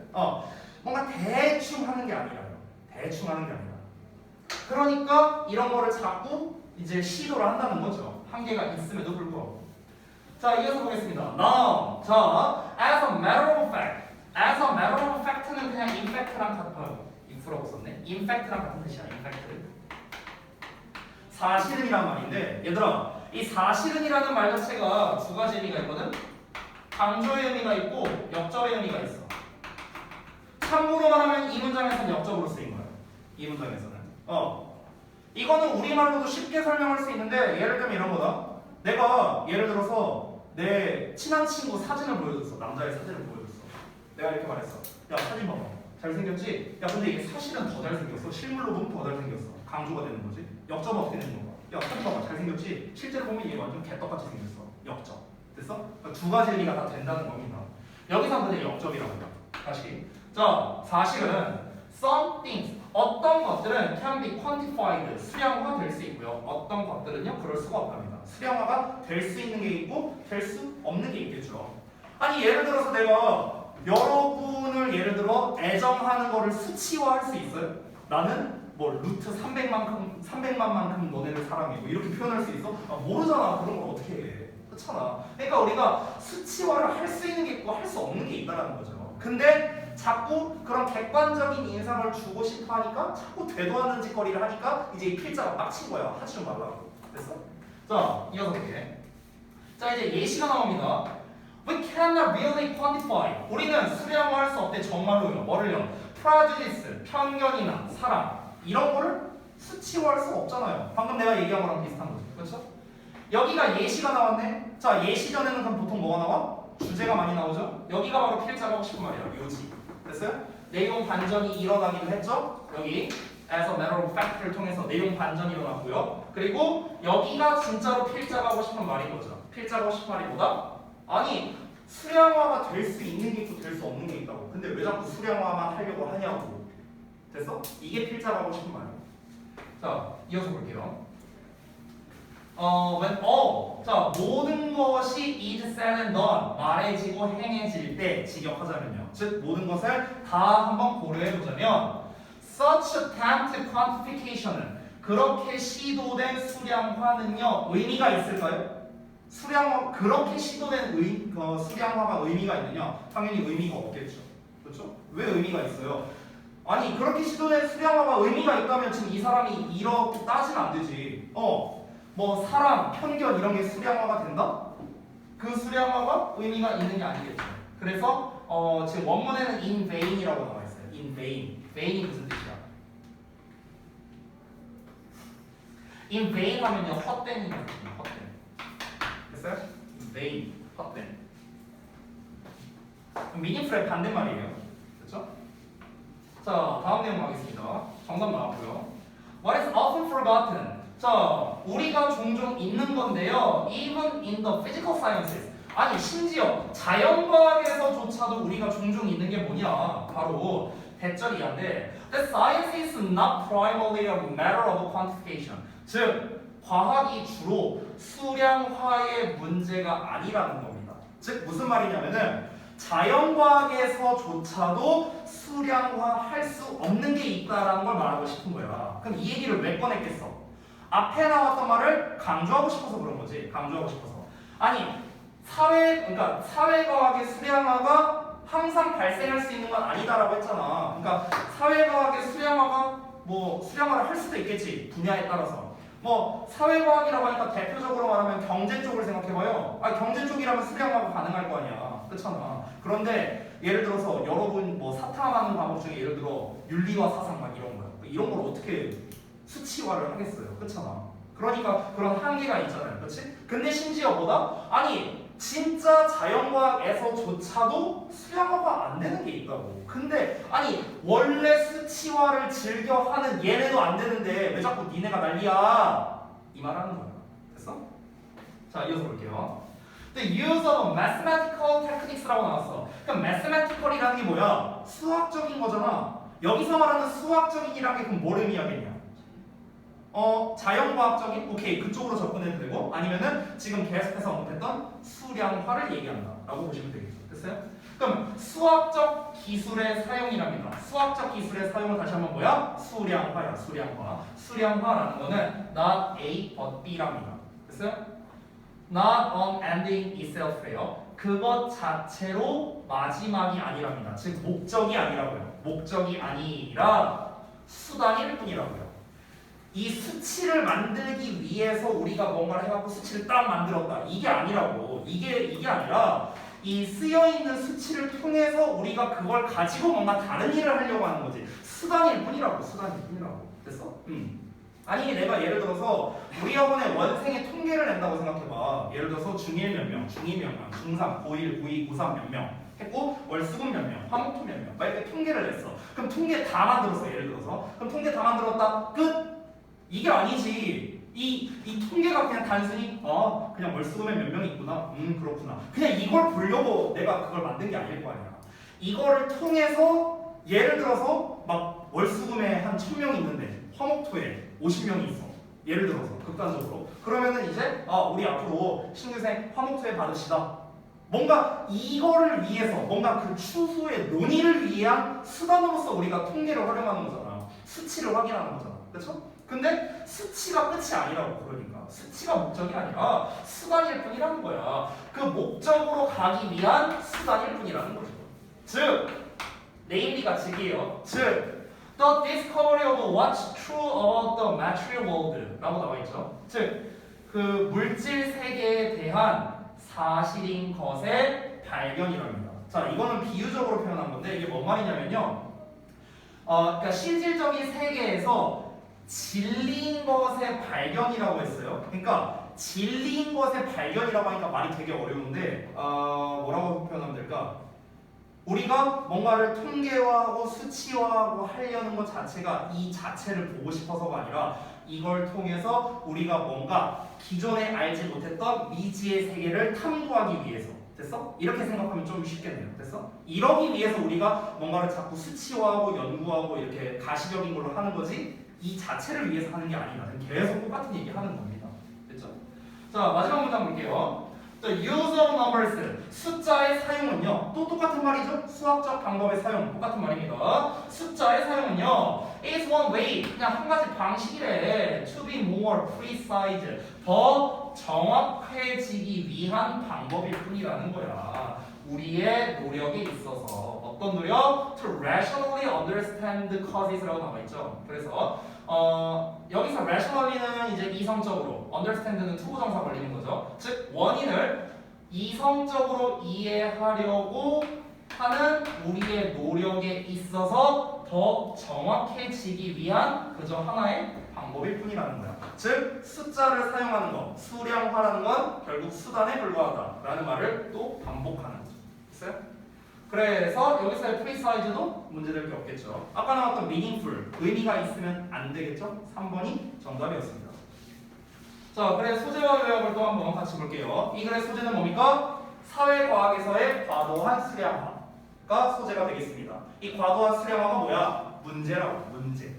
S1: 뭔가 대충 하는 게 아니라요. 대충 하는 게 아니라. 그러니까 이런 거를 자꾸 이제 시도를 한다는 거죠. 한계가 있음에도 불구하고. 자, 이어서 보겠습니다. Now, 자, as a matter of fact. as a matter of fact는 그냥 in fact랑 같아요. if라고 썼네. in fact랑 같은 뜻이야. in fact. 사실은이란 말인데, 얘들아, 이 사실은이라는 말 자체가 두 가지 의미가 있거든. 강조의 의미가 있고 역접의 의미가 있어. 참고로 말하면 이 문장에서는 역접으로 쓰인 거야. 이 문장에서는. 이거는 우리말로도 쉽게 설명할 수 있는데, 예를 들면 이런 거다. 내가 예를 들어서 내 친한 친구 사진을 보여줬어. 남자의 사진을 보여줬어. 내가 이렇게 말했어. 야, 사진 봐봐. 잘생겼지? 야, 근데 이게 사실은 더 잘생겼어. 실물로 보면 더 잘생겼어. 강조가 되는 거지. 역접은 어떻게 되는 건가? 야, 사진 봐봐. 잘생겼지? 실제로 보면 얘 완전 개떡같이 생겼어. 역접. 됐어? 그러니까 두 가지 의미가 다 된다는 겁니다. 여기서 그냥 역접이라고 해요. 다시. 자, 사실은 some things, 어떤 것들은 can be quantified, 수량화 될 수 있고요. 어떤 것들은요, 그럴 수가 없답니다. 수량화가 될 수 있는 게 있고 될 수 없는 게 있겠죠. 아니, 예를 들어서 내가 여러분을 예를 들어 애정하는 거를 수치화할 수 있어요? 나는 뭐 루트 300만만큼 너네를 사랑해. 뭐 이렇게 표현할 수 있어? 모르잖아. 그런 걸 어떻게 해. 그렇잖아. 그러니까 우리가 수치화를 할 수 있는 게 있고 할 수 없는 게 있다는 거죠. 근데 자꾸 그런 객관적인 인상을 주고 싶어 하니까 자꾸 되도 않는 짓거리를 하니까 이제 이 필자가 빡친 거야. 하지 좀 말라고. 됐어? 자, 이어서 볼게. 자, 이제 예시가 나옵니다. We cannot really quantify. 우리는 수량화할 수 없대. 정말로요. 뭐를요? prejudice, 편견이나 사랑 이런 거를 수치화할 수 없잖아요. 방금 내가 얘기한 거랑 비슷한 거죠. 그렇죠? 여기가 예시가 나왔네. 자, 예시 전에는 그럼 보통 뭐가 나와? 주제가 많이 나오죠? 여기가 바로 필자가 하고 싶은 말이야. 요지. 됐어요? 내용 반전이 일어나기도 했죠? 여기 as a matter of fact를 통해서 내용 반전이 일어났고요. 그리고 여기가 진짜로 필자가 하고 싶은 말인 거죠. 필자가 하고 싶은 말이 뭐다? 아니, 수량화가 될 수 있는 게 있고 될 수 없는 게 있다고. 근데 왜 자꾸 수량화만 하려고 하냐고. 됐어? 이게 필자가 하고 싶은 말이야. 자, 이어서 볼게요. 자, 모든 것이 is said and done, 말해지고 행해질 때 직역하자면요. 즉, 모든 것을 다 한번 고려해 보자면 such attempt quantification은 그렇게 시도된 수량화는요, 의미가 있을까요? 수량화, 그렇게 시도된 수량화가 의미가 있느냐? 당연히 의미가 없겠죠. 그렇죠? 왜 의미가 있어요? 아니, 그렇게 시도된 수량화가 의미가 있다면 지금 이 사람이 이렇게 따지면 안 되지. 뭐 사랑, 편견 이런 게 수량화가 된다? 그 수량화가 의미가 있는 게 아니겠죠. 그래서 지금 원문에는 in vain이라고 나와 있어요. in vain. vain이 무슨 뜻이야? in vain 하면요, 헛된이라는 뜻이에요. 헛된. 됐어요? in vain, 헛된. meaningful의 반대말이에요. 그렇죠? 자, 다음 내용 가겠습니다. 정답 나왔고요. What is often forgotten? 자, 우리가 종종 잊는 건데요. Even in the physical sciences. 아니, 심지어 자연과학에서조차도 우리가 종종 잊는 게 뭐냐? 바로 대절이한데 The science is not primarily a matter of quantification. 즉, 과학이 주로 수량화의 문제가 아니라는 겁니다. 즉, 무슨 말이냐면은 자연과학에서조차도 수량화할 수 없는 게 있다라는 걸 말하고 싶은 거야. 그럼 이 얘기를 왜 꺼냈겠어? 앞에 나왔던 말을 강조하고 싶어서 그런 거지. 강조하고 싶어서. 아니, 그러니까 사회과학의 수량화가 항상 발생할 수 있는 건 아니다라고 했잖아. 그러니까 사회과학의 수량화가 뭐 수량화를 할 수도 있겠지. 분야에 따라서. 뭐 사회과학이라고 하니까 대표적으로 말하면 경제 쪽을 생각해봐요. 경제 쪽이라면 수량화가 가능할 거 아니야. 그렇잖아. 그런데 예를 들어서 여러분 뭐 사탐하는 과목 중에 예를 들어 윤리와 사상 막 이런 거야. 이런 걸 어떻게 수치화를 하겠어요. 그렇잖아. 그러니까 그런 한계가 있잖아요. 그렇지? 근데 심지어 뭐다? 아니, 진짜 자연과학에서조차도 수량화가 안 되는 게 있다고. 근데 아니 원래 수치화를 즐겨 하는 얘네도 안 되는데 왜 자꾸 니네가 난리야? 이 말하는 거야. 됐어? 자 이어서 볼게요. The use of mathematical techniques라고 나왔어. 그럼 mathematical이라는 게 뭐야? 수학적인 거잖아. 여기서 말하는 수학적인이라는 게 그럼 뭐를 의미하겠냐? 자연과학적인? 오케이 그쪽으로 접근해도 되고 아니면은 지금 계속해서 언급했던 수량화를 얘기한다 라고 보시면 되겠죠. 됐어요? 그럼 수학적 기술의 사용이랍니다. 수학적 기술의 사용은 다시 한번 뭐야? 수량화야. 수량화. 수량화라는 거는 not A but B랍니다. 됐어요? not an ending itself예요. 그것 자체로 마지막이 아니랍니다. 즉 목적이 아니라고요. 목적이 아니라 수단일 뿐이라고요. 이 수치를 만들기 위해서 우리가 뭔가를 해갖고 수치를 딱 만들었다. 이게 아니라고. 이게 아니라 이 쓰여있는 수치를 통해서 우리가 그걸 가지고 뭔가 다른 일을 하려고 하는 거지. 수단일 뿐이라고. 수단일 뿐이라고. 됐어? 아니 내가 예를 들어서 우리 학원에 원생의 통계를 낸다고 생각해봐. 예를 들어서 중1 몇 명, 중2 몇 명, 중3, 고1, 고2, 고3 몇 명 했고 월수금 몇 명, 화목토 몇 명 막 이렇게 통계를 냈어. 그럼 통계 다 만들었어. 예를 들어서 그럼 통계 다 만들었다. 끝? 이게 아니지. 이 통계가 그냥 단순히 그냥 월수금에 몇 명이 있구나. 그렇구나. 그냥 이걸 보려고 내가 그걸 만든 게 아닐 거 아니야. 이거를 통해서 예를 들어서 막 월수금에 한 1000명이 있는데 화목토에 50명이 있어. 예를 들어서 극단적으로. 그러면은 이제 우리 앞으로 신규생 화목토에 받읍시다. 뭔가 이거를 위해서 뭔가 그 추후의 논의를 위한 수단으로서 우리가 통계를 활용하는 거잖아. 수치를 확인하는 거잖아. 그렇죠? 근데 수치가 끝이 아니라고. 그러니까 수치가 목적이 아니라 수단일 뿐이라는 거야. 그 목적으로 가기 위한 수단일 뿐이라는 거죠. 즉 네임리가 즉이에요. 즉 the discovery of what's true about the material world 라고 나와 있죠. 즉 그 물질 세계에 대한 사실인 것의 발견이랍니다. 자 이거는 비유적으로 표현한 건데 이게 뭔 말이냐면요. 그러니까 실질적인 세계에서 진리인 것의 발견이라고 했어요. 그러니까 진리인 것의 발견이라고 하니까 말이 되게 어려운데 뭐라고 표현하면 될까? 우리가 뭔가를 통계화하고 수치화하고 하려는 것 자체가 이 자체를 보고 싶어서가 아니라 이걸 통해서 우리가 뭔가 기존에 알지 못했던 미지의 세계를 탐구하기 위해서. 됐어? 이렇게 생각하면 좀 쉽겠네요. 됐어? 이러기 위해서 우리가 뭔가를 자꾸 수치화하고 연구하고 이렇게 가시적인 걸로 하는 거지 이 자체를 위해서 하는 게 아니다. 계속 똑같은 얘기 하는 겁니다. 됐죠? 자 마지막 문장 볼게요. The use of numbers, 숫자의 사용은요 또 똑같은 말이죠. 수학적 방법의 사용 똑같은 말입니다. 숫자의 사용은요 is one way, 그냥 한 가지 방식이래. To be more precise, 더 정확해지기 위한 방법일 뿐이라는 거야. 우리의 노력에 있어서 어떤 노력? To rationally understand causes라고 나와 있죠. 그래서 여기서 rationally는 이제 이성적으로, understand는 투부정사 걸리는 거죠. 즉 원인을 이성적으로 이해하려고 하는 우리의 노력에 있어서 더 정확해지기 위한 그저 하나의 방법일 뿐이라는 거야. 즉 숫자를 사용하는 것, 수량화라는 건 결국 수단에 불과하다라는 말을 또 반복하는 거죠. 됐어요? 그래서 여기서의 precise도 문제될 게 없겠죠. 아까 나왔던 meaningful, 의미가 있으면 안 되겠죠? 3번이 정답이었습니다. 자, 그래 소재와 요약을 또 한번 같이 볼게요. 이 글의 소재는 뭡니까? 사회과학에서의 과도한 수량화가 소재가 되겠습니다. 이 과도한 수량화가 뭐야? 문제라고, 문제.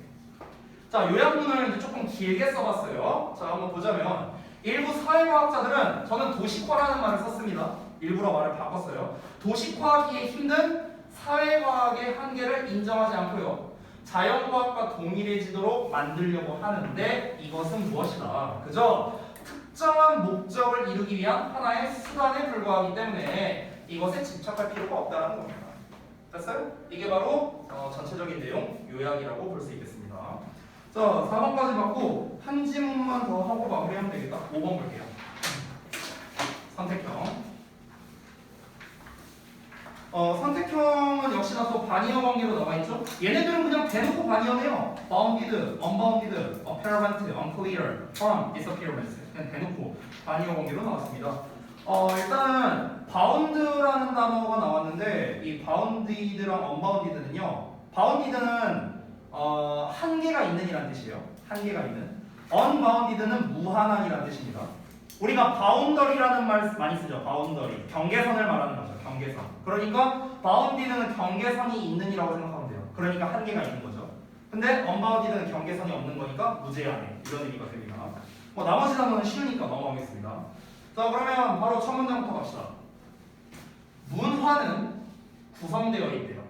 S1: 자, 요약문을 이제 조금 길게 써봤어요. 자, 한번 보자면 일부 사회과학자들은 저는 도식화라는 말을 썼습니다. 일부러 말을 바꿨어요. 도식화하기에 힘든 사회과학의 한계를 인정하지 않고요. 자연과학과 동일해지도록 만들려고 하는데 이것은 무엇이다? 그저 특정한 목적을 이루기 위한 하나의 수단에 불과하기 때문에 이것에 집착할 필요가 없다는 겁니다. 됐어요? 이게 바로 전체적인 내용 요약이라고 볼 수 있겠습니다. 자, 4번까지 받고 한 지문만 더 하고 마무리하면 되겠다. 5번 볼게요. 선택형. 선택형은 역시나 또 바니어 관계로 나와있죠? 얘네들은 그냥 대놓고 바니어네요. bounded, unbounded, apparent, unclear, from, disappearance. 그냥 대놓고 바니어 관계로 나왔습니다. 일단은 바운드라는 단어가 나왔는데 이 바운디드랑 언바운디드는요. 바운디드는 한계가 있는이란 뜻이에요. 한계가 있는. 언바운디드는 무한한이란 뜻입니다. 우리가 바운더리라는 말 많이 쓰죠. 바운더리. 경계선을 말하는 거죠. 경계선. 그러니까 바운디드는 경계선이 있는이라고 생각하면 돼요. 그러니까 한계가 있는 거죠. 근데 언바운디드는 경계선이 없는 거니까 무제한해. 이런 의미가 됩니다. 뭐 나머지 단어는 쉬우니까 넘어가겠습니다. 자, 그러면 바로 첫 문장부터 갑시다. 문화는 구성되어 있대요.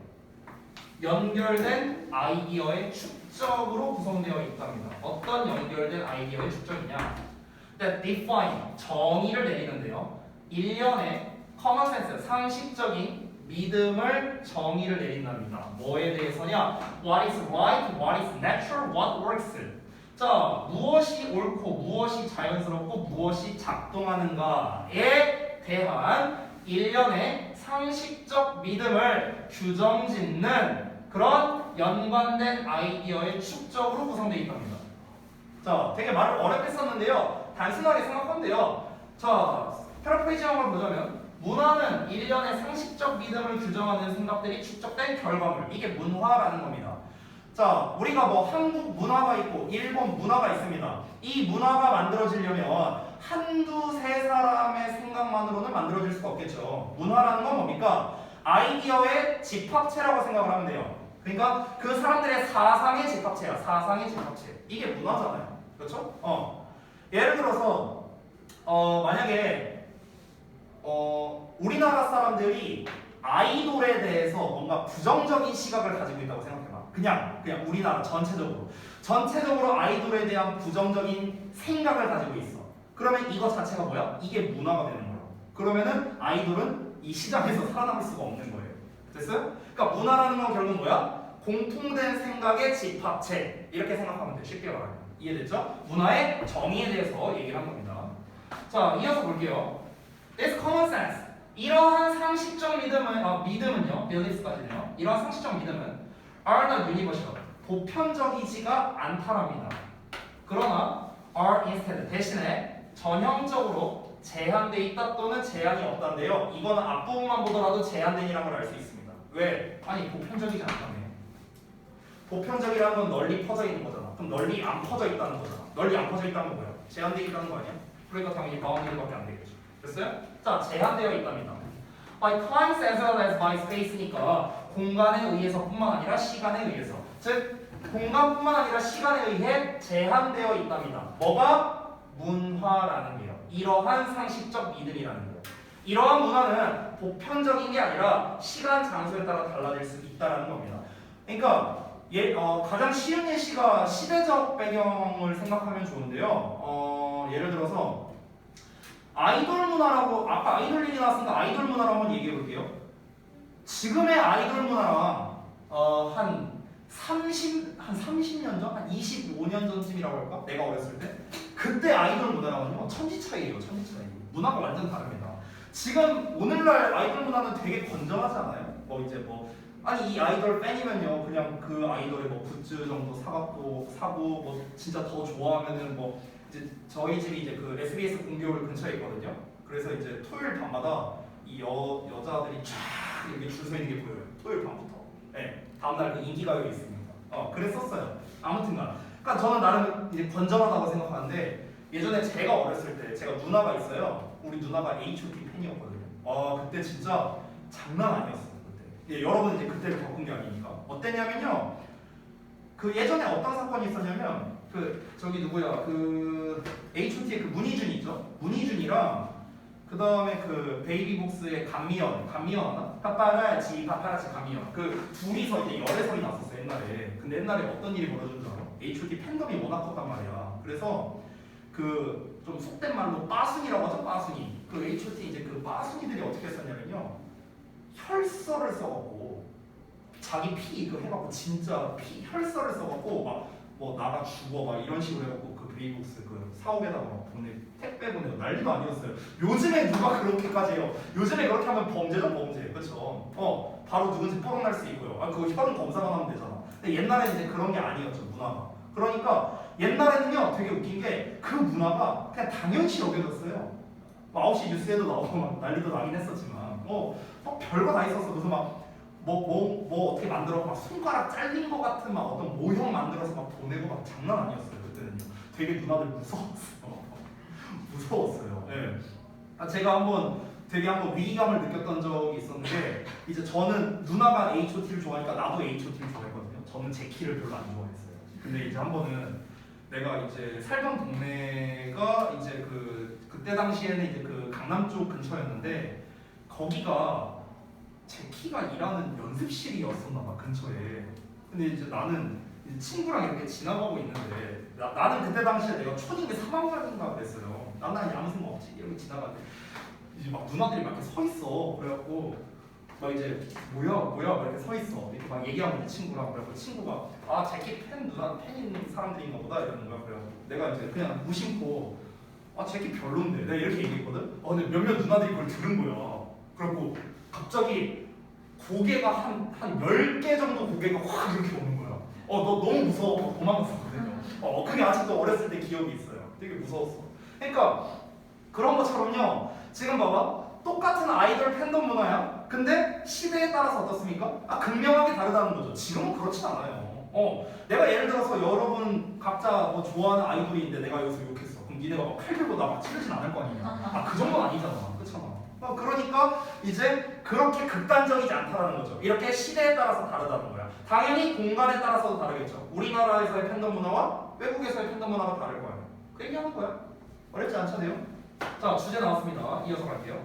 S1: 연결된 아이디어의 축적으로 구성되어 있답니다. 어떤 연결된 아이디어의 축적이냐? That define, 정의를 내리는데요. 일련의 common sense, 상식적인 믿음을 정의를 내린답니다. 뭐에 대해서냐? What is right, what is natural, what works. 자, 무엇이 옳고 무엇이 자연스럽고 무엇이 작동하는가에 대한 일련의 상식적 믿음을 규정짓는 그런 연관된 아이디어의 축적으로 구성되어 있답니다. 자, 되게 말을 어렵게 썼는데요. 단순하게 생각하면 돼요. 자, 패러프레이징한 걸 보자면 문화는 일련의 상식적 믿음을 규정하는 생각들이 축적된 결과물. 이게 문화라는 겁니다. 자, 우리가 뭐 한국 문화가 있고 일본 문화가 있습니다. 이 문화가 만들어지려면 한두 세 사람의 생각만으로는 만들어질 수가 없겠죠. 문화라는 건 뭡니까? 아이디어의 집합체라고 생각을 하면 돼요. 그러니까 그 사람들의 사상의 집합체야. 사상의 집합체. 이게 문화잖아요. 그렇죠? 예를 들어서 만약에 우리나라 사람들이 아이돌에 대해서 뭔가 부정적인 시각을 가지고 있다고 생각해봐. 그냥 우리나라 전체적으로 아이돌에 대한 부정적인 생각을 가지고 있어. 그러면 이거 자체가 뭐야? 이게 문화가 되는 거야. 그러면은 아이돌은 이 시장에서 살아남을 수가 없는 거예요. 됐어요? 그러니까 문화라는 건 결국 뭐야? 공통된 생각의 집합체. 이렇게 생각하면 돼. 쉽게 말하면. 이해됐죠? 문화의 정의에 대해서 얘기를 한 겁니다. 자, 이어서 볼게요. This common sense. 이러한 상식적 믿음은요, beliefs까지는요. 이러한 상식적 믿음은 are not universal. 보편적이지가 않다랍니다. 그러나 are instead 대신에 전형적으로 제한돼 있다 또는 제한이 없다인데요. 이거는 앞부분만 보더라도 제한된이라는 걸 알 수 있습니다. 왜? 아니 보편적이지 않다며. 보편적이라는 건 널리 퍼져 있는 거잖아. 그럼 널리 안 퍼져 있다는 거잖아. 널리 안 퍼져 있다는 건 뭐야? 제한돼 있다는 거 아니야? 그러니까 당연히 바운드밖에 안 되겠죠. 됐어요? 자, 제한되어 있답니다. By times as well as by space니까 공간에 의해서뿐만 아니라 시간에 의해서. 즉 공간뿐만 아니라 시간에 의해 제한되어 있답니다. 뭐가? 문화라는 게요. 이러한 상식적 믿음이라는 거예요. 이러한 문화는 보편적인 게 아니라 시간, 장소에 따라 달라질 수 있다는 겁니다. 그러니까 가장 쉬운 예시가 시대적 배경을 생각하면 좋은데요. 예를 들어서 아이돌 문화라고 아까 아이돌 얘기 나왔으니까 아이돌 문화라고 한번 얘기해 볼게요. 지금의 아이돌 문화랑 한 30년 전? 한 25년 전쯤이라고 할까? 내가 어렸을 때? 그때 아이돌 문화랑은요 천지 차이예요. 천지 차이. 문화가 완전 다릅니다. 지금 오늘날 아이돌 문화는 되게 건전하지 않아요? 아니 이 아이돌 팬이면요 그냥 그 아이돌의 뭐 굿즈 정도 사고 뭐 진짜 더 좋아하면은 뭐 이제 저희 집이 이제 그 SBS 공교를 근처에 있거든요. 그래서 이제 토요일 밤마다 이 여자들이 쫙 이렇게 줄 서 있는 게 보여요. 토요일 밤부터. 네. 다음날 그 인기가요에 있습니다. 그랬었어요. 아무튼간. 그러니까 저는 나름 이제 건전하다고 생각하는데 예전에 제가 어렸을 때 제가 누나가 있어요. 우리 누나가 H.O.T 팬이었거든요. 그때 진짜 장난 아니었어요. 그때. 예, 여러분 이제 그때를 겪은 게 아니니까. 어땠냐면요. 그 예전에 어떤 사건이 있었냐면 저기 누구야 그 H.O.T의 그 문희준 있죠? 문희준이랑 그 다음에 그 베이비복스의 감미연 하나? 파파라치 감미연 그 둘이서 이제 열애설이 났었어 옛날에. 근데 옛날에 어떤 일이 벌어진 줄 알아? H.O.T 팬덤이 워낙 컸단 말이야. 그래서 그 좀 속된 말로 빠순이라고 하죠. 빠순이. 그 H.O.T 이제 그 빠순이들이 어떻게 했었냐면요. 혈서를 써갖고 자기 피 이거 해갖고 진짜 혈서를 써갖고 막 뭐 나가 죽어 막 이런 식으로 해갖고 그 베이복스 그 사옥에다가 막 택배 보내고 난리도 아니었어요. 요즘에 누가 그렇게까지 해요? 요즘에 그렇게 하면 범죄죠 범죄. 그렇죠? 바로 누군지 뽀록날 수 있고요. 그거 혈흔 검사만 하면 되잖아. 근데 옛날에는 이제 그런 게 아니었죠 문화가. 그러니까 옛날에는요 되게 웃긴 게 그 문화가 그냥 당연시 여겨졌어요. 9시 뉴스에도 나오고 막 난리도 나긴 했었지만 막 별거 다 있었어. 그래서 막 뭐 어떻게 만들어 막 손가락 잘린 거 같은 막 어떤 모형 만들어서 막 보내고 막 장난 아니었어요. 그때는요. 되게 누나들 무서웠어요. 무서웠어요. 예. 제가 되게 한번 위기감을 느꼈던 적이 있었는데 이제 저는 누나가 H.O.T를 좋아하니까 나도 H.O.T를 좋아했거든요. 저는 제키를 별로 안 좋아했어요. 근데 이제 한 번은 내가 이제 살던 동네가 이제 그때 당시에는 이제 그 강남 쪽 근처였는데 거기가 제키가 일하는 연습실이었었나 봐 근처에. 근데 이제 나는 이제 친구랑 이렇게 지나가고 있는데 나는 그때 당시에 내가 초딩에 3학년인가 그랬어요. 나는 아무 생각 없지 이렇게 지나가는데 이제 막 누나들이 막 이렇게 서 있어. 그래갖고 막 이제 뭐야 막 이렇게 서 있어. 이렇게 막 얘기하고 있는 친구랑. 그래갖고 친구가 아 제키 누나 팬 있는 사람들인가 보다 이러는 거야. 그래갖고 내가 이제 그냥 무심코 아 제키 별론데 내가 이렇게 얘기했거든. 근데 몇몇 누나들이 그걸 들은 거야. 그래갖고 갑자기 고개가 한 10개 정도 고개가 확 이렇게 오는 거야. 너 너무 무서워. 도망갔었거든요. 그게 아직도 어렸을 때 기억이 있어요. 되게 무서웠어. 그러니까 그런 것처럼요. 지금 봐봐. 똑같은 아이돌 팬덤 문화야. 근데 시대에 따라서 어떻습니까? 극명하게 다르다는 거죠. 지금은 그렇진 않아요. 내가 예를 들어서 여러분 각자 뭐 좋아하는 아이돌인데 내가 여기서 욕했어. 그럼 니네가 막 칼 들고 나 막 찌르진 않을 거 아니냐. 그 정도는 아니잖아. 그렇잖아. 그러니까 이제 그렇게 극단적이지 않다는 거죠. 이렇게 시대에 따라서 다르다는 거야. 당연히 공간에 따라서도 다르겠죠. 우리나라에서의 팬덤 문화와 외국에서의 팬덤 문화가 다를 거야. 그 얘기하는 거야. 어렵지 않잖아요. 자, 주제 나왔습니다. 이어서 갈게요.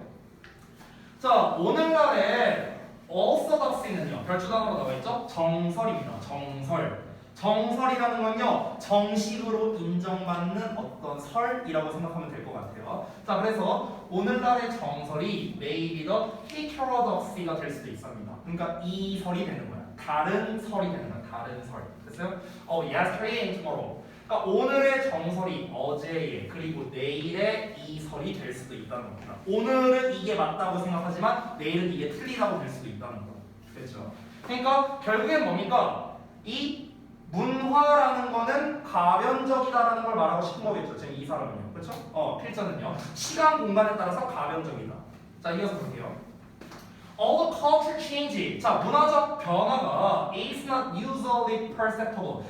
S1: 자, 오늘날의 orthodoxy는요. 별주단으로 나와 있죠. 정설입니다. 정설. 정설이라는 건요, 정식으로 인정받는 어떤 설이라고 생각하면 될 것 같아요. 자, 그래서 오늘날의 정설이 maybe the heterodoxy가 될 수도 있습니다. 그러니까 이 설이 되는 거야. 다른 설이 되는 거야. 다른 설. 됐어요? yesterday and tomorrow. 그러니까 오늘의 정설이 어제의 그리고 내일의 이 설이 될 수도 있다는 겁니다. 오늘은 이게 맞다고 생각하지만 내일은 이게 틀리다고 될 수도 있다는 거. 그렇죠? 그러니까 결국엔 뭡니까? 이 문화라는 거는 가변적이다라는 걸 말하고 싶은 거겠죠. 지금 이 사람은요. 그렇죠? 필자는요. 시간 공간에 따라서 가변적이다. 자, 이어서 볼게요. All the culture change. 자, 문화적 변화가 is not usually perceptible.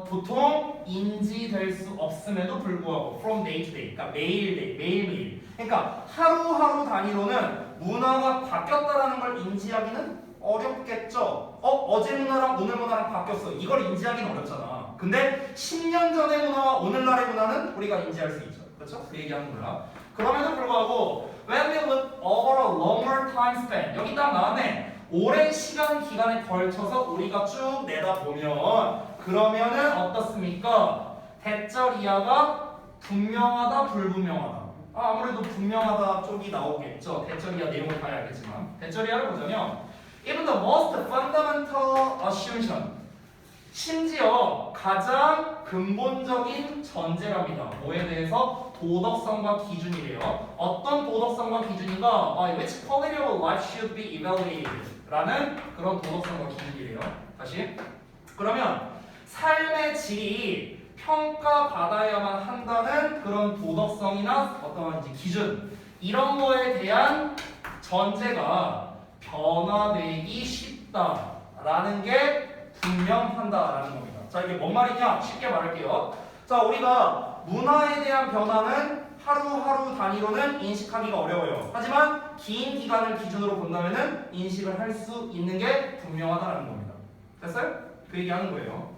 S1: 보통 인지될 수 없음에도 불구하고 from day to day. 그러니까 매일매일. 그러니까 하루하루 단위로는 문화가 바뀌었다라는 걸 인지하기는 어렵겠죠. 어제 문화랑 오늘 문화랑 바뀌었어. 이걸 인지하기는 어렵잖아. 근데 10년 전의 문화와 오늘날의 문화는 우리가 인지할 수 있죠. 그렇죠? 그 얘기하는 거야. 그럼에도 불구하고 when we look over a longer time span 여기 딱 나왔네. 오랜 시간 기간에 걸쳐서 우리가 쭉 내다보면 그러면은 어떻습니까? 대절이하가 분명하다 불분명하다. 아무래도 분명하다 쪽이 나오겠죠. 대절이하 내용을 봐야 알겠지만 대절이하를 보자면 even the most fundamental assumption 심지어 가장 근본적인 전제랍니다. 뭐에 대해서? 도덕성과 기준이래요. 어떤 도덕성과 기준인가? Which quality of life should be evaluated? 라는 그런 도덕성과 기준이래요. 다시 그러면 삶의 질이 평가받아야만 한다는 그런 도덕성이나 어떤 이제 기준 이런 거에 대한 전제가 변화되기 쉽다라는 게 분명한다라는 겁니다. 자, 이게 뭔 말이냐? 쉽게 말할게요. 자, 우리가 문화에 대한 변화는 하루하루 단위로는 인식하기가 어려워요. 하지만 긴 기간을 기준으로 본다면은 인식을 할 수 있는 게 분명하다라는 겁니다. 됐어요? 그 얘기하는 거예요.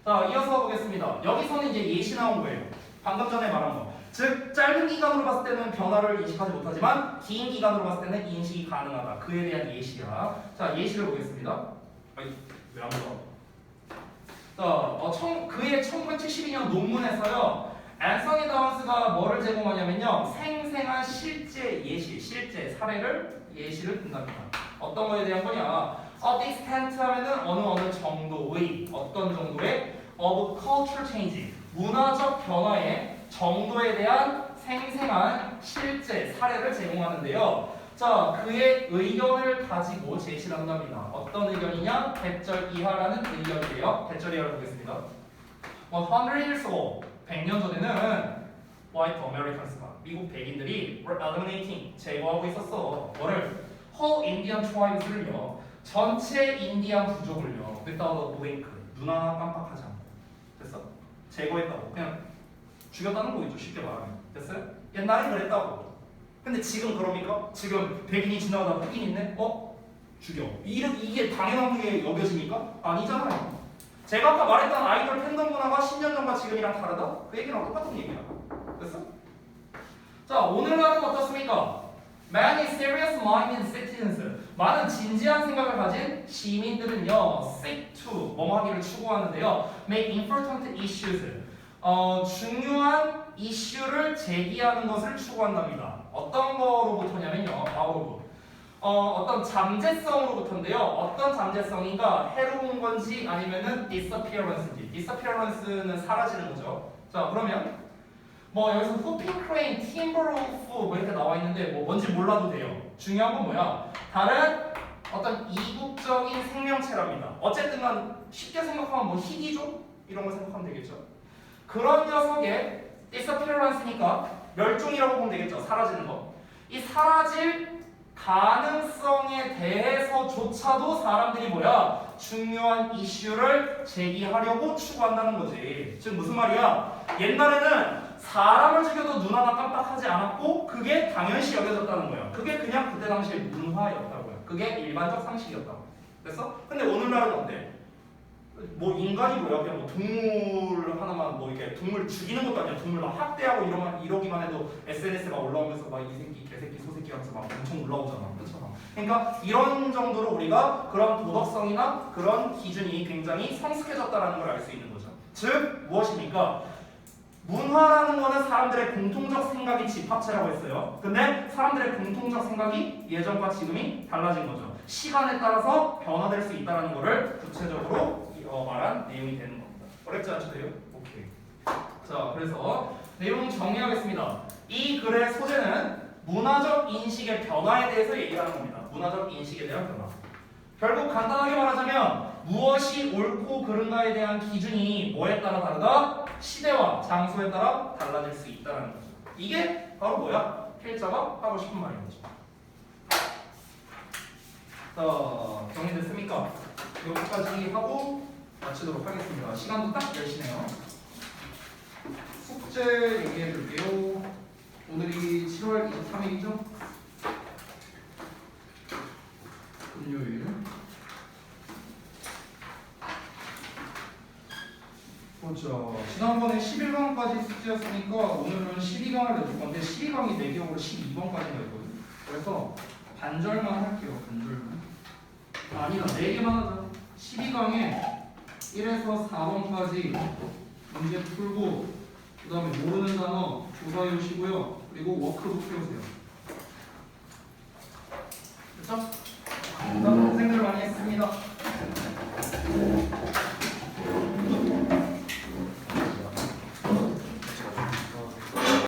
S1: 자, 이어서 보겠습니다. 여기서는 이제 예시 나온 거예요. 방금 전에 말한 거. 즉 짧은 기간으로 봤을 때는 변화를 인식하지 못하지만 긴 기간으로 봤을 때는 인식이 가능하다. 그에 대한 예시야. 자, 예시를 보겠습니다. 왜 안 보여? 자, 그의 1972년 논문에서요. 앤서니 다운스가 뭐를 제공하냐면요. 생생한 실제 예시, 실제 사례를 예시를 든답니다. 어떤 거에 대한 거냐? of the extent 하면은 어느 정도의 어떤 정도의 of culture change 문화적 변화의 정도에 대한 생생한 실제 사례를 제공하는데요. 자, 그의 의견을 가지고 제시를 한답니다. 어떤 의견이냐? 대절 이하라는 의견이에요. 대절 이하를 보겠습니다. 100 years ago, 100년 전에는 white Americans가 미국 백인들이 were eliminating 제거하고 있었어. 뭐를? whole Indian tribes를요. 전체 인디안 부족을요. without a blink. 눈 하나 깜빡하지 않고. 됐어? 제거했다고. 그냥 죽였다는 거겠죠. 쉽게 말하면. 됐어요? 옛날엔 그랬다고. 근데 지금 그럽니까? 지금 백인이 지나가다 흑인 있네? 죽여. 이게 당연하게 여겨집니까? 아니잖아요. 제가 아까 말했던 아이돌 팬덤 문화가 10년 전과 지금이랑 다르다? 그 얘기랑 똑같은 얘기야. 됐어? 자, 오늘날은 어떻습니까? Many serious minded citizens. 많은 진지한 생각을 가진 시민들은요, seek to 뭐뭐 하기를 추구하는데요. Make important issues. 중요한 이슈를 제기하는 것을 추구한답니다. 어떤 거로부터냐면요, out of. 어떤 잠재성으로부터인데요. 어떤 잠재성인가? 해로운 건지 아니면은 disappearance인지. disappearance는 사라지는 거죠. 자, 그러면 뭐 여기서 후핑 크레인, 팀버로프 뭐 이렇게 나와 있는데 뭐 뭔지 몰라도 돼요. 중요한 건 뭐야? 다른 어떤 이국적인 생명체랍니다. 어쨌든간 쉽게 생각하면 뭐 희귀종 이런 거 생각하면 되겠죠. 그런 녀석의 disappearance니까 멸종이라고 보면 되겠죠. 사라지는 거. 이 사라질 가능성에 대해서조차도 사람들이 뭐야? 중요한 이슈를 제기하려고 추구한다는 거지. 즉 무슨 말이야? 옛날에는 사람을 죽여도 눈 하나 깜빡하지 않았고 그게 당연시 여겨졌다는 거야. 그게 그냥 그때 당시의 문화였다고요. 그게 일반적 상식이었다고. 됐어? 근데 오늘날은 어때? 뭐 인간이 뭐야? 그냥 뭐 동물 하나만 뭐 이렇게 동물 죽이는 것도 아니야. 동물 막 학대하고 이러기만 해도 SNS가 올라오면서 막 이 새끼, 개새끼, 소새끼 하면서 막 엄청 올라오잖아. 그렇잖아. 그러니까 이런 정도로 우리가 그런 도덕성이나 그런 기준이 굉장히 성숙해졌다라는 걸 알 수 있는 거죠. 즉 무엇입니까? 문화라는 거는 사람들의 공통적 생각이 집합체라고 했어요. 근데 사람들의 공통적 생각이 예전과 지금이 달라진 거죠. 시간에 따라서 변화될 수 있다는 거를 구체적으로 말한 내용이 되는 겁니다. 어렵지 않죠? 오케이. 자, 그래서 내용 정리하겠습니다. 이 글의 소재는 문화적 인식의 변화에 대해서 얘기하는 겁니다. 문화적 인식에 대한 변화. 결국 간단하게 말하자면 무엇이 옳고 그른가에 대한 기준이 뭐에 따라 다르다? 시대와 장소에 따라 달라질 수 있다는 거죠. 이게 바로 뭐야? 필자가 하고 싶은 말인 거죠. 자, 정리됐습니까? 여기까지 하고 마치도록 하겠습니다. 시간도 딱 10시네요. 숙제 얘기해 줄게요. 오늘이 7월 23일이죠? 금요일. 그렇죠. 지난번에 11강까지 숙제였으니까 오늘은 12강을 내줄 건데 12강이 4개월로 12번까지가 있거든요. 그래서 반절만 할게요. 반절만. 아니다. 4개만 하자. 12강에 1에서 4번까지 문제 풀고 그 다음에 모르는 단어 조사해 오시고요. 그리고 워크북 풀으세요. 됐죠? 고생들 많이 했습니다.